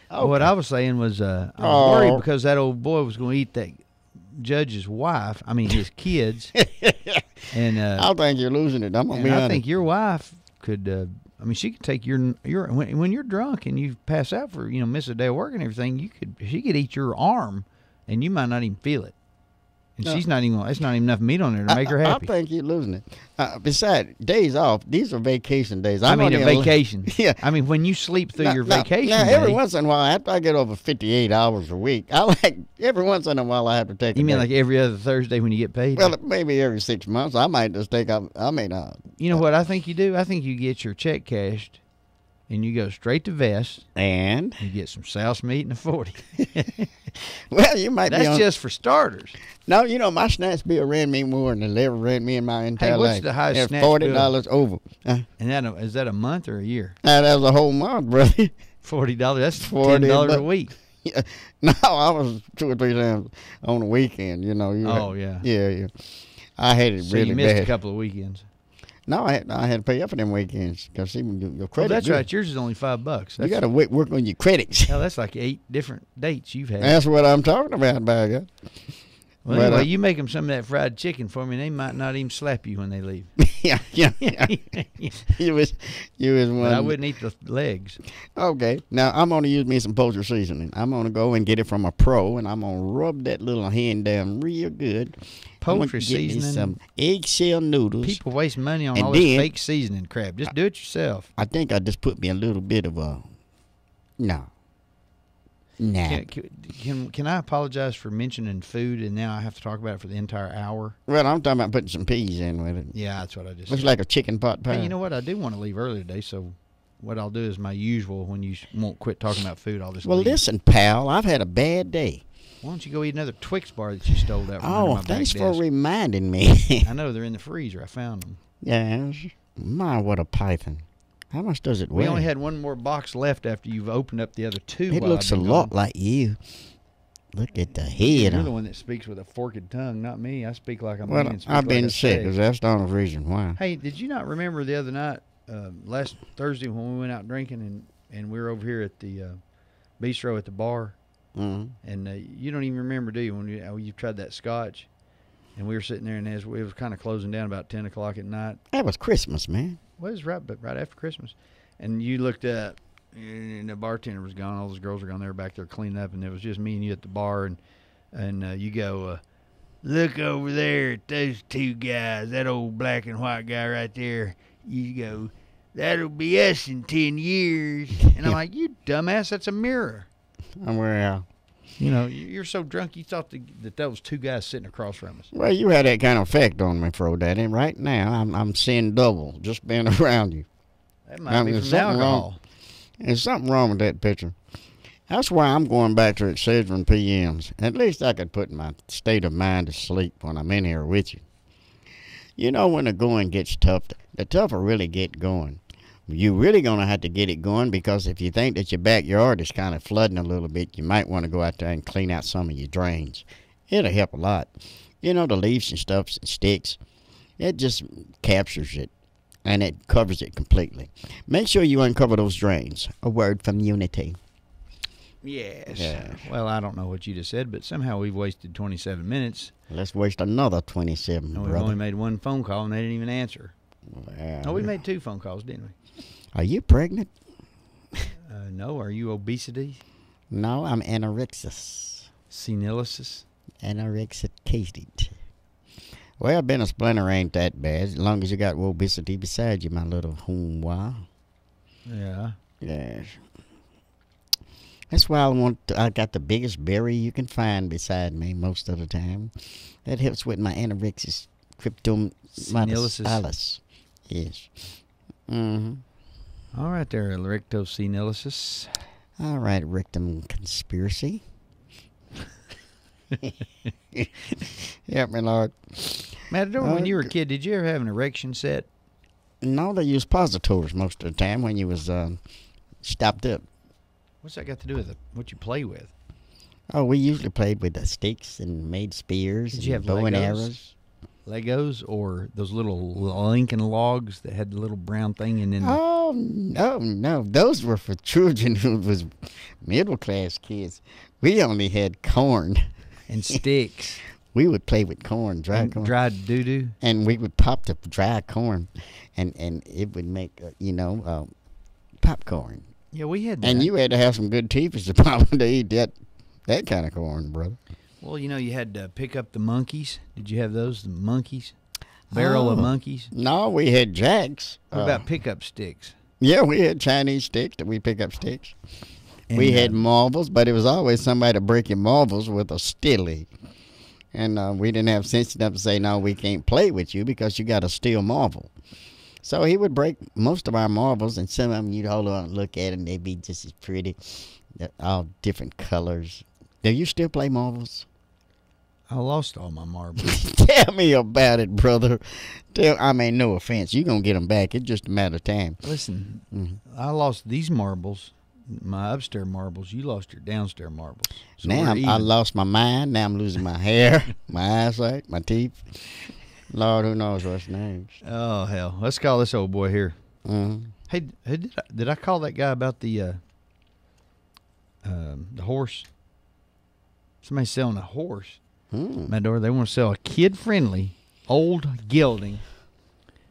Okay. What I was saying was I was worried because that old boy was going to eat that judge's wife. I mean, his kids. And I think you're losing it. I'm gonna be honest. I think your wife could. She could take your when you're drunk and you pass out for miss a day of work and everything. She could eat your arm, and you might not even feel it. And No. she's not even. It's not even enough meat on there to make her happy. I think you're losing it. Besides, days off, these are vacation days. I mean, a vacation. Yeah. I mean, when you sleep through your vacation Now, day, every once in a while, after I get over 58 hours a week, I like every once in a while I have to take. you a mean break. like every other Thursday when you get paid? Well, maybe every 6 months, I might just take up. I may not. You know what I think you do? I think you get your check cashed, and you go straight to Vest, and you get some souse meat and a 40. Well, you might. That's be on, just for starters. No, my snatch bill ran me more than it ever ran me in my entire life. Hey, what's the highest It's snatch $40 over. And is that a month or a year? That was a whole month, brother. $40. That's $40 $10 a week. Yeah. No, I was 2 or 3 times on the weekend. Oh, yeah. Yeah. I had it So really you missed bad. a couple of weekends. No, I had to pay up for them weekends because your Oh, credit. that's good. right. Yours is only $5. You got to work on your credits. Hell, that's like 8 different dates you've had. That's what I'm talking about, Bagger. Well, But, anyway, you make them some of that fried chicken for me, and they might not even slap you when they leave. yeah. You was one. But I wouldn't eat the legs. Okay. Now I'm gonna use me some poultry seasoning. I'm gonna go and get it from a pro, and I'm gonna rub that little hand down real good. Poultry I'm gonna get me seasoning. some eggshell noodles. People waste money on And all this then- fake seasoning crap. Just do it yourself. I think I just put me a little bit of no. Nah. Can I apologize for mentioning food, and now I have to talk about it for the entire hour? Well, I'm talking about putting some peas in with it. Yeah, that's what I just Looks said. like a chicken pot pie. Hey, you know what? I do want to leave early today, so what I'll do is my usual when you won't quit talking about food, I'll just Well, leave. listen, pal, I've had a bad day. Why don't you go eat another Twix bar that you stole out from under Oh, my thanks back for desk? reminding me. I know, they're in the freezer. I found them. Yes. My, what a python. How much does it weigh? We only had one more box left after you've opened up the other 2. It while looks I've a been lot gone. like you. Look at the You're head. the one that speaks with a forked tongue, not me. I speak like I'm Well, and speak I've like been I sick. say. 'Cause that's the only reason why. Hey, did you not remember the other night, last Thursday when we went out drinking and we were over here at the bistro at the bar? Mm-hmm. And you don't even remember, do you, when you tried that scotch? And we were sitting there, and it was kind of closing down about 10 o'clock at night. That was Christmas, man. Well, it was right after Christmas. And you looked up, and the bartender was gone. All those girls were gone. They were back there cleaning up, and it was just me and you at the bar. And you go, look over there at those two guys, that old black and white guy right there. You go, that'll be us in 10 years. And I'm like, you dumbass, that's a mirror. Well, you know, you're so drunk you thought that was two guys sitting across from us. Well, you had that kind of effect on me, Fro Daddy. Right now, I'm seeing double just being around you. That might be from alcohol. There's something wrong with that picture. That's why I'm going back to Excedrin PMs. At least I could put my state of mind to sleep when I'm in here with you. You know, when the going gets tough, the tougher really get going. You're really going to have to get it going, because if you think that your backyard is kind of flooding a little bit, you might want to go out there and clean out some of your drains. It'll help a lot. You know, the leaves and stuff and sticks, it just captures it, and it covers it completely. Make sure you uncover those drains. A word from Unity. Yes. Yeah. Well, I don't know what you just said, but somehow we've wasted 27 minutes. Let's waste another 27, And we've brother. only made one phone call, and they didn't even answer. Well, Oh, we made 2 phone calls, didn't we? Are you pregnant? No. Are you obesity? No, I'm anorexic. Senilicis? Anorexicated. Well, being a splinter ain't that bad, as long as you got obesity beside you, my little homeboy. Yeah. Yes. That's why I got the biggest berry you can find beside me most of the time. That helps with my anorexic cryptomyelitis. Yes. Mm-hmm. All right there, rectosenilicis. All right, rectum conspiracy. Help me, Lord. Matador, when you were a kid, did you ever have an erection set? No, they use positors most of the time when you was stopped up. What's that got to do with what you play with? Oh, we usually played with the sticks and made spears. Did and you have bow and arrows? Legos or those little Lincoln logs that had the little brown thing and then Oh, no. Those were for children who was middle-class kids. We only had corn. And sticks. We would play with corn, dried corn. Dried doo-doo. And we would pop the dry corn, and it would make, popcorn. Yeah, we had that. And you had to have some good teeth to probably eat that kind of corn, brother. Well, you had to pick up the monkeys. Did you have those, the monkeys? Barrel of monkeys? No, we had jacks. What about pickup sticks? Yeah, we had Chinese sticks that we pick up sticks. And, we had marbles, but it was always somebody breaking marbles with a stilly. And we didn't have sense enough to say, no, we can't play with you because you got a steel marble. So he would break most of our marbles, and some of them you'd hold on and look at, and they'd be just as pretty. They're all different colors. Do you still play marbles? I lost all my marbles. Tell me about it, brother. No offense. You're going to get them back. It's just a matter of time. Listen, I lost these marbles, my upstairs marbles. You lost your downstairs marbles. So Now I lost my mind. Now I'm losing my hair, my eyesight, my teeth. Lord, who knows what's next. Oh, hell. Let's call this old boy here. Mm-hmm. Hey, did I call that guy about the horse? Somebody's selling a horse. Matador, they want to sell a kid-friendly old gelding.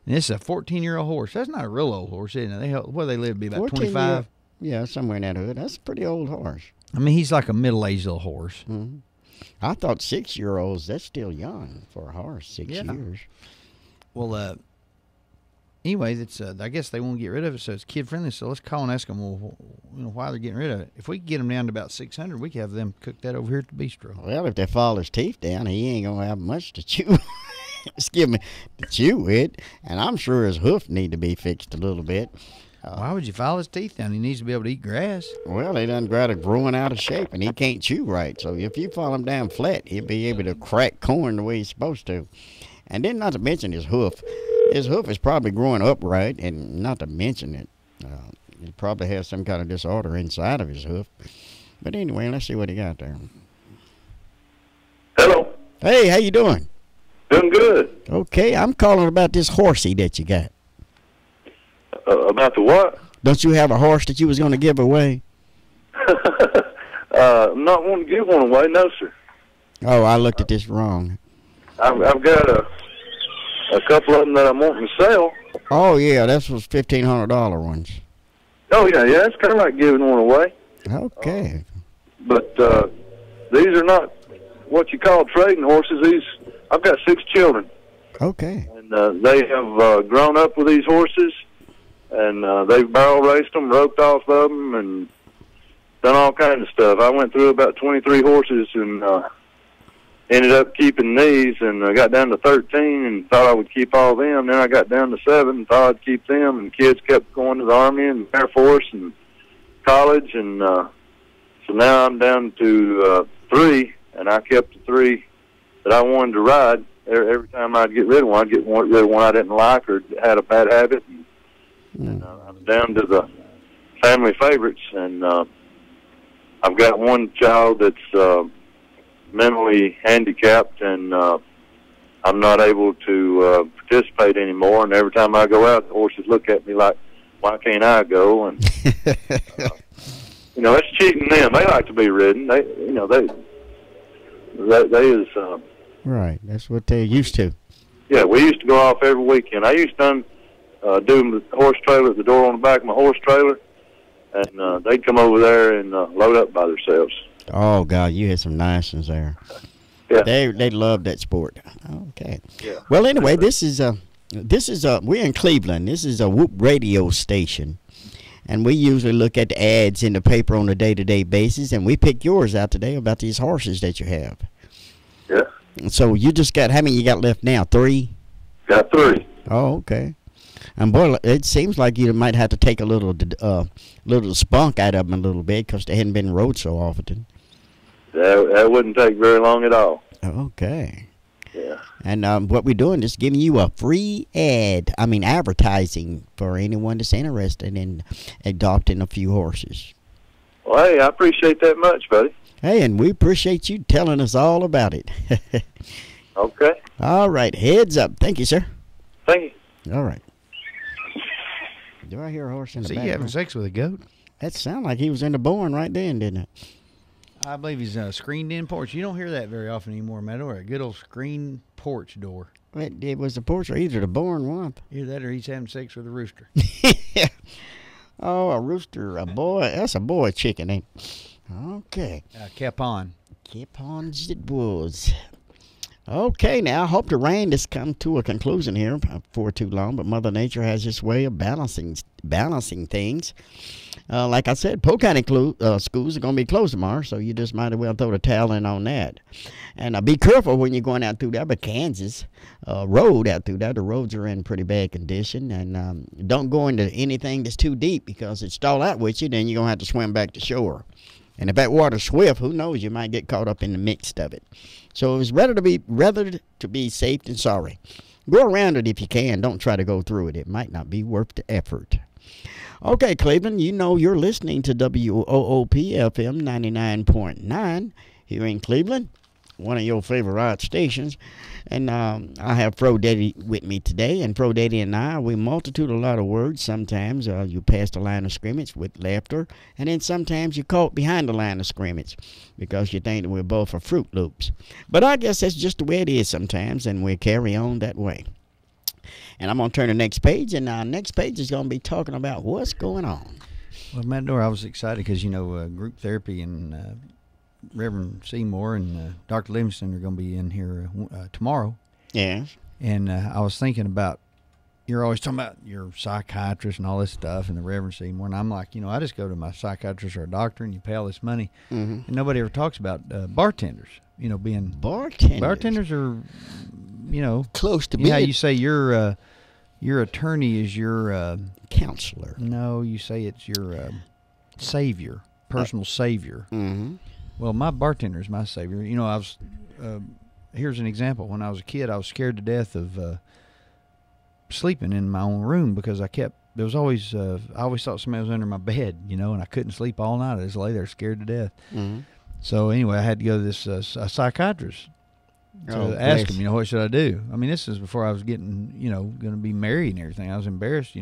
And this is a 14-year-old horse. That's not a real old horse, is it? They live to be about 25? Yeah, somewhere in that hood. That's a pretty old horse. I mean, he's like a middle-aged little horse. Mm-hmm. I thought 6-year-olds, that's still young for a horse, 6 years. Well, anyway, I guess they won't get rid of it, so it's kid-friendly. So let's call and ask them, why they're getting rid of it. If we could get them down to about 600, we could have them cook that over here at the bistro. Well, if they fall his teeth down, he ain't going to have much to chew. Excuse me, to chew with. And I'm sure his hoof need to be fixed a little bit. Why would you file his teeth down? He needs to be able to eat grass. Well, they done got it growing out of shape, and he can't chew right. So if you fall him down flat, he'll be able to crack corn the way he's supposed to. And then not to mention his hoof. His hoof is probably growing upright, and not to mention it. He probably has some kind of disorder inside of his hoof. But anyway, let's see what he got there. Hey, how you doing? Doing good. Okay, I'm calling about this horsey that you got. About the what? Don't you have a horse that you was going to give away? I'm not wanting to give one away, no, sir. Oh, I looked at this wrong. I've got a couple of them that I'm wanting to sell. Oh, yeah, that's was $1,500 ones. Oh, yeah, it's kind of like giving one away. Okay. But these are not what you call trading horses. I've got 6 children. Okay. And they have grown up with these horses, and they've barrel raced them, roped off of them, and done all kinds of stuff. I went through about 23 horses and ended up keeping these, and I got down to 13 and thought I would keep all them. Then I got down to 7 and thought I'd keep them, and kids kept going to the Army and Air Force and college, and so now I'm down to 3, and I kept the 3 that I wanted to ride. Every time I'd get rid of one, I'd get rid of one I didn't like or had a bad habit. And I'm down to the family favorites, and I've got one child that's mentally handicapped, and I'm not able to participate anymore. And every time I go out, the horses look at me like, "Why can't I go?" And it's cheating them. They like to be ridden. They is. Right, that's what they're used to. Yeah, we used to go off every weekend. I used to do the horse trailer at the door on the back of my horse trailer, and they'd come over there and load up by themselves. Oh God, you had some nice ones there. Yeah, they love that sport. Okay. Yeah. Well, anyway, this is we're in Cleveland. This is a Whoop radio station, and we usually look at the ads in the paper on a day-to-day basis, and we picked yours out today about these horses that you have. Yeah. So you just got, how many you got left now? 3? Got 3. Oh, okay. And boy, it seems like you might have to take a little spunk out of them a little bit because they hadn't been rode so often. That wouldn't take very long at all. Okay. Yeah. And what we're doing is giving you a free advertising for anyone that's interested in adopting a few horses. Well, hey, I appreciate that much, buddy. Hey, and we appreciate you telling us all about it. Okay. All right. Heads up. Thank you, sir. Thank you. All right. Do I hear a horse in the See, back? you having sex with a goat? That sounded like he was in the barn right then, didn't it? I believe he's a screened-in porch. You don't hear that very often anymore, Matador. A good old screen porch door. It was the porch or either the barn one. Either that or he's having sex with a rooster. Oh, a rooster, a boy. That's a boy chicken, ain't it? Okay. Capon. Capons it was. Okay, now I hope the rain has come to a conclusion here for too long, but Mother Nature has this way of balancing things. Like I said, Polk County schools are going to be closed tomorrow, so you just might as well throw the towel in on that. And be careful when you're going out through there, but Kansas road out through there, the roads are in pretty bad condition, and don't go into anything that's too deep because it stall out with you, then you're going to have to swim back to shore. And if that water's swift, who knows, you might get caught up in the midst of it. So it's rather to be safe than sorry. Go around it if you can. Don't try to go through it. It might not be worth the effort. Okay, Cleveland, you know you're listening to WOOP FM 99.9 here in Cleveland, one of your favorite stations. And I have Fro Daddy with me today. And Fro Daddy and I, we multitude a lot of words. Sometimes you pass the line of scrimmage with laughter. And then sometimes you're caught behind the line of scrimmage because you think that we're both for Fruit Loops. But I guess that's just the way it is sometimes, and we carry on that way. And I'm going to turn to the next page, and our next page is going to be talking about what's going on. Well, Matador, I was excited because, group therapy and Reverend Seymour and Dr. Livingston are going to be in here tomorrow. Yes. And I was thinking about, you're always talking about your psychiatrist and all this stuff and the Reverend Seymour. And I'm like, I just go to my psychiatrist or a doctor and you pay all this money. Mm-hmm. And nobody ever talks about bartenders, being... Bartenders? Bartenders are, close to being... being... Yeah, you say your attorney is your... counselor. No, you say it's your savior, personal savior. Mm-hmm. Well, my bartender is my savior. I was... here's an example. When I was a kid, I was scared to death of sleeping in my own room because I always thought somebody was under my bed, and I couldn't sleep all night. I just lay there scared to death. Mm-hmm. So anyway, I had to go to this a psychiatrist to ask him, what should I do? I mean, this is before I was getting, going to be married and everything. I was embarrassed,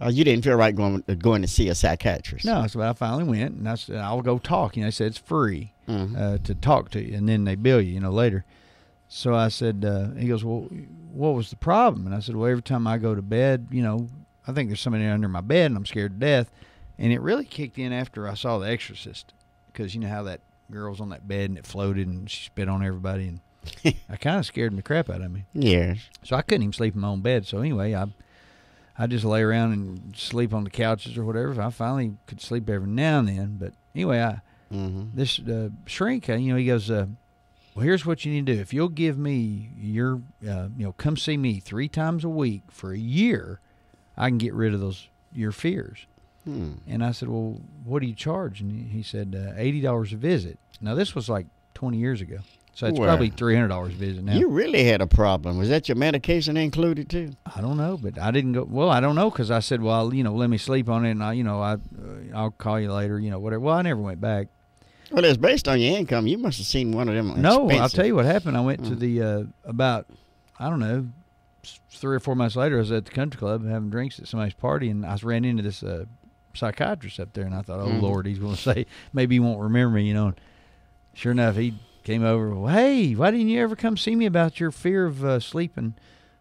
Oh, you didn't feel right going to see a psychiatrist? No, so I finally went, and I said, I'll go talk. They said it's free to talk to you, and then they bill you, later. So I said, he goes, well, what was the problem? And I said, well, every time I go to bed, I think there's somebody under my bed, and I'm scared to death. And it really kicked in after I saw The Exorcist, because you know how that girl's on that bed, and it floated, and she spit on everybody, and I kind of scared the crap out of me. Yes. So I couldn't even sleep in my own bed. So anyway, I just lay around and sleep on the couches or whatever. I finally could sleep every now and then. But anyway, this shrink, he goes, well, here's what you need to do. If you'll give me your, come see me 3 times a week for a year, I can get rid of your fears. And I said, well, what do you charge? And he said, $80 a visit. Now, this was like 20 years ago. So it's probably $300 a visit now. You really had a problem. Was that your medication included too? I don't know, but I didn't go. Well, I don't know, because I said, well, let me sleep on it, and I'll call you later, whatever. Well, I never went back. Well, it's based on your income. You must have seen one of them. No, I'll tell you what happened. I went to the about, I don't know, 3 or 4 months later. I was at the country club having drinks at somebody's party, and I ran into this psychiatrist up there, and I thought, oh Lord, he's going to say maybe he won't remember me, And sure enough, he came over. Well, hey, why didn't you ever come see me about your fear of sleeping,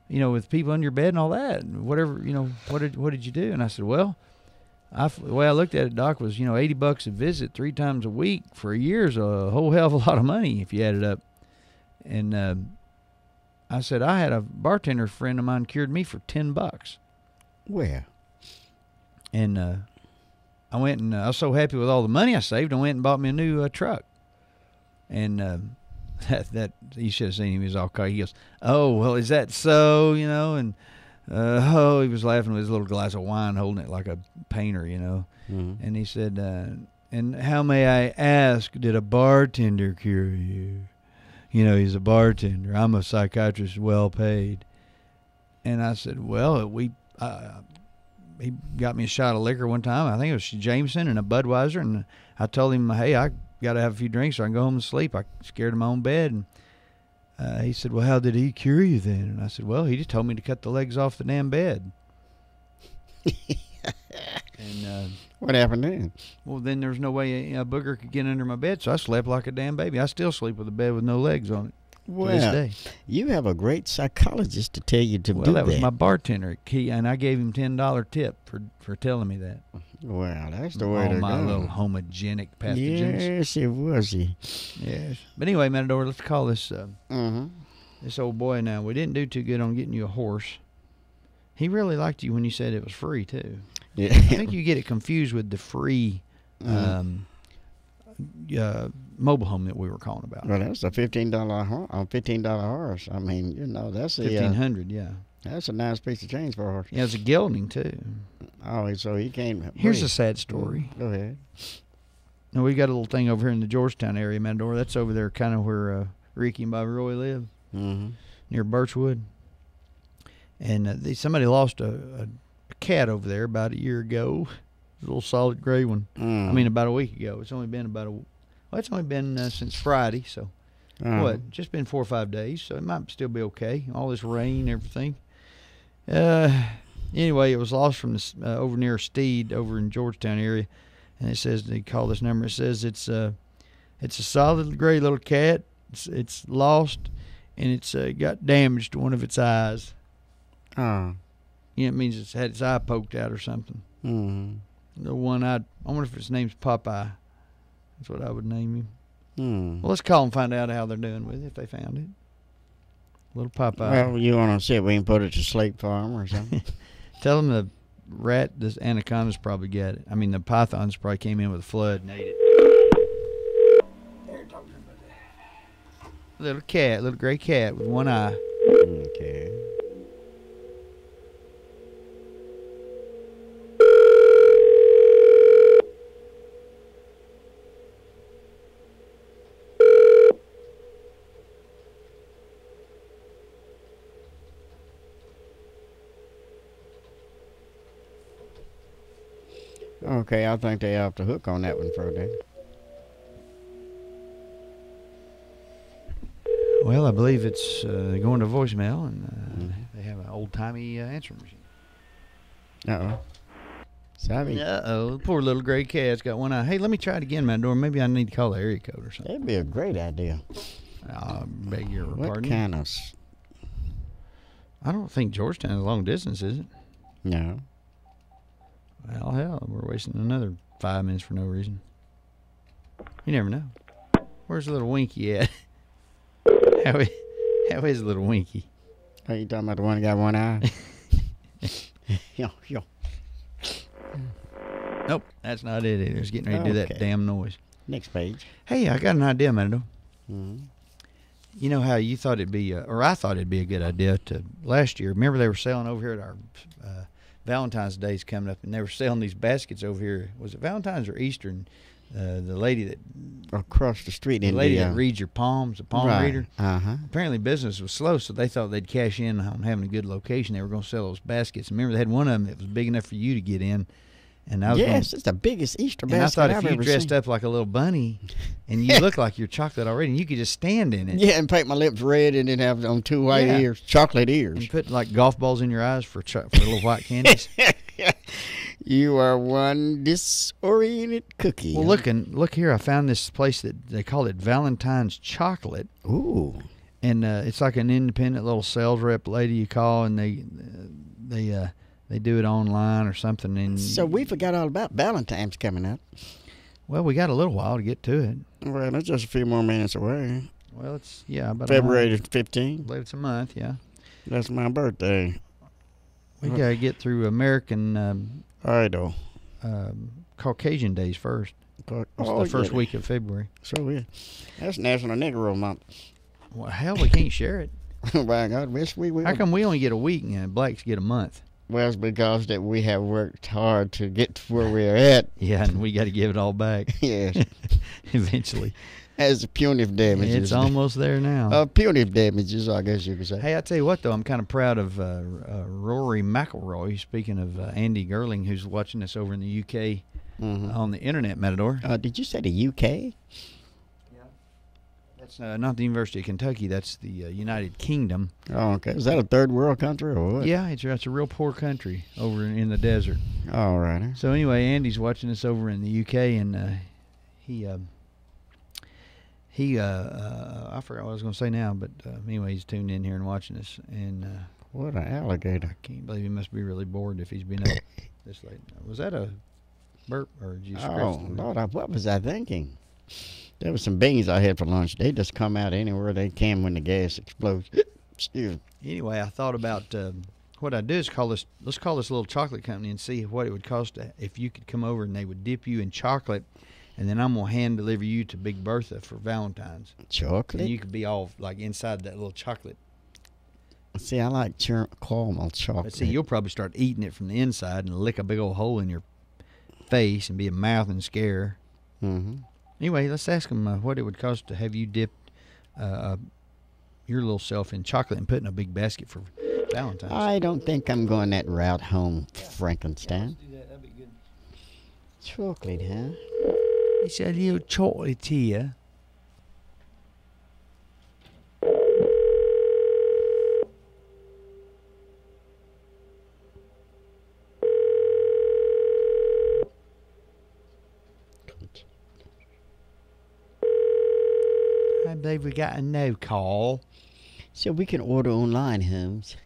with people under your bed and all that? And whatever, what did you do? And I said, well, the way I looked at it, Doc, was $80 a visit 3 times a week for a year is a whole hell of a lot of money if you add it up. And I said, I had a bartender friend of mine cured me for $10. Where? And I went, and I was so happy with all the money I saved, I went and bought me a new truck. And that you should have seen him. He was all cocky. He goes, oh, well, is that so, And he was laughing with his little glass of wine, holding it like a painter, And he said, and how may I ask, did a bartender cure you? He's a bartender. I'm a psychiatrist, well paid. And I said, well, he got me a shot of liquor one time. I think it was Jameson and a Budweiser. And I told him, hey, I got to have a few drinks so I can go home and sleep. I scared in my own bed. And he said, well, how did he cure you then? And I said, well, he just told me to cut the legs off the damn bed. And what happened then? Well, then there's no way a booger could get under my bed, so I slept like a damn baby. I still sleep with a bed with no legs on it to this day. You have a great psychologist to tell you to do that. Well, that was my bartender, and I gave him $10 tip for telling me that. Well, that's the way to go. All my little homogenic pathogens. Yes, it was. Yes. But anyway, Matador, let's call this this old boy now. We didn't do too good on getting you a horse. He really liked you when you said it was free, too. Yeah. I think you get it confused with the free mobile home that we were calling about. Well, that's a $15 horse. I mean, that's a $1,500. Yeah, that's a nice piece of change for a horse. Yeah, it's a gelding too. Oh, so he can't. Here's a sad story. Go ahead. Now we got a little thing over here in the Georgetown area, Matador. That's over there, kind of where Ricky and Bobby Roy live, near Birchwood. And somebody lost a cat over there about a year ago. A little solid gray one. I mean, about a week ago. It's only been it's only been since Friday, so just been 4 or 5 days, so it might still be okay. All this rain, everything. Anyway, it was lost from this over near Steed, over in Georgetown area, and it says they call this number. It says it's a solid gray little cat. It's lost, and it's got damage to one of its eyes. It means it's had its eye poked out or something. The one-eyed. I wonder if its name's Popeye. That's what I would name him. Well, let's call and find out how they're doing with it, if they found it. Little Popeye. Well, you want to see if we can put it to sleep for him or something? Tell them the the anacondas probably got it. I mean, the pythons probably came in with a flood and ate it. Little cat, little gray cat with one eye. Okay. Okay, I think they off the hook on that one for a day. Well, I believe it's going to voicemail, and they have an old-timey answering machine. Uh-oh. Sorry. Uh-oh. Poor little gray cat's got one eye. Hey, let me try it again, Matador. Maybe I need to call the area code or something. That'd be a great idea. I beg your What pardon. kind of... I don't think Georgetown is long distance, is it? No. Well, hell, we're wasting another 5 minutes for no reason. You never know. Where's little Winky at? How is little Winky? Are you talking about the one that got one eye? Yo. Nope, that's not it either. It's getting ready to do that Okay. damn noise. Next page. Hey, I got an idea, Matador. Mm-hmm. You know how you thought it'd be, or I thought it'd be a good idea to last year. Remember they were selling over here at our Valentine's Day's coming up, and they were selling these baskets over here. Was it Valentine's or Easter? And the lady that across the street, the lady that reads your palms, the palm Right. reader. Uh-huh. Apparently business was slow, so they thought they'd cash in on having a good location. They were going to sell those baskets. Remember, they had one of them that was big enough for you to get in. And I was Yes, it's the biggest Easter and I basket thought I've if you ever dressed seen. up like a little bunny, and you look like you're chocolate already, and you could just stand in it. Yeah, and paint my lips red and then have on two white Yeah. ears, chocolate ears. And put like golf balls in your eyes for little white candies. You are one disoriented cookie. Well, look here. I found this place that they call it Valentine's Chocolate. Ooh. And it's like an independent little sales rep lady you call, and they do it online or something. And So we forgot all about Valentine's coming up. well, we got a little while to get to it. Well, that's just a few more minutes away. Well, it's about February a the 15th. I believe it's a month. Yeah, That's my birthday. we gotta get through American Idol. Caucasian days first. It's Oh, the first yeah. week of February. So yeah. That's National Negro Month. Well, hell, we can't share it. By God, wish we will. How come we only get a week and blacks get a month? Well, it's because that we have worked hard to get to where we're at. Yeah, and we got to give it all back. Yes. Eventually. As punitive damages. It's almost there now. Punitive damages, I guess you could say. Hey, I tell you what, though, I'm kind of proud of Rory McIlroy. Speaking of Andy Gerling, who's watching us over in the UK on the internet, Matador. Did you say the UK? That's not the University of Kentucky. That's the United Kingdom. Oh, okay. Is that a third world country or what? Yeah, it's a real poor country over in the desert. All right. So anyway, Andy's watching us over in the UK, and he I forgot what I was going to say now, but anyway, he's tuned in here and watching us. And what an alligator! Can't believe he must be really bored if he's been up this late. Was that a burp or did you scratch Oh, the Lord, what was I thinking? There was some beans I had for lunch. They just come out anywhere they can when the gas explodes. Excuse me. Anyway, I thought about what I'd do is let's call this little chocolate company and see what it would cost if you could come over and they would dip you in chocolate, and then I'm going to hand deliver you to Big Bertha for Valentine's. Chocolate? And you could be all like inside that little chocolate. See, I like caramel chocolate. But see, you'll probably start eating it from the inside and lick a big old hole in your face and be a mouthing scare. Mm-hmm. Anyway, let's ask them what it would cost to have you dip your little self in chocolate and put in a big basket for Valentine's. I don't think I'm going that route home, Frankenstein. do that. That'd be good. Chocolate, huh? It's a little chocolate here. I believe we got a no call. So we can order online, Holmes.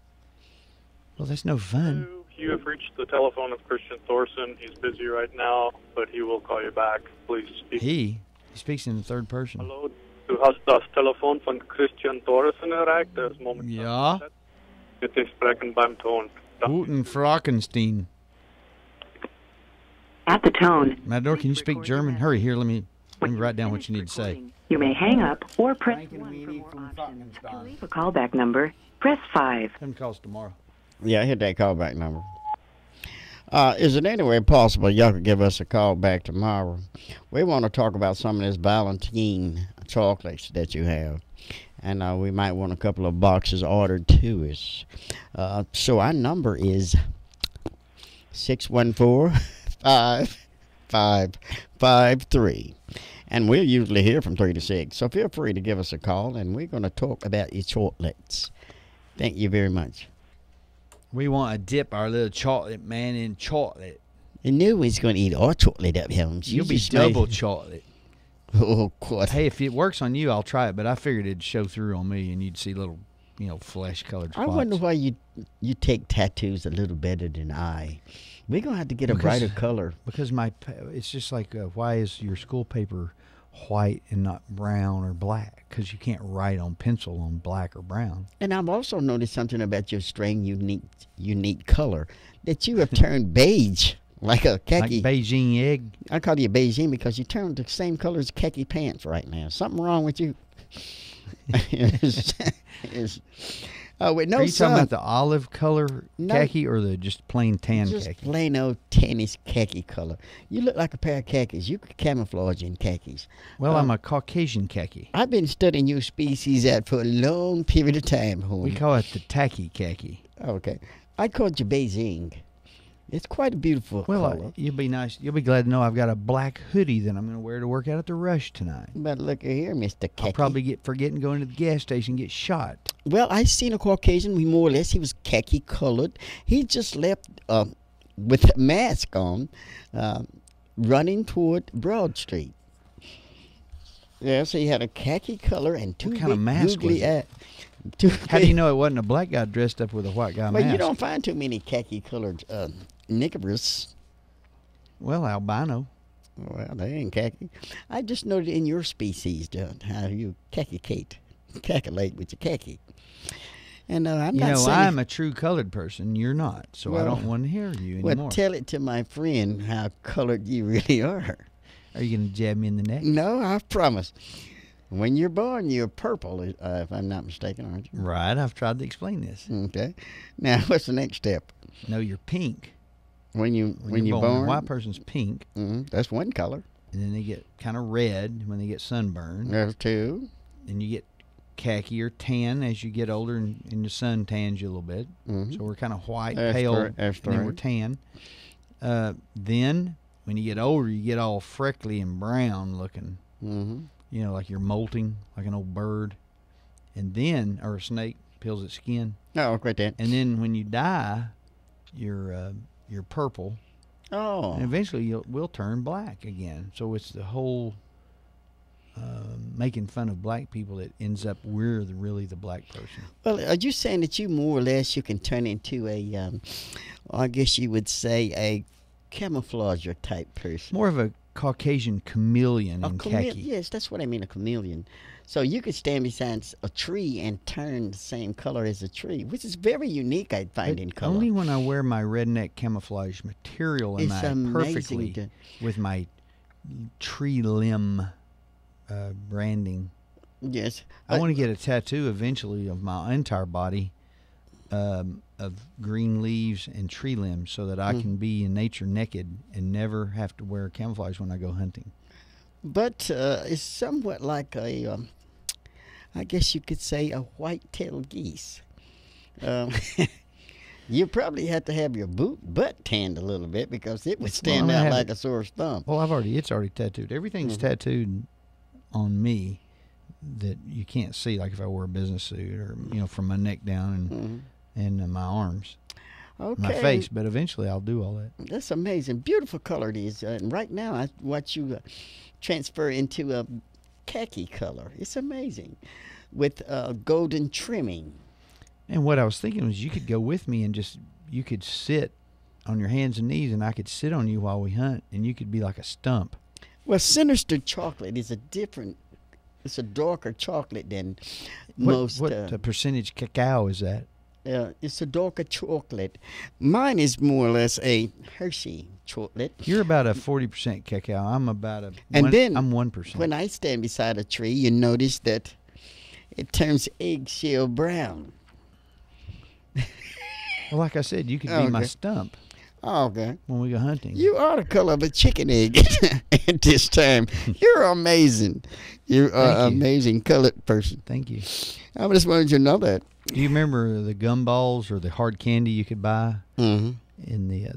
Well, that's no fun. You have reached the telephone of Christian Thorson. He's busy right now, but he will call you back. Please speak. He speaks in the third person. Hallo, du hast das Telefon von Christian Thorson erreicht. Er ist momentan Ja. bitte sprechen beim Ton. Guten Frankenstein. At the tone, Matador, can you speak German? Hurry, here, let me write down what you need to say. you may hang up or press 1 for more options. To leave a callback number, press 5. Him calls tomorrow. Yeah, I hit that callback number. Is it any way possible y'all could give us a call back tomorrow? We want to talk about some of this Valentine chocolates that you have. And we might want a couple of boxes ordered to us. So our number is 614-5553. And we're usually here from 3 to 6. So feel free to give us a call, and we're going to talk about your chocolates. Thank you very much. We want to dip our little chocolate man in chocolate. I knew we was going to eat our chocolate up here. You'll be double chocolate. Oh, God. Hey, if it works on you, I'll try it. But I figured it'd show through on me, and you'd see little, flesh-colored spots. I wonder why you take tattoos a little better than I. We're going to have to get a brighter color. Because it's just like, why is your school paper white and not brown or black? Because you can't write on pencil on black or brown. And I've also noticed something about your strange, unique color, that you have turned beige. Like a khaki. Like Beijing egg. I call you Beijing because you turned the same color as khaki pants right now. Something wrong with you. With no Are you sun. talking about the olive color khaki or the just plain tan just khaki? Plain old tannish khaki color. You look like a pair of khakis. You could camouflage in khakis. Well, I'm a Caucasian khaki. I've been studying your species out for a long period of time, Horn. We call it the tacky khaki. Okay. I called you Beijing. It's quite a beautiful color. You'll be nice. You'll be glad to know I've got a black hoodie that I'm going to wear to work out at the Rush tonight. But look here, Mr. Khaki. I'll probably forget and go into the gas station and get shot. Well, I seen a Caucasian. More or less, he was khaki colored. He just left with a mask on, running toward Broad Street. Yeah, so he had a khaki color and two What kind of mask was it? How do you know it wasn't a black guy dressed up with a white guy mask? Well, you don't find too many khaki colored knickerbockers. Well, albino. Well, they ain't khaki. I just noted in your species how you calculate with your khaki. And I'm not saying I'm a true colored person. You're not, so I don't want to hear you anymore. Well, tell it to my friend how colored you really are. Are you going to jab me in the neck? No, I promise. When you're born, you're purple, if I'm not mistaken, aren't you? Right. I've tried to explain this. Okay. Now, what's the next step? No, you're pink. When you're born, a white person's pink. That's one color. And then they get kind of red when they get sunburned. There's two. And you get khaki or tan as you get older, and the sun tans you a little bit. So we're kind of white, pale, and then we're tan. Then, when you get older, you get all freckly and brown looking. Like you're molting, like an old bird. And then, or a snake, peels its skin. Oh, quite that. And then when you die, you're purple. Oh. And eventually we'll turn black again. So it's the whole making fun of black people that ends up we're really the black person. Well, are you saying that you more or less you can turn into a, I guess you would say a camouflager type person? More of a Caucasian chameleon in khaki. Yes, that's what I mean, a chameleon. So you could stand beside a tree and turn the same color as a tree, which is very unique, I find, in color. Only when I wear my redneck camouflage material am I perfectly with my tree limb branding. Yes. I want to get a tattoo eventually of my entire body of green leaves and tree limbs so that I can be in nature naked and never have to wear camouflage when I go hunting. But it's somewhat like a, I guess you could say, a white-tailed geese. You probably have to have your butt tanned a little bit because it would stand out like a sore thumb. Well, it's already tattooed. Everything's tattooed on me that you can't see, like if I wore a business suit or, from my neck down and my arms. Okay. My face, but eventually I'll do all that. That's amazing. Beautiful color it is. And right now I watch you transfer into a khaki color. It's amazing. With golden trimming. And what I was thinking was you could go with me and you could sit on your hands and knees and I could sit on you while we hunt and you could be like a stump. Well, Sinister chocolate is it's a darker chocolate than most. What percentage cacao is that? It's a darker chocolate. Mine is more or less a Hershey chocolate. You're about a 40% cacao. I'm about I'm 1%. When I stand beside a tree, you notice that it turns eggshell brown. Well, like I said, you could be my stump. Oh, okay. When we go hunting. You are the color of a chicken egg at this time. You're amazing. You're an amazing colored person. Thank you. I just wanted you to know that. Do you remember the gumballs or the hard candy you could buy? In the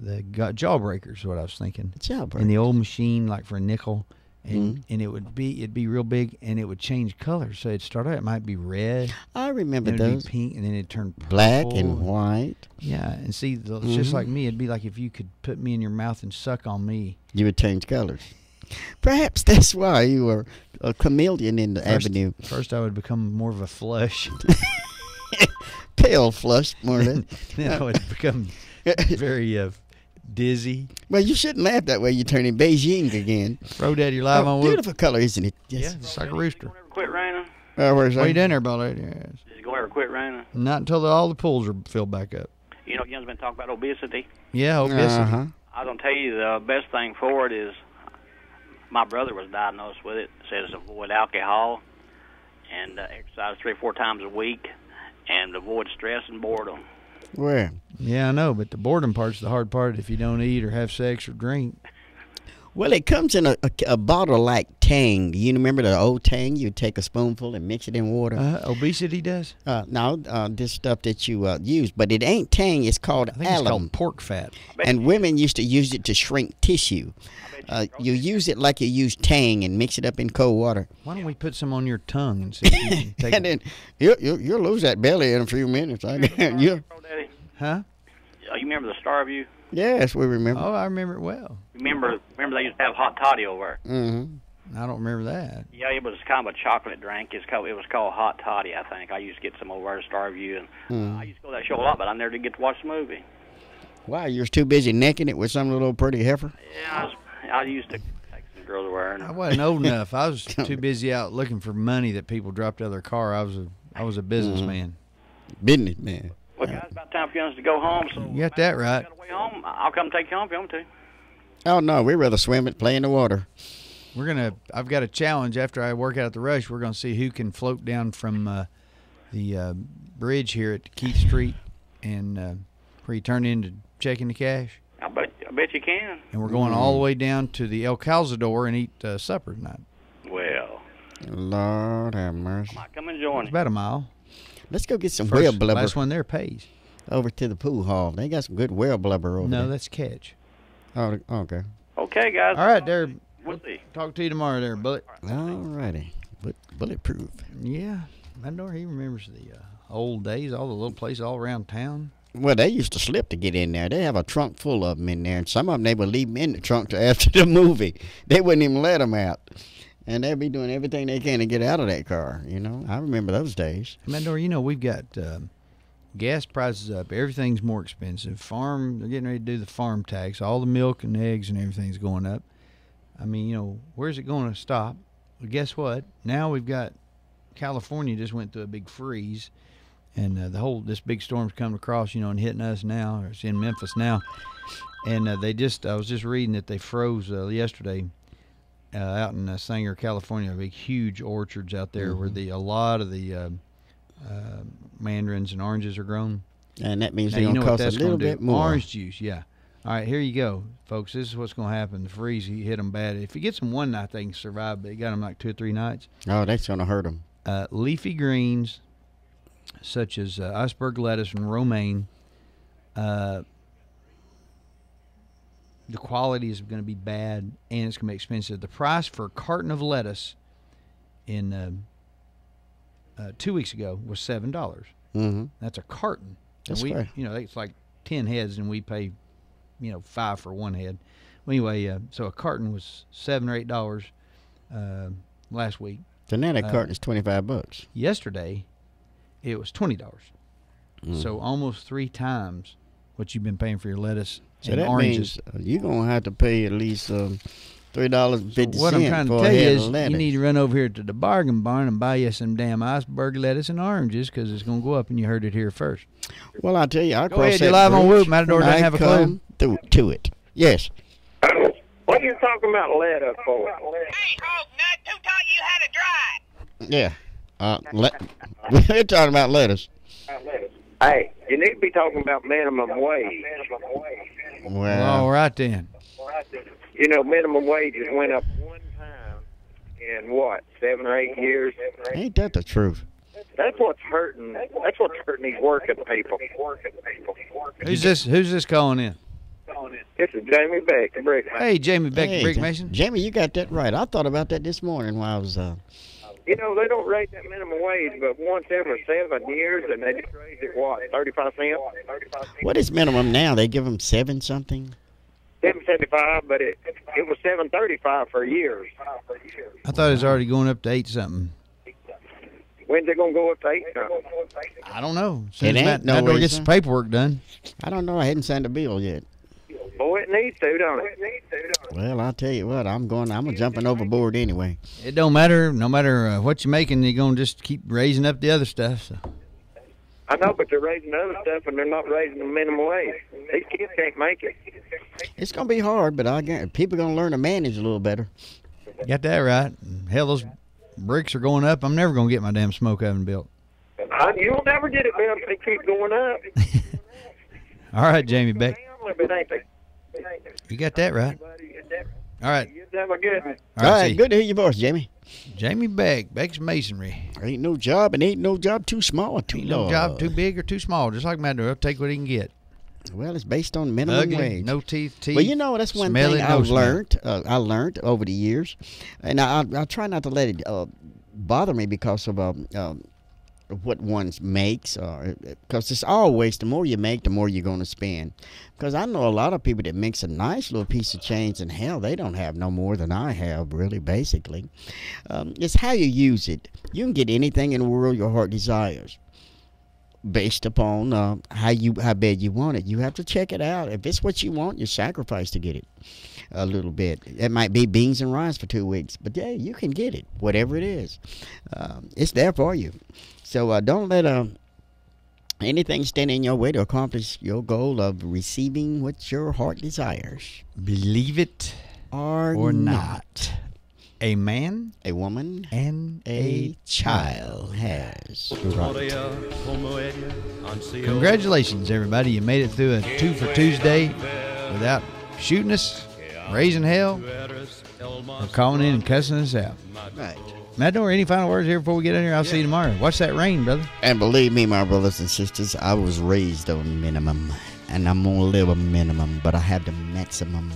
Jawbreakers, what I was thinking. Jawbreakers. In the old machine, like for a nickel, and it'd be real big, and it would change colors. So it'd start out, it might be red. I remember then it'd those. be pink, and then it'd turn purple. Black and white. Yeah, and see, it's just like me. It'd be like if you could put me in your mouth and suck on me. You would change colors. Perhaps that's why you were a chameleon in the avenue. First, I would become more of a flush. Pale flush, more or less. Then I would become very dizzy. Well, you shouldn't laugh that way. You're turning Beijing again. Bro Daddy live on Whoop. Beautiful color, isn't it? Yes. Yeah, it's like a rooster. Quit raining? Where's What you doing there, Bro Daddy? Yes. Is it going to ever quit raining? Not until all the pools are filled back up. You know, Jim's been talking about obesity. Yeah, obesity. Uh-huh. I was going to tell you the best thing for it is my brother was diagnosed with it. It says avoid alcohol and exercise 3 or 4 times a week and avoid stress and boredom. Where? Yeah, I know, but the boredom part's the hard part if you don't eat or have sex or drink. Well, it comes in a bottle like Tang. You remember the old Tang? You take a spoonful and mix it in water. Obesity does? No, this stuff that you use. But it ain't Tang. It's called I think alum. it's called pork fat. And women used to use it to shrink tissue. You use it like you use Tang and mix it up in cold water. Why don't we put some on your tongue and see if you can take and then you'll lose that belly in a few minutes. Huh? You remember the Starview? Yes, we remember. Oh, I remember it well. Remember they used to have hot toddy over there. Mm-hmm. I don't remember that. Yeah, it was kind of a chocolate drink. It was called hot toddy, I think. I used to get some over at Starview, and I used to go to that show a lot, but I never did get to watch the movie. Why, you was too busy necking it with some little pretty heifer? Yeah, I used to take some girls to wear. I wasn't old enough. I was too busy out looking for money that people dropped out of their car. I was a businessman. Businessman. Well, guys, it's about time for you to go home. So you got that right. Way home, I'll come take you home if you want to. Oh, no, we'd rather swim it, play in the water. I've got a challenge after I work out at the Rush. We're going to see who can float down from the bridge here at Keith Street and where you turn in to check in the cash. I bet you can. And we're going all the way down to the El Calzador and eat supper tonight. Well. Lord have mercy. Come and join It's about a mile. Let's go get some whale blubber. Last one there pays. Over to the pool hall. They got some good whale blubber over there. No, that's catch. Oh, okay. Okay, guys. All right, there. We'll see. Talk to you tomorrow there, Bullet. All righty. Bulletproof. Yeah. Mandor, he remembers the old days, all the little places all around town. Well, they used to slip to get in there. They have a trunk full of them in there, and some of them they would leave them in the trunk till after the movie. They wouldn't even let them out. And they'd be doing everything they can to get out of that car, you know. I remember those days. Mandor, you know, we've got gas prices up. Everything's more expensive. They're getting ready to do the farm tax. All the milk and eggs and everything's going up. I mean, you know, where's it going to stop? Well, guess what? Now we've got California just went through a big freeze. And this big storm's coming across, you know, and hitting us now. Or it's in Memphis now. And I was just reading that they froze yesterday. Out in Sanger, California, big huge orchards out there where a lot of the mandarins and oranges are grown. And that means they're going to cost a little bit more. Orange juice, yeah. All right, here you go, folks. This is what's going to happen. The freeze hit them bad. If you get them one night, they can survive, but they got them like 2 or 3 nights. Oh, that's going to hurt them. Leafy greens, such as iceberg lettuce and romaine, the quality is going to be bad, and it's going to be expensive. The price for a carton of lettuce in 2 weeks ago was $7. Mm-hmm. That's a carton. That's and fair. You know, it's like 10 heads, and we pay, you know, $5 for one head. Well, anyway, so a carton was $7 or $8 last week. So now that carton is $25. Yesterday, it was $20. So almost 3 times what you've been paying for your lettuce. So and that oranges. means you're going to have to pay at least $3.50 What I'm trying to for tell a you head is of lettuce. you need to run over here to the bargain barn and buy you some damn iceberg lettuce and oranges because it's going to go up, and you heard it here first. Well, I tell you, I'll Go cross ahead, that you're live on bridge Whoop. Matador when doesn't I have a come clue. to it. Yes. What are you talking about lettuce for? Yeah. We're talking about lettuce. Hey, you need to be talking about minimum wage. Well, all right then. You know, minimum wages went up one time in what, 7 or 8 years? Ain't that the truth? That's what's hurting. That's what's hurting these working people. Who's this calling in? This is Jamie Beck, the Brick Mason. Hey, Jamie Beck, the Brick Ja- Mason. Jamie, you got that right. I thought about that this morning while I was. You know, they don't raise that minimum wage, but once every 7 years, and they just raise it, what, 35 cents? What is minimum now? They give them 7 something. 7.75, but it was 7.35 for years. I thought it was already going up to 8 something. When's it gonna go up to 8? I don't know. It Soon as ain't no Matt Door way, gets sir. the paperwork done. I don't know. I hadn't signed a bill yet. Boy, it needs to, don't it? Well, I'll tell you what. I'm jumping overboard anyway. It don't matter. No matter what you're making, you're going to just keep raising up the other stuff. So. I know, but they're raising other stuff, and they're not raising the minimum wage. These kids can't make it. It's gonna be hard, but I guarantee people gonna learn to manage a little better. Got that right. Hell, those bricks are going up. I'm never going to get my damn smoke oven built. You'll never get it built if they keep going up. All right, Jamie Beck. If it ain't they. You got that right. All right. You have a good one. All right, see. good to hear your voice, Jamie. Jamie Beck, Beck's Masonry. Ain't no job, and ain't no job too small or too Ain't low. no job too big or too small. Just like Matt Door, he'll take what he can get. Well, it's based on minimum Ugly, wage. no teeth. Well, you know, that's one smell thing it, no I've smell. learned. I learned over the years, and I try not to let it bother me because of what one makes, because it's always the more you make, the more you're going to spend. Because I know a lot of people that makes a nice little piece of change, and hell, they don't have no more than I have, really, basically. It's how you use it. You can get anything in the world your heart desires, based upon how bad you want it. You have to check it out. If it's what you want, you sacrifice to get it a little bit. It might be beans and rice for 2 weeks, but yeah, you can get it, whatever it is. It's there for you. So don't let anything stand in your way to accomplish your goal of receiving what your heart desires. Believe it or not. A man, a woman, and a child has right. Congratulations, everybody. You made it through a 2 for Tuesday without shooting us, raising hell, or calling in and cussing us out. Right. Matt Door, any final words here before we get in here? I'll see you tomorrow. Watch that rain, brother. And believe me, my brothers and sisters, I was raised on minimum, and I'm going to live a minimum, but I have the maximum.